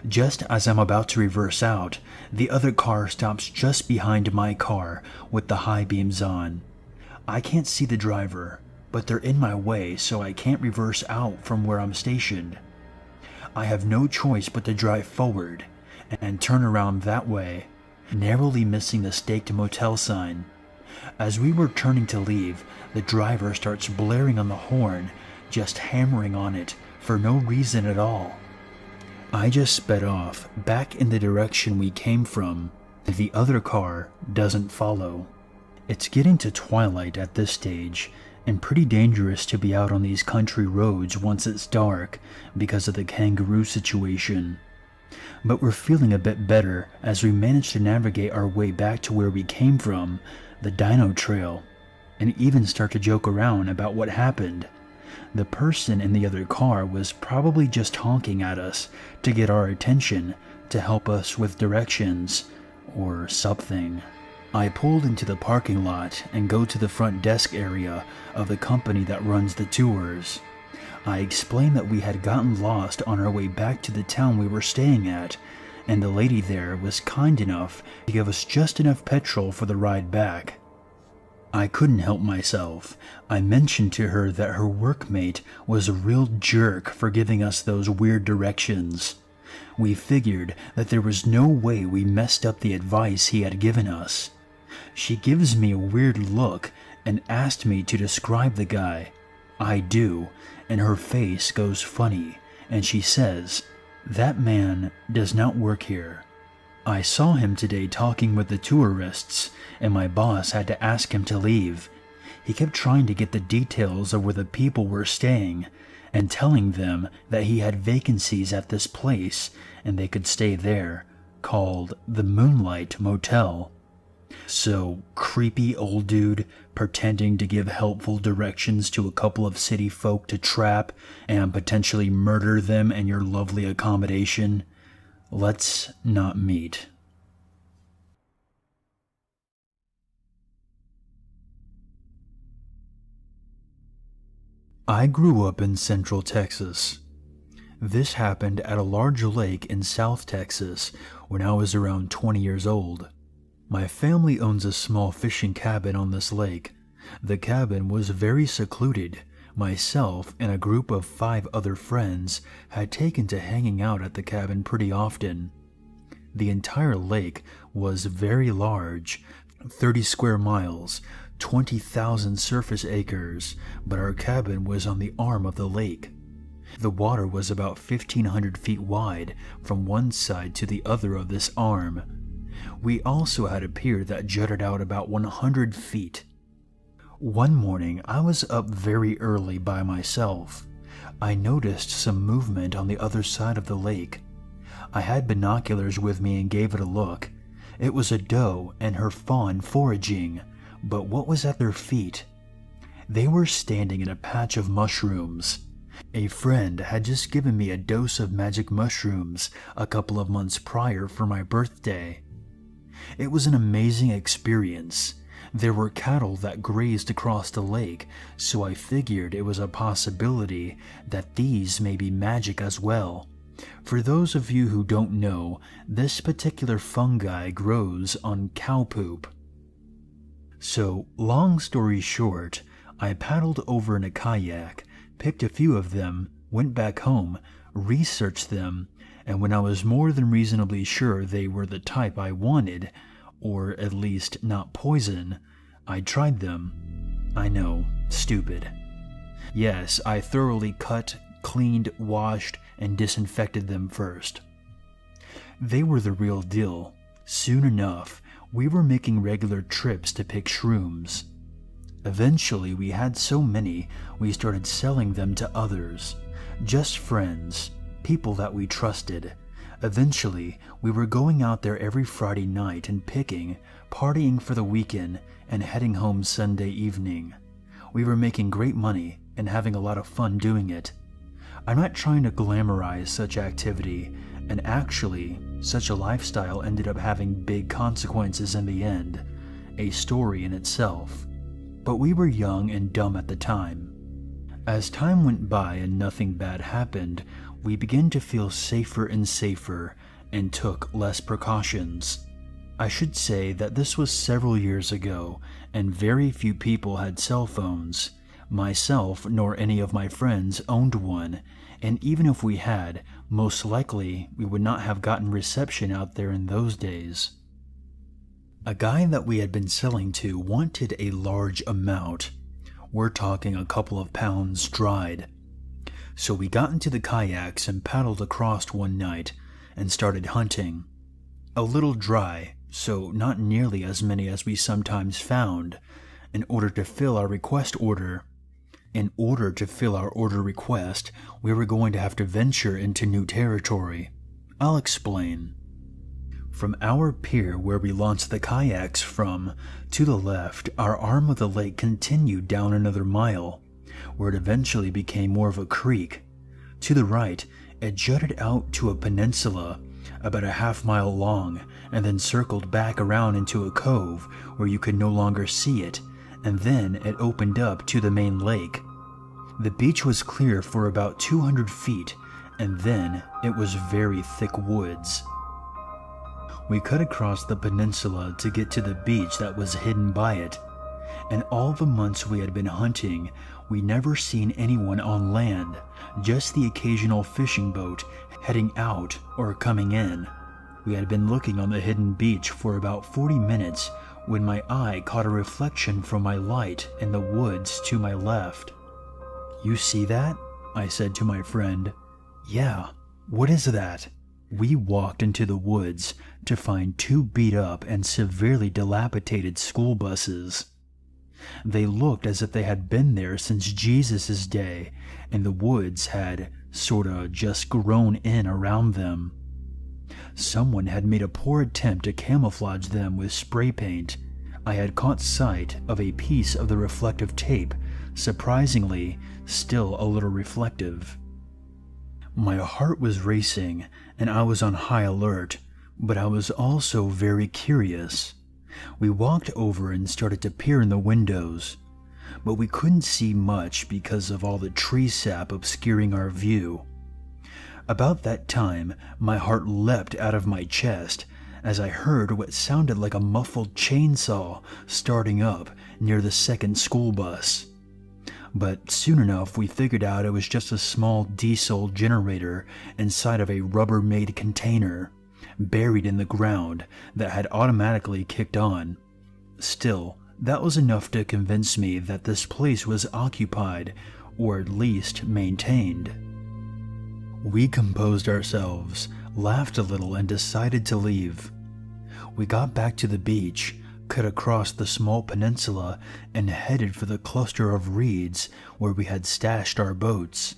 Just as I'm about to reverse out, the other car stops just behind my car with the high beams on. I can't see the driver, but they're in my way, so I can't reverse out from where I'm stationed. I have no choice but to drive forward and turn around that way. narrowly missing the staked motel sign. As we were turning to leave, the driver starts blaring on the horn, just hammering on it for no reason at all. I just sped off, back in the direction we came from. The other car doesn't follow. It's getting to twilight at this stage, and pretty dangerous to be out on these country roads once it's dark because of the kangaroo situation. But we're feeling a bit better as we manage to navigate our way back to where we came from, the Dino Trail, and even start to joke around about what happened. The person in the other car was probably just honking at us to get our attention, to help us with directions, or something. I pulled into the parking lot and go to the front desk area of the company that runs the tours. I explained that we had gotten lost on our way back to the town we were staying at, and the lady there was kind enough to give us just enough petrol for the ride back. I couldn't help myself. I mentioned to her that her workmate was a real jerk for giving us those weird directions. We figured that there was no way we messed up the advice he had given us. She gives me a weird look and asked me to describe the guy. I do, and her face goes funny, and she says, "That man does not work here. I saw him today talking with the tourists, and my boss had to ask him to leave. He kept trying to get the details of where the people were staying, and telling them that he had vacancies at this place and they could stay there, called the Moonlight Motel." So, creepy old dude pretending to give helpful directions to a couple of city folk to trap and potentially murder them in your lovely accommodation. Let's not meet. I grew up in Central Texas. This happened at a large lake in South Texas when I was around 20 years old. My family owns a small fishing cabin on this lake. The cabin was very secluded. Myself and a group of 5 other friends had taken to hanging out at the cabin pretty often. The entire lake was very large, 30 square miles, 20,000 surface acres, but our cabin was on the arm of the lake. The water was about 1,500 feet wide from one side to the other of this arm. We also had a pier that jutted out about 100 feet. One morning, I was up very early by myself. I noticed some movement on the other side of the lake. I had binoculars with me and gave it a look. It was a doe and her fawn foraging, but what was at their feet? They were standing in a patch of mushrooms. A friend had just given me a dose of magic mushrooms a couple of months prior for my birthday. It was an amazing experience. There were cattle that grazed across the lake, so I figured it was a possibility that these may be magic as well. For those of you who don't know, this particular fungi grows on cow poop. So, long story short, I paddled over in a kayak, picked a few of them, went back home, researched them, and when I was more than reasonably sure they were the type I wanted, or at least not poison, I tried them. I know, stupid. Yes, I thoroughly cut, cleaned, washed, and disinfected them first. They were the real deal. Soon enough, we were making regular trips to pick shrooms. Eventually, we had so many, we started selling them to others. Just friends, people that we trusted. Eventually, we were going out there every Friday night and picking, partying for the weekend, and heading home Sunday evening. We were making great money and having a lot of fun doing it. I'm not trying to glamorize such activity, and actually, such a lifestyle ended up having big consequences in the end, a story in itself. But we were young and dumb at the time. As time went by and nothing bad happened, we began to feel safer and safer and took less precautions. I should say that this was several years ago, and very few people had cell phones. Myself nor any of my friends owned one, and even if we had, most likely we would not have gotten reception out there in those days. A guy that we had been selling to wanted a large amount. We're talking a couple of pounds dried. So we got into the kayaks and paddled across one night and started hunting. A little dry, so not nearly as many as we sometimes found, in order to fill our request order. In order to fill our order request, we were going to have to venture into new territory. I'll explain. From our pier where we launched the kayaks from, to the left, our arm of the lake continued down another mile, where it eventually became more of a creek. To the right, it jutted out to a peninsula, about a half-mile long, and then circled back around into a cove where you could no longer see it, and then it opened up to the main lake. The beach was clear for about 200 feet, and then it was very thick woods. We cut across the peninsula to get to the beach that was hidden by it. In all the months we had been hunting, we never seen anyone on land, just the occasional fishing boat heading out or coming in. We had been looking on the hidden beach for about 40 minutes when my eye caught a reflection from my light in the woods to my left. "You see that?" I said to my friend. "Yeah, what is that?" We walked into the woods to find two beat-up and severely dilapidated school buses. They looked as if they had been there since Jesus' day, and the woods had sorta just grown in around them. Someone had made a poor attempt to camouflage them with spray paint. I had caught sight of a piece of the reflective tape, surprisingly still a little reflective. My heart was racing, and I was on high alert, but I was also very curious. We walked over and started to peer in the windows, but we couldn't see much because of all the tree sap obscuring our view. About that time, my heart leapt out of my chest as I heard what sounded like a muffled chainsaw starting up near the second school bus. But soon enough we figured out it was just a small diesel generator inside of a Rubbermaid container, buried in the ground, that had automatically kicked on. Still, that was enough to convince me that this place was occupied, or at least maintained. We composed ourselves, laughed a little, and decided to leave. We got back to the beach, cut across the small peninsula, and headed for the cluster of reeds where we had stashed our boats.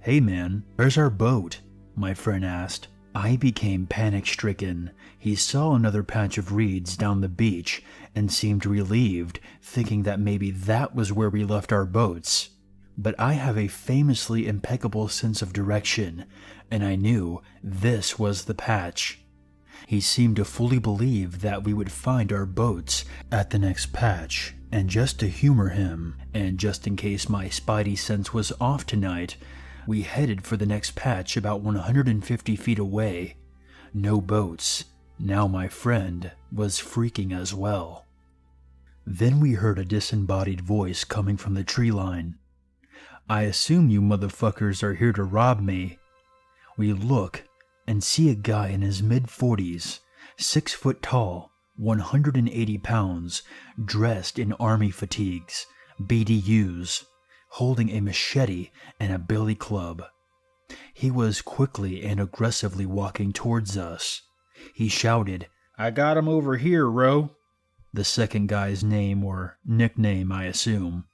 "Hey man, where's our boat?" my friend asked. I became panic-stricken. He saw another patch of reeds down the beach and seemed relieved, thinking that maybe that was where we left our boats. But I have a famously impeccable sense of direction, and I knew this was the patch. He seemed to fully believe that we would find our boats at the next patch, and just to humor him, and just in case my spidey sense was off tonight, we headed for the next patch about 150 feet away. No boats. Now my friend was freaking as well. Then we heard a disembodied voice coming from the tree line. "I assume you motherfuckers are here to rob me." We look and see a guy in his mid-40s, 6 foot tall, 180 pounds, dressed in army fatigues, BDUs, holding a machete and a billy club. He was quickly and aggressively walking towards us. He shouted, "I got him over here, Ro." The second guy's name or nickname, I assume.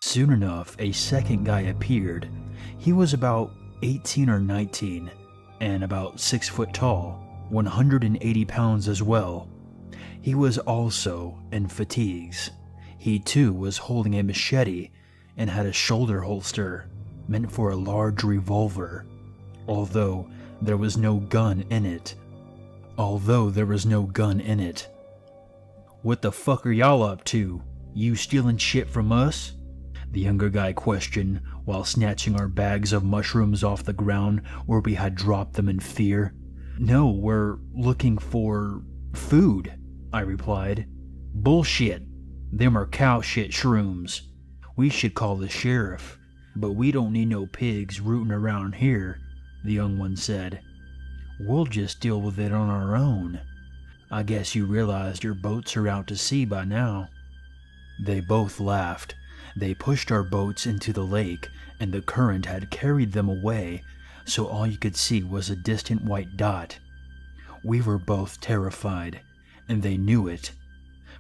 Soon enough, a second guy appeared. He was about 18 or 19, and about 6 foot tall, 180 pounds as well. He was also in fatigues. He too was holding a machete and had a shoulder holster meant for a large revolver, although there was no gun in it. "What the fuck are y'all up to? You stealing shit from us?" the younger guy questioned while snatching our bags of mushrooms off the ground where we had dropped them in fear. "No, we're looking for food," I replied. "Bullshit. Them are cow shit shrooms. We should call the sheriff, but we don't need no pigs rooting around here," the young one said. "We'll just deal with it on our own." I guess you realized your boats are out to sea by now." They both laughed. They pushed our boats into the lake, and the current had carried them away, so all you could see was a distant white dot. We were both terrified, and they knew it.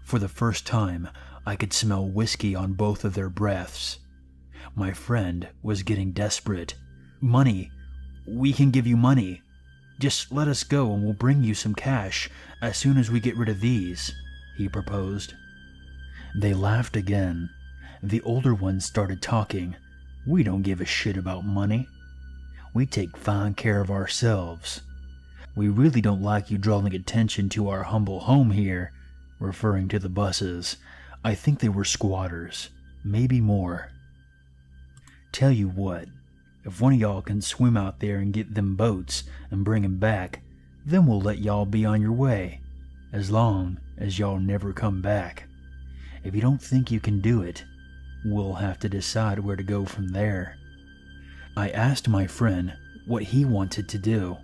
For the first time, I could smell whiskey on both of their breaths. My friend was getting desperate. "Money! We can give you money. Just let us go and we'll bring you some cash as soon as we get rid of these," he proposed. They laughed again. The older one started talking. "We don't give a shit about money. We take fine care of ourselves. We really don't like you drawing attention to our humble home here," referring to the buses. I think they were squatters, maybe more. "Tell you what, if one of y'all can swim out there and get them boats and bring 'em back, then we'll let y'all be on your way, as long as y'all never come back. If you don't think you can do it, we'll have to decide where to go from there." I asked my friend what he wanted to do.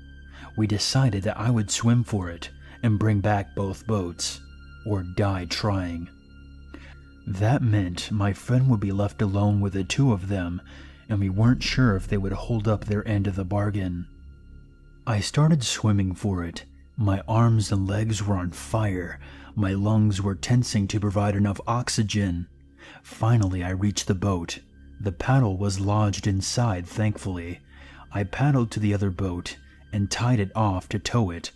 We decided that I would swim for it and bring back both boats, or die trying. That meant my friend would be left alone with the two of them, and we weren't sure if they would hold up their end of the bargain. I started swimming for it. My arms and legs were on fire. My lungs were tensing to provide enough oxygen. Finally, I reached the boat. The paddle was lodged inside, thankfully. I paddled to the other boat and tied it off to tow it.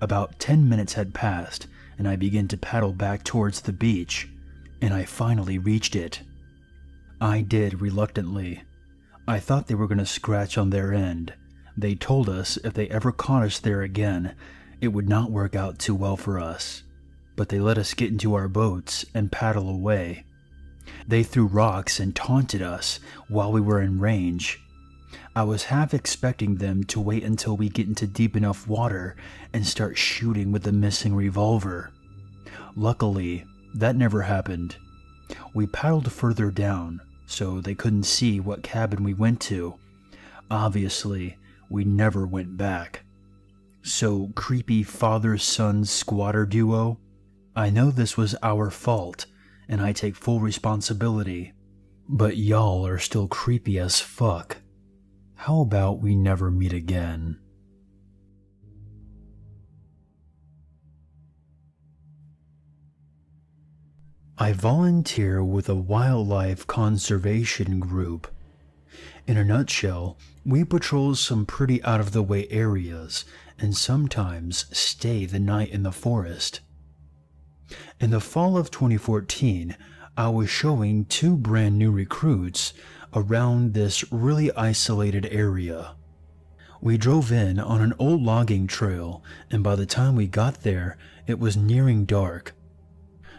About 10 minutes had passed, and I began to paddle back towards the beach, and I finally reached it. I did reluctantly. I thought they were going to scratch on their end. They told us if they ever caught us there again, it would not work out too well for us. But they let us get into our boats and paddle away. They threw rocks and taunted us while we were in range. I was half expecting them to wait until we get into deep enough water and start shooting with the missing revolver. Luckily, that never happened. We paddled further down, so they couldn't see what cabin we went to. Obviously, we never went back. So, creepy father-son squatter duo, I know this was our fault, and I take full responsibility, but y'all are still creepy as fuck. How about we never meet again? I volunteer with a wildlife conservation group. In a nutshell, we patrol some pretty out-of-the-way areas and sometimes stay the night in the forest. In the fall of 2014, I was showing 2 brand new recruits around this really isolated area. We drove in on an old logging trail, and by the time we got there, it was nearing dark.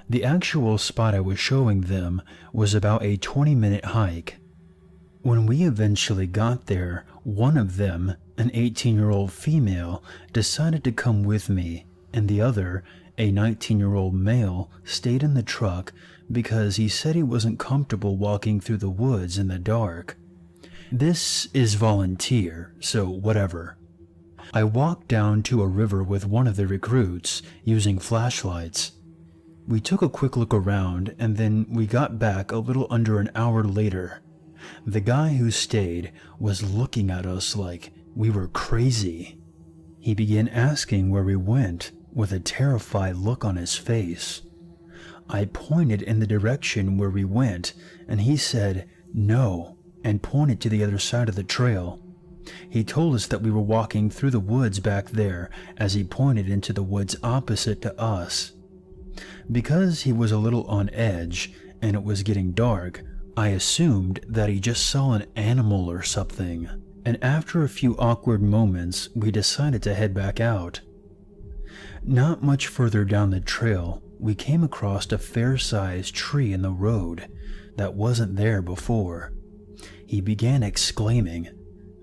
The actual spot I was showing them was about a 20-minute hike. When we eventually got there, one of them, an 18-year-old female, decided to come with me, and the other, a 19-year-old male, stayed in the truck because he said he wasn't comfortable walking through the woods in the dark. This is volunteer, so whatever. I walked down to a river with one of the recruits, using flashlights. We took a quick look around, and then we got back a little under an hour later. The guy who stayed was looking at us like we were crazy. He began asking where we went, with a terrified look on his face. I pointed in the direction where we went, and he said no, and pointed to the other side of the trail. He told us that we were walking through the woods back there, as he pointed into the woods opposite to us. Because he was a little on edge, and it was getting dark, I assumed that he just saw an animal or something, and after a few awkward moments, we decided to head back out. Not much further down the trail, we came across a fair-sized tree in the road that wasn't there before. He began exclaiming,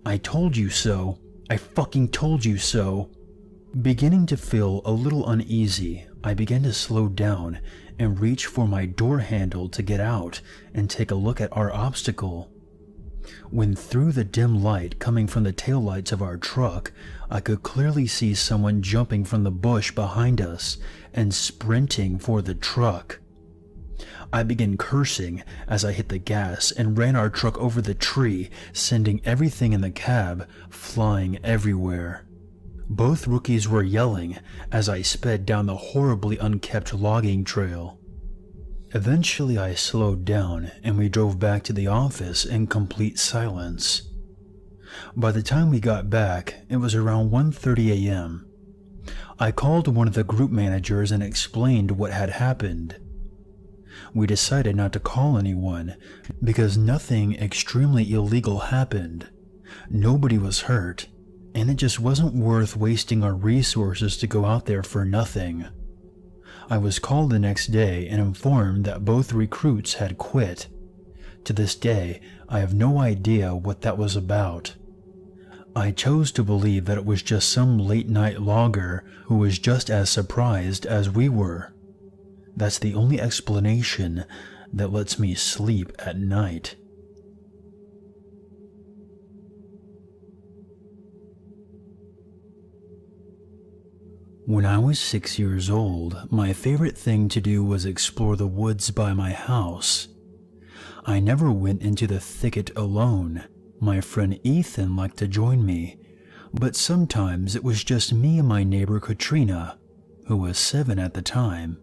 "I told you so! I fucking told you so!" Beginning to feel a little uneasy, I began to slow down and reach for my door handle to get out and take a look at our obstacle. when through the dim light coming from the taillights of our truck, I could clearly see someone jumping from the bush behind us and sprinting for the truck. I began cursing as I hit the gas and ran our truck over the tree, sending everything in the cab flying everywhere. Both rookies were yelling as I sped down the horribly unkept logging trail. Eventually I slowed down and we drove back to the office in complete silence. By the time we got back, it was around 1:30 a.m. I called one of the group managers and explained what had happened. We decided not to call anyone because nothing extremely illegal happened. Nobody was hurt, and it just wasn't worth wasting our resources to go out there for nothing. I was called the next day and informed that both recruits had quit. To this day, I have no idea what that was about. I chose to believe that it was just some late-night logger who was just as surprised as we were. That's the only explanation that lets me sleep at night. When I was 6 years old, my favorite thing to do was explore the woods by my house. I never went into the thicket alone. My friend Ethan liked to join me, but sometimes it was just me and my neighbor Katrina, who was 7 at the time.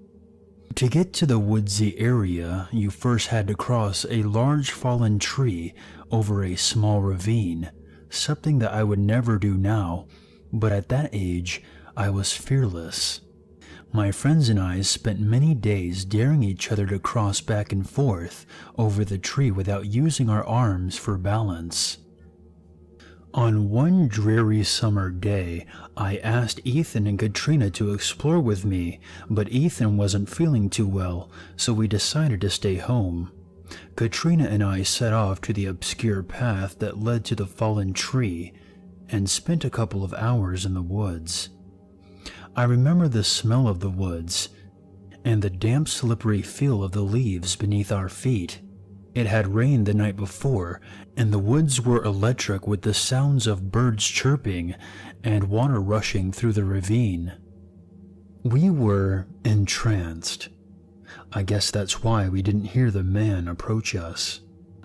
To get to the woodsy area, you first had to cross a large fallen tree over a small ravine, something that I would never do now, but at that age, I was fearless. My friends and I spent many days daring each other to cross back and forth over the tree without using our arms for balance. On one dreary summer day, I asked Ethan and Katrina to explore with me, but Ethan wasn't feeling too well, so we decided to stay home. Katrina and I set off to the obscure path that led to the fallen tree and spent a couple of hours in the woods. I remember the smell of the woods and the damp, slippery feel of the leaves beneath our feet. It had rained the night before, and the woods were electric with the sounds of birds chirping and water rushing through the ravine. We were entranced. I guess that's why we didn't hear the man approach us.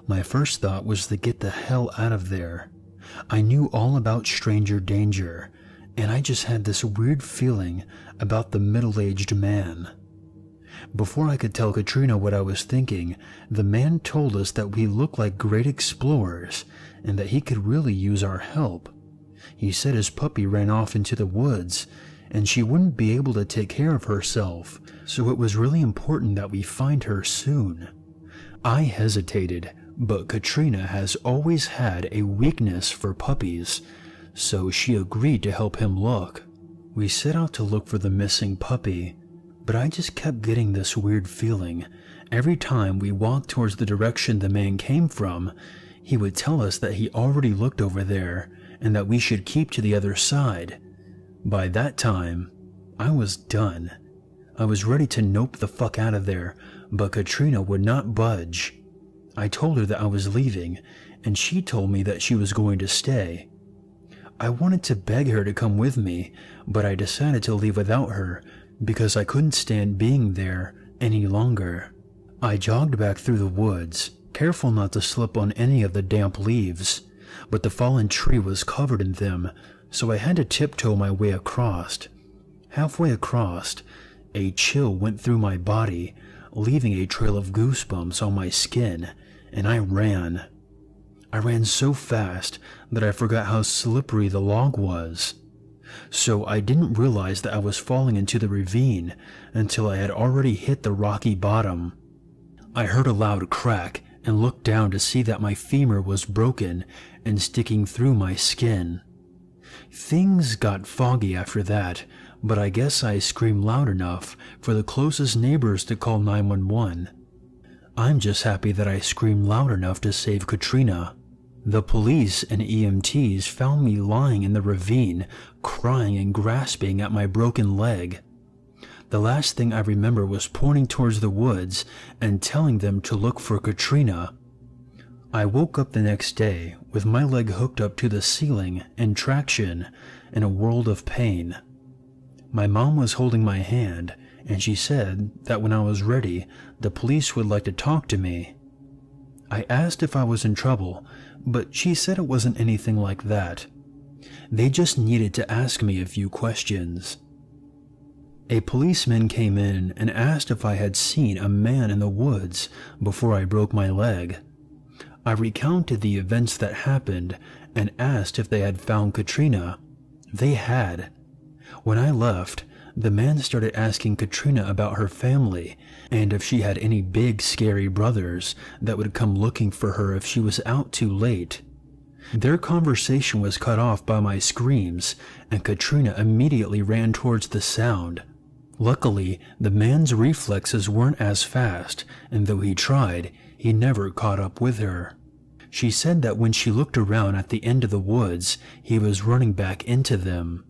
My first thought was to get the hell out of there. I knew all about stranger danger, and I just had this weird feeling about the middle-aged man. Before I could tell Katrina what I was thinking, the man told us that we looked like great explorers and that he could really use our help. He said his puppy ran off into the woods and she wouldn't be able to take care of herself, so it was really important that we find her soon. I hesitated, but Katrina has always had a weakness for puppies, so she agreed to help him look. We set out to look for the missing puppy, but I just kept getting this weird feeling. Every time we walked towards the direction the man came from, he would tell us that he already looked over there and that we should keep to the other side. By that time, I was done. I was ready to nope the fuck out of there, but Katrina would not budge. I told her that I was leaving, and she told me that she was going to stay. I wanted to beg her to come with me, but I decided to leave without her because I couldn't stand being there any longer. I jogged back through the woods, careful not to slip on any of the damp leaves, but the fallen tree was covered in them, so I had to tiptoe my way across. Halfway across, a chill went through my body, leaving a trail of goosebumps on my skin, and I ran. I ran so fast that I forgot how slippery the log was. So I didn't realize that I was falling into the ravine until I had already hit the rocky bottom. I heard a loud crack and looked down to see that my femur was broken and sticking through my skin. Things got foggy after that, but I guess I screamed loud enough for the closest neighbors to call 911. I'm just happy that I screamed loud enough to save Katrina. The police and EMTs found me lying in the ravine, crying and grasping at my broken leg. The last thing I remember was pointing towards the woods and telling them to look for Katrina. I woke up the next day with my leg hooked up to the ceiling and traction in a world of pain. My mom was holding my hand, and she said that when I was ready, the police would like to talk to me. I asked if I was in trouble, but she said it wasn't anything like that. They just needed to ask me a few questions. A policeman came in and asked if I had seen a man in the woods before I broke my leg. I recounted the events that happened and asked if they had found Katrina. They had. When I left, the man started asking Katrina about her family and if she had any big scary brothers that would come looking for her if she was out too late. Their conversation was cut off by my screams, and Katrina immediately ran towards the sound. Luckily, the man's reflexes weren't as fast, and though he tried, he never caught up with her. She said that when she looked around at the end of the woods, he was running back into them.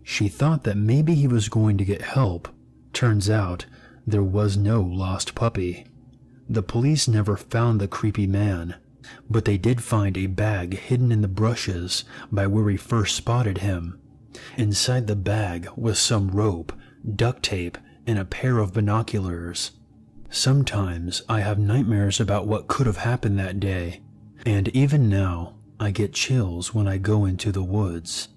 She thought that maybe he was going to get help. Turns out, there was no lost puppy. The police never found the creepy man, but they did find a bag hidden in the brushes by where we first spotted him. Inside the bag was some rope, duct tape, and a pair of binoculars. Sometimes I have nightmares about what could have happened that day, and even now I get chills when I go into the woods.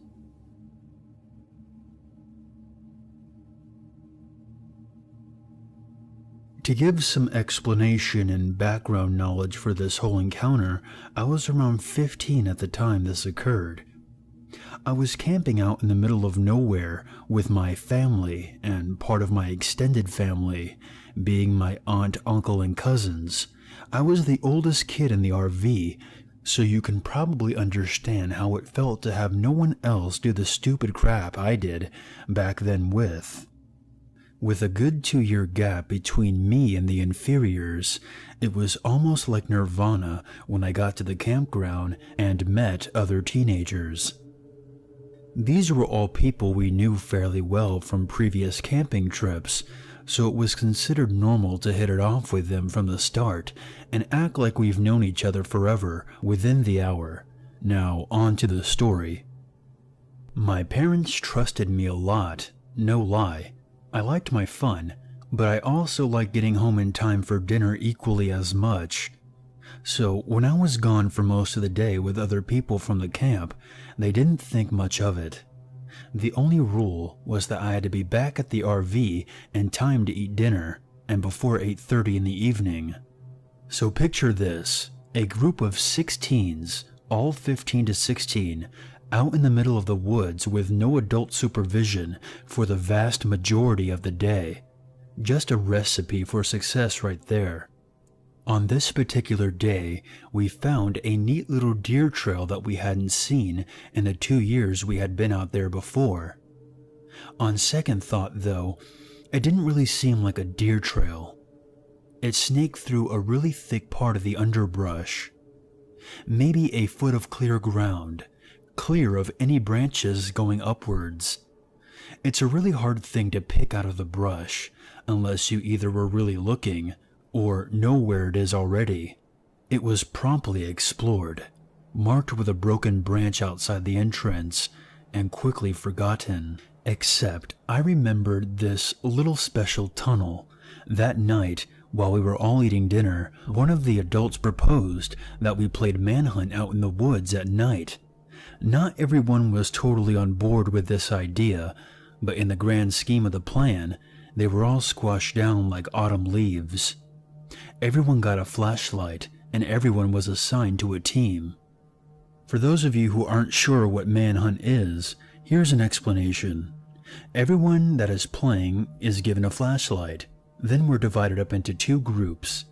To give some explanation and background knowledge for this whole encounter, I was around 15 at the time this occurred. I was camping out in the middle of nowhere with my family and part of my extended family, being my aunt, uncle, and cousins. I was the oldest kid in the RV, so you can probably understand how it felt to have no one else do the stupid crap I did back then with. With a good 2-year gap between me and the inferiors, it was almost like nirvana when I got to the campground and met other teenagers. These were all people we knew fairly well from previous camping trips, so it was considered normal to hit it off with them from the start and act like we've known each other forever within the hour. Now, on to the story. My parents trusted me a lot, no lie. I liked my fun, but I also liked getting home in time for dinner equally as much. So when I was gone for most of the day with other people from the camp, they didn't think much of it. The only rule was that I had to be back at the RV in time to eat dinner, and before 8:30 in the evening. So picture this, a group of 6 teens, all 15 to 16, out in the middle of the woods with no adult supervision for the vast majority of the day. Just a recipe for success right there. On this particular day, we found a neat little deer trail that we hadn't seen in the 2 years we had been out there before. On second thought, though, it didn't really seem like a deer trail. It snaked through a really thick part of the underbrush. Maybe a foot of clear ground, clear of any branches going upwards. It's a really hard thing to pick out of the brush, unless you either were really looking or know where it is already. It was promptly explored, marked with a broken branch outside the entrance, and quickly forgotten. Except I remembered this little special tunnel. That night, while we were all eating dinner, one of the adults proposed that we played manhunt out in the woods at night. Not everyone was totally on board with this idea, but in the grand scheme of the plan, they were all squashed down like autumn leaves. Everyone got a flashlight, and everyone was assigned to a team. For those of you who aren't sure what manhunt is, here's an explanation. Everyone that is playing is given a flashlight. Then we're divided up into 2 groups.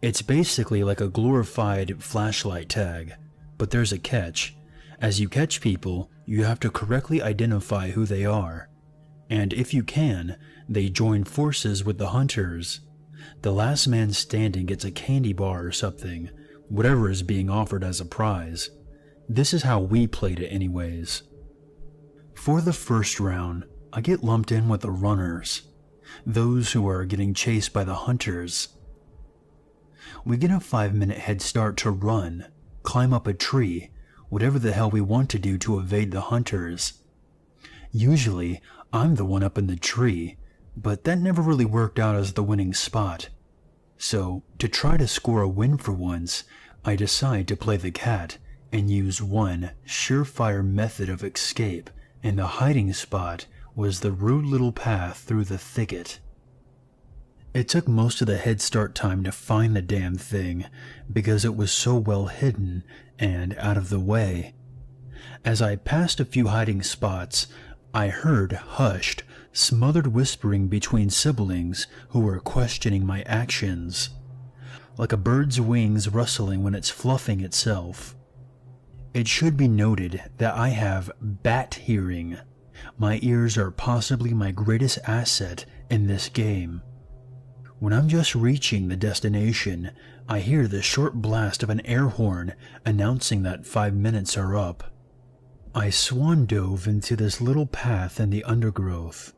It's basically like a glorified flashlight tag, but there's a catch. As you catch people, you have to correctly identify who they are. And if you can, they join forces with the hunters. The last man standing gets a candy bar or something, whatever is being offered as a prize. This is how we played it anyways. For the first round, I get lumped in with the runners, those who are getting chased by the hunters. We get a 5-minute head start to run, climb up a tree, whatever the hell we want to do to evade the hunters. Usually, I'm the one up in the tree, but that never really worked out as the winning spot. So, to try to score a win for once, I decide to play the cat and use one surefire method of escape, and the hiding spot was the rude little path through the thicket. It took most of the head start time to find the damn thing because it was so well hidden and out of the way. As I passed a few hiding spots, I heard hushed, smothered whispering between siblings who were questioning my actions, like a bird's wings rustling when it's fluffing itself. It should be noted that I have bat hearing. My ears are possibly my greatest asset in this game. When I'm just reaching the destination, I hear the short blast of an air horn announcing that 5 minutes are up. I swan dove into this little path in the undergrowth,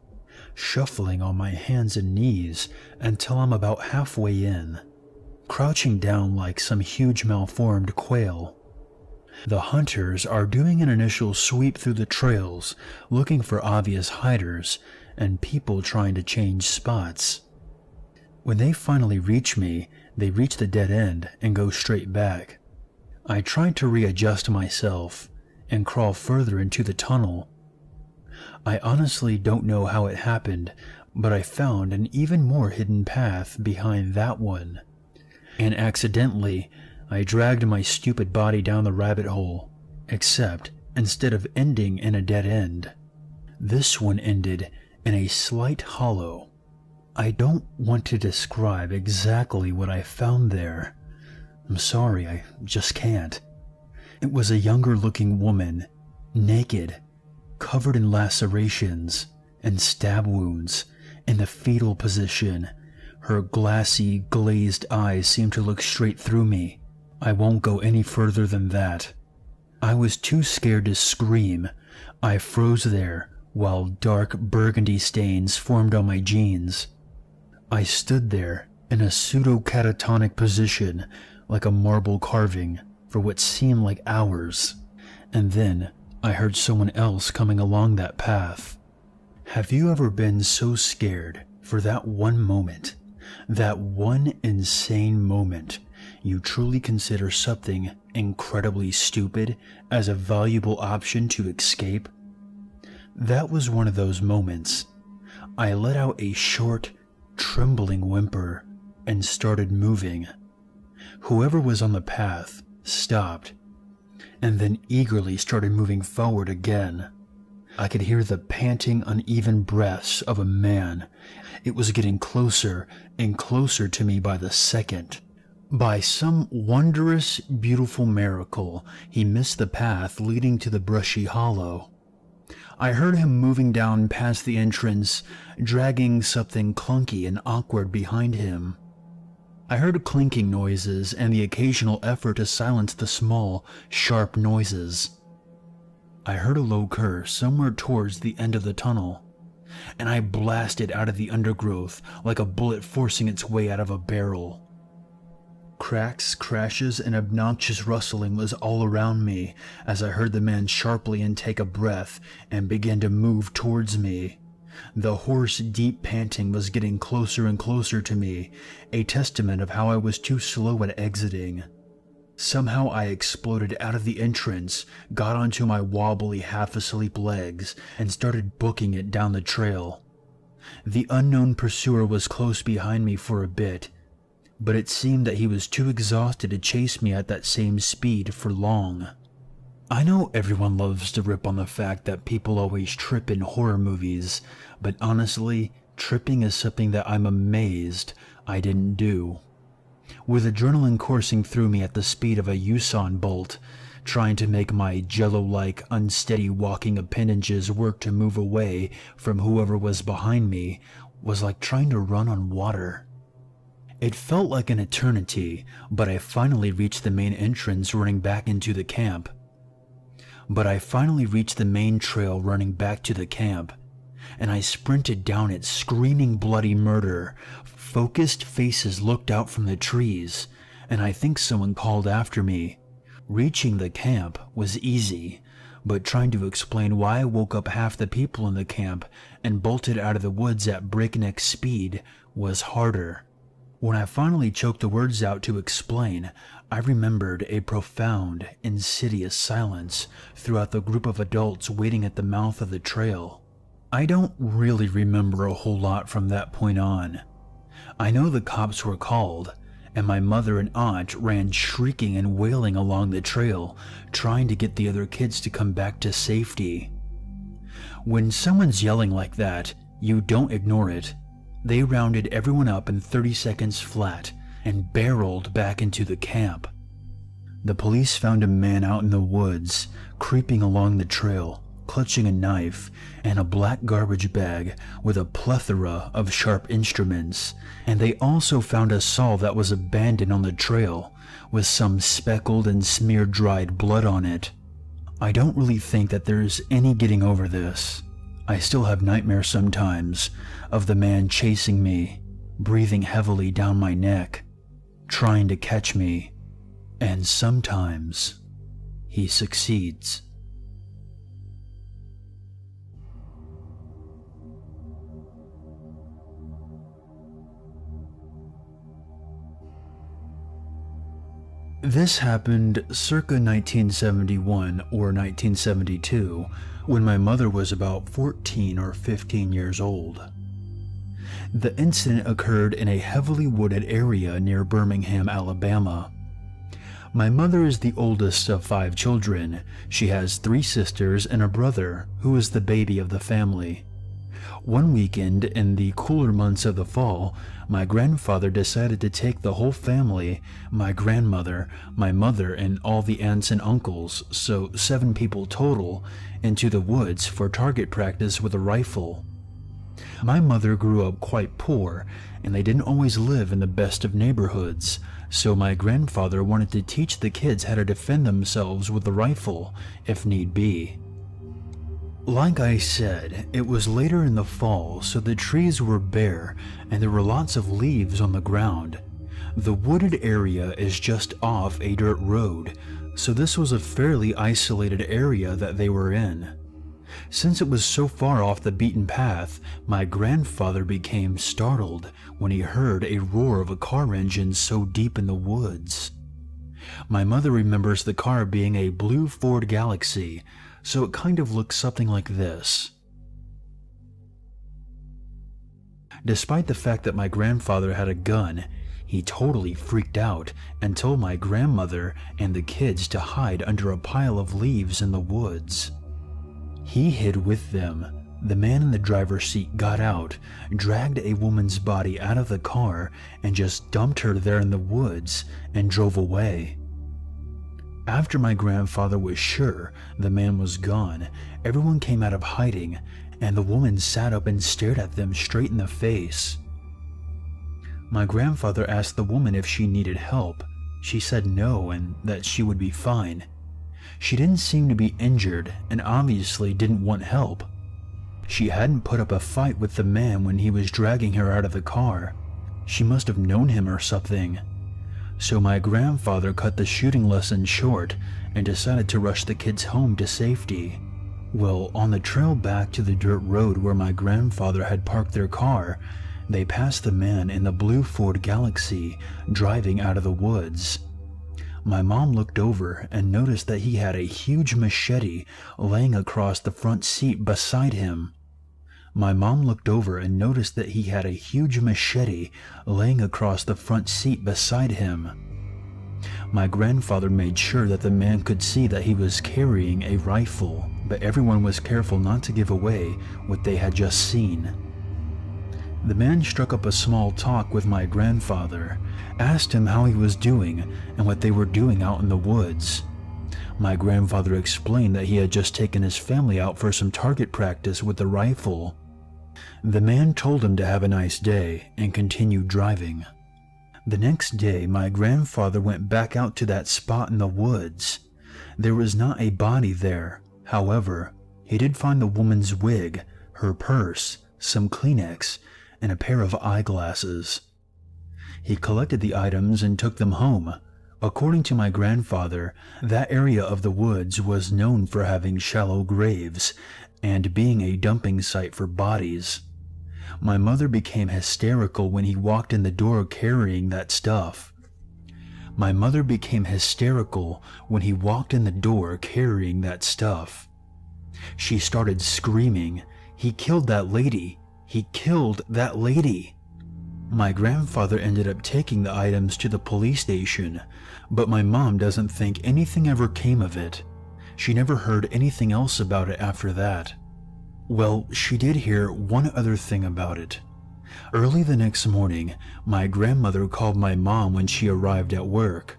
shuffling on my hands and knees until I'm about halfway in, crouching down like some huge malformed quail. The hunters are doing an initial sweep through the trails, looking for obvious hiders and people trying to change spots. When they finally reach me, they reach the dead end and go straight back. I try to readjust myself and crawl further into the tunnel. I honestly don't know how it happened, but I found an even more hidden path behind that one, and accidentally I dragged my stupid body down the rabbit hole, except instead of ending in a dead end, this one ended in a slight hollow. I don't want to describe exactly what I found there. I'm sorry, I just can't. It was a younger looking woman, naked, covered in lacerations and stab wounds, in the fetal position. Her glassy, glazed eyes seemed to look straight through me. I won't go any further than that. I was too scared to scream. I froze there while dark burgundy stains formed on my jeans. I stood there in a pseudo-catatonic position like a marble carving for what seemed like hours, and then I heard someone else coming along that path. Have you ever been so scared for that one moment, that one insane moment, you truly consider something incredibly stupid as a valuable option to escape? That was one of those moments. I let out a short, trembling whimper and started moving. Whoever was on the path stopped and then eagerly started moving forward again. I could hear the panting, uneven breaths of a man. It was getting closer and closer to me by the second. By some wondrous, beautiful miracle, he missed the path leading to the brushy hollow. I heard him moving down past the entrance, dragging something clunky and awkward behind him. I heard clinking noises and the occasional effort to silence the small, sharp noises. I heard a low curse somewhere towards the end of the tunnel, and I blasted out of the undergrowth like a bullet forcing its way out of a barrel. Cracks, crashes, and obnoxious rustling was all around me as I heard the man sharply intake a breath and begin to move towards me. The hoarse, deep panting was getting closer and closer to me, a testament of how I was too slow at exiting. Somehow I exploded out of the entrance, got onto my wobbly, half-asleep legs, and started booking it down the trail. The unknown pursuer was close behind me for a bit, but it seemed that he was too exhausted to chase me at that same speed for long. I know everyone loves to rip on the fact that people always trip in horror movies, but honestly, tripping is something that I'm amazed I didn't do. With adrenaline coursing through me at the speed of a Usain bolt, trying to make my jello-like, unsteady walking appendages work to move away from whoever was behind me was like trying to run on water. It felt like an eternity, but I finally reached the main entrance running back into the camp. And I sprinted down it screaming bloody murder. Focused faces looked out from the trees, and I think someone called after me. Reaching the camp was easy, but trying to explain why I woke up half the people in the camp and bolted out of the woods at breakneck speed was harder. When I finally choked the words out to explain, I remembered a profound, insidious silence throughout the group of adults waiting at the mouth of the trail. I don't really remember a whole lot from that point on. I know the cops were called, and my mother and aunt ran shrieking and wailing along the trail, trying to get the other kids to come back to safety. When someone's yelling like that, you don't ignore it. They rounded everyone up in 30 seconds flat and barreled back into the camp. The police found a man out in the woods, creeping along the trail, clutching a knife and a black garbage bag with a plethora of sharp instruments, and they also found a saw that was abandoned on the trail with some speckled and smeared dried blood on it. I don't really think that there's any getting over this. I still have nightmares sometimes of the man chasing me, breathing heavily down my neck, trying to catch me, and sometimes he succeeds. This happened circa 1971 or 1972, when my mother was about 14 or 15 years old. The incident occurred in a heavily wooded area near Birmingham, Alabama. My mother is the oldest of 5 children. She has 3 sisters and a brother, who is the baby of the family. One weekend in the cooler months of the fall, my grandfather decided to take the whole family, my grandmother, my mother, and all the aunts and uncles, so 7 people total, into the woods for target practice with a rifle. My mother grew up quite poor, and they didn't always live in the best of neighborhoods, so my grandfather wanted to teach the kids how to defend themselves with a rifle, if need be. Like I said, it was later in the fall, so the trees were bare and there were lots of leaves on the ground. The wooded area is just off a dirt road, so this was a fairly isolated area that they were in. Since it was so far off the beaten path, my grandfather became startled when he heard a roar of a car engine so deep in the woods. My mother remembers the car being a blue Ford Galaxy, so it kind of looks something like this. Despite the fact that my grandfather had a gun, he totally freaked out and told my grandmother and the kids to hide under a pile of leaves in the woods. He hid with them. The man in the driver's seat got out, dragged a woman's body out of the car, and just dumped her there in the woods and drove away. After my grandfather was sure the man was gone, everyone came out of hiding, and the woman sat up and stared at them straight in the face. My grandfather asked the woman if she needed help. She said no and that she would be fine. She didn't seem to be injured and obviously didn't want help. She hadn't put up a fight with the man when he was dragging her out of the car. She must have known him or something. So my grandfather cut the shooting lesson short and decided to rush the kids home to safety. Well, on the trail back to the dirt road where my grandfather had parked their car, they passed the man in the blue Ford Galaxy driving out of the woods. My mom looked over and noticed that he had a huge machete laying across the front seat beside him. My mom looked over and noticed that he had a huge machete laying across the front seat beside him. My grandfather made sure that the man could see that he was carrying a rifle, but everyone was careful not to give away what they had just seen. The man struck up a small talk with my grandfather, asked him how he was doing and what they were doing out in the woods. My grandfather explained that he had just taken his family out for some target practice with the rifle. The man told him to have a nice day and continued driving. The next day, my grandfather went back out to that spot in the woods. There was not a body there. However, he did find the woman's wig, her purse, some Kleenex, and a pair of eyeglasses. He collected the items and took them home. According to my grandfather, that area of the woods was known for having shallow graves and being a dumping site for bodies. My mother became hysterical when he walked in the door carrying that stuff. My mother became hysterical when he walked in the door carrying that stuff. She started screaming, "He killed that lady! He killed that lady!" My grandfather ended up taking the items to the police station, but my mom doesn't think anything ever came of it. She never heard anything else about it after that. Well, she did hear one other thing about it. Early the next morning, my grandmother called my mom when she arrived at work.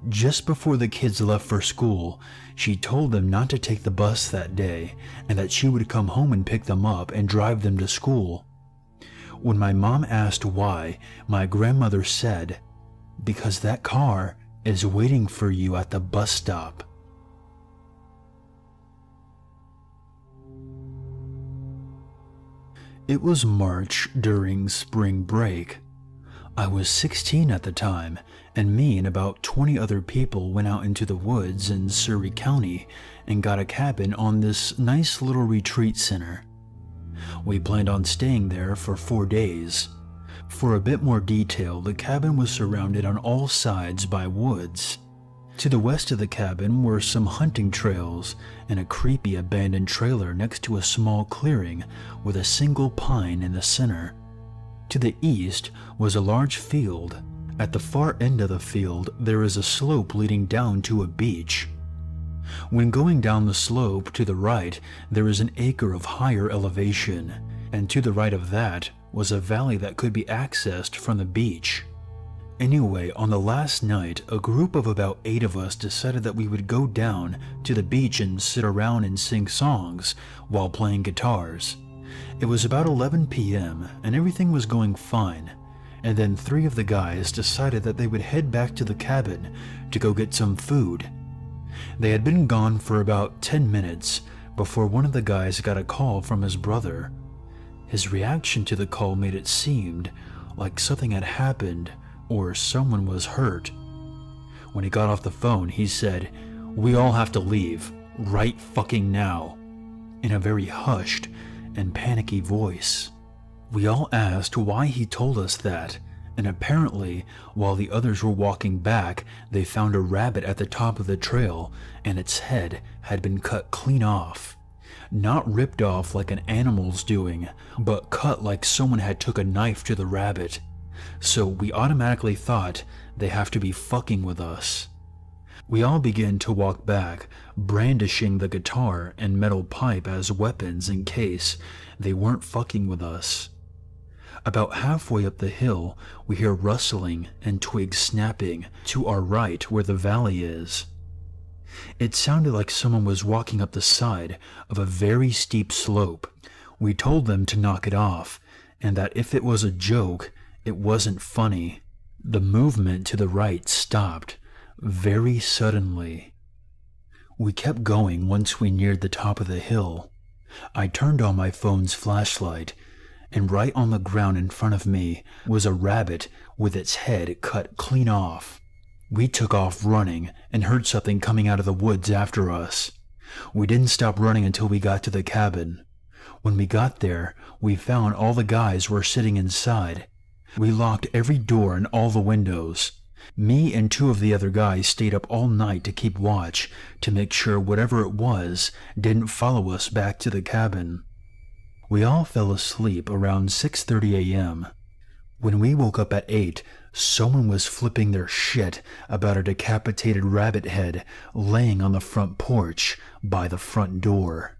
Just before the kids left for school, she told them not to take the bus that day and that she would come home and pick them up and drive them to school. When my mom asked why, my grandmother said, "Because that car is waiting for you at the bus stop." It was March during spring break. I was 16 at the time, and me and about 20 other people went out into the woods in Surrey County and got a cabin on this nice little retreat center. We planned on staying there for 4 days. For a bit more detail, the cabin was surrounded on all sides by woods. To the west of the cabin were some hunting trails and a creepy abandoned trailer next to a small clearing with a single pine in the center. To the east was a large field. At the far end of the field, there is a slope leading down to a beach. When going down the slope to the right, there is an acre of higher elevation, and to the right of that was a valley that could be accessed from the beach. Anyway, on the last night, a group of about 8 of us decided that we would go down to the beach and sit around and sing songs while playing guitars. It was about 11 p.m. and everything was going fine, and then 3 of the guys decided that they would head back to the cabin to go get some food. They had been gone for about 10 minutes before one of the guys got a call from his brother. His reaction to the call made it seem like something had happened or someone was hurt. When he got off the phone, he said, "We all have to leave, right fucking now," in a very hushed and panicky voice. We all asked why he told us that, and apparently, while the others were walking back, they found a rabbit at the top of the trail, and its head had been cut clean off. Not ripped off like an animal's doing, but cut like someone had took a knife to the rabbit. So we automatically thought they have to be fucking with us. We all began to walk back, brandishing the guitar and metal pipe as weapons in case they weren't fucking with us. About halfway up the hill, we hear rustling and twigs snapping to our right where the valley is. It sounded like someone was walking up the side of a very steep slope. We told them to knock it off, and that if it was a joke, it wasn't funny. The movement to the right stopped very suddenly. We kept going once we neared the top of the hill. I turned on my phone's flashlight, and right on the ground in front of me was a rabbit with its head cut clean off. We took off running and heard something coming out of the woods after us. We didn't stop running until we got to the cabin. When we got there, we found all the guys were sitting inside. We locked every door and all the windows. Me and 2 of the other guys stayed up all night to keep watch to make sure whatever it was didn't follow us back to the cabin. We all fell asleep around 6:30 a.m. When we woke up at 8, someone was flipping their shit about a decapitated rabbit head laying on the front porch by the front door.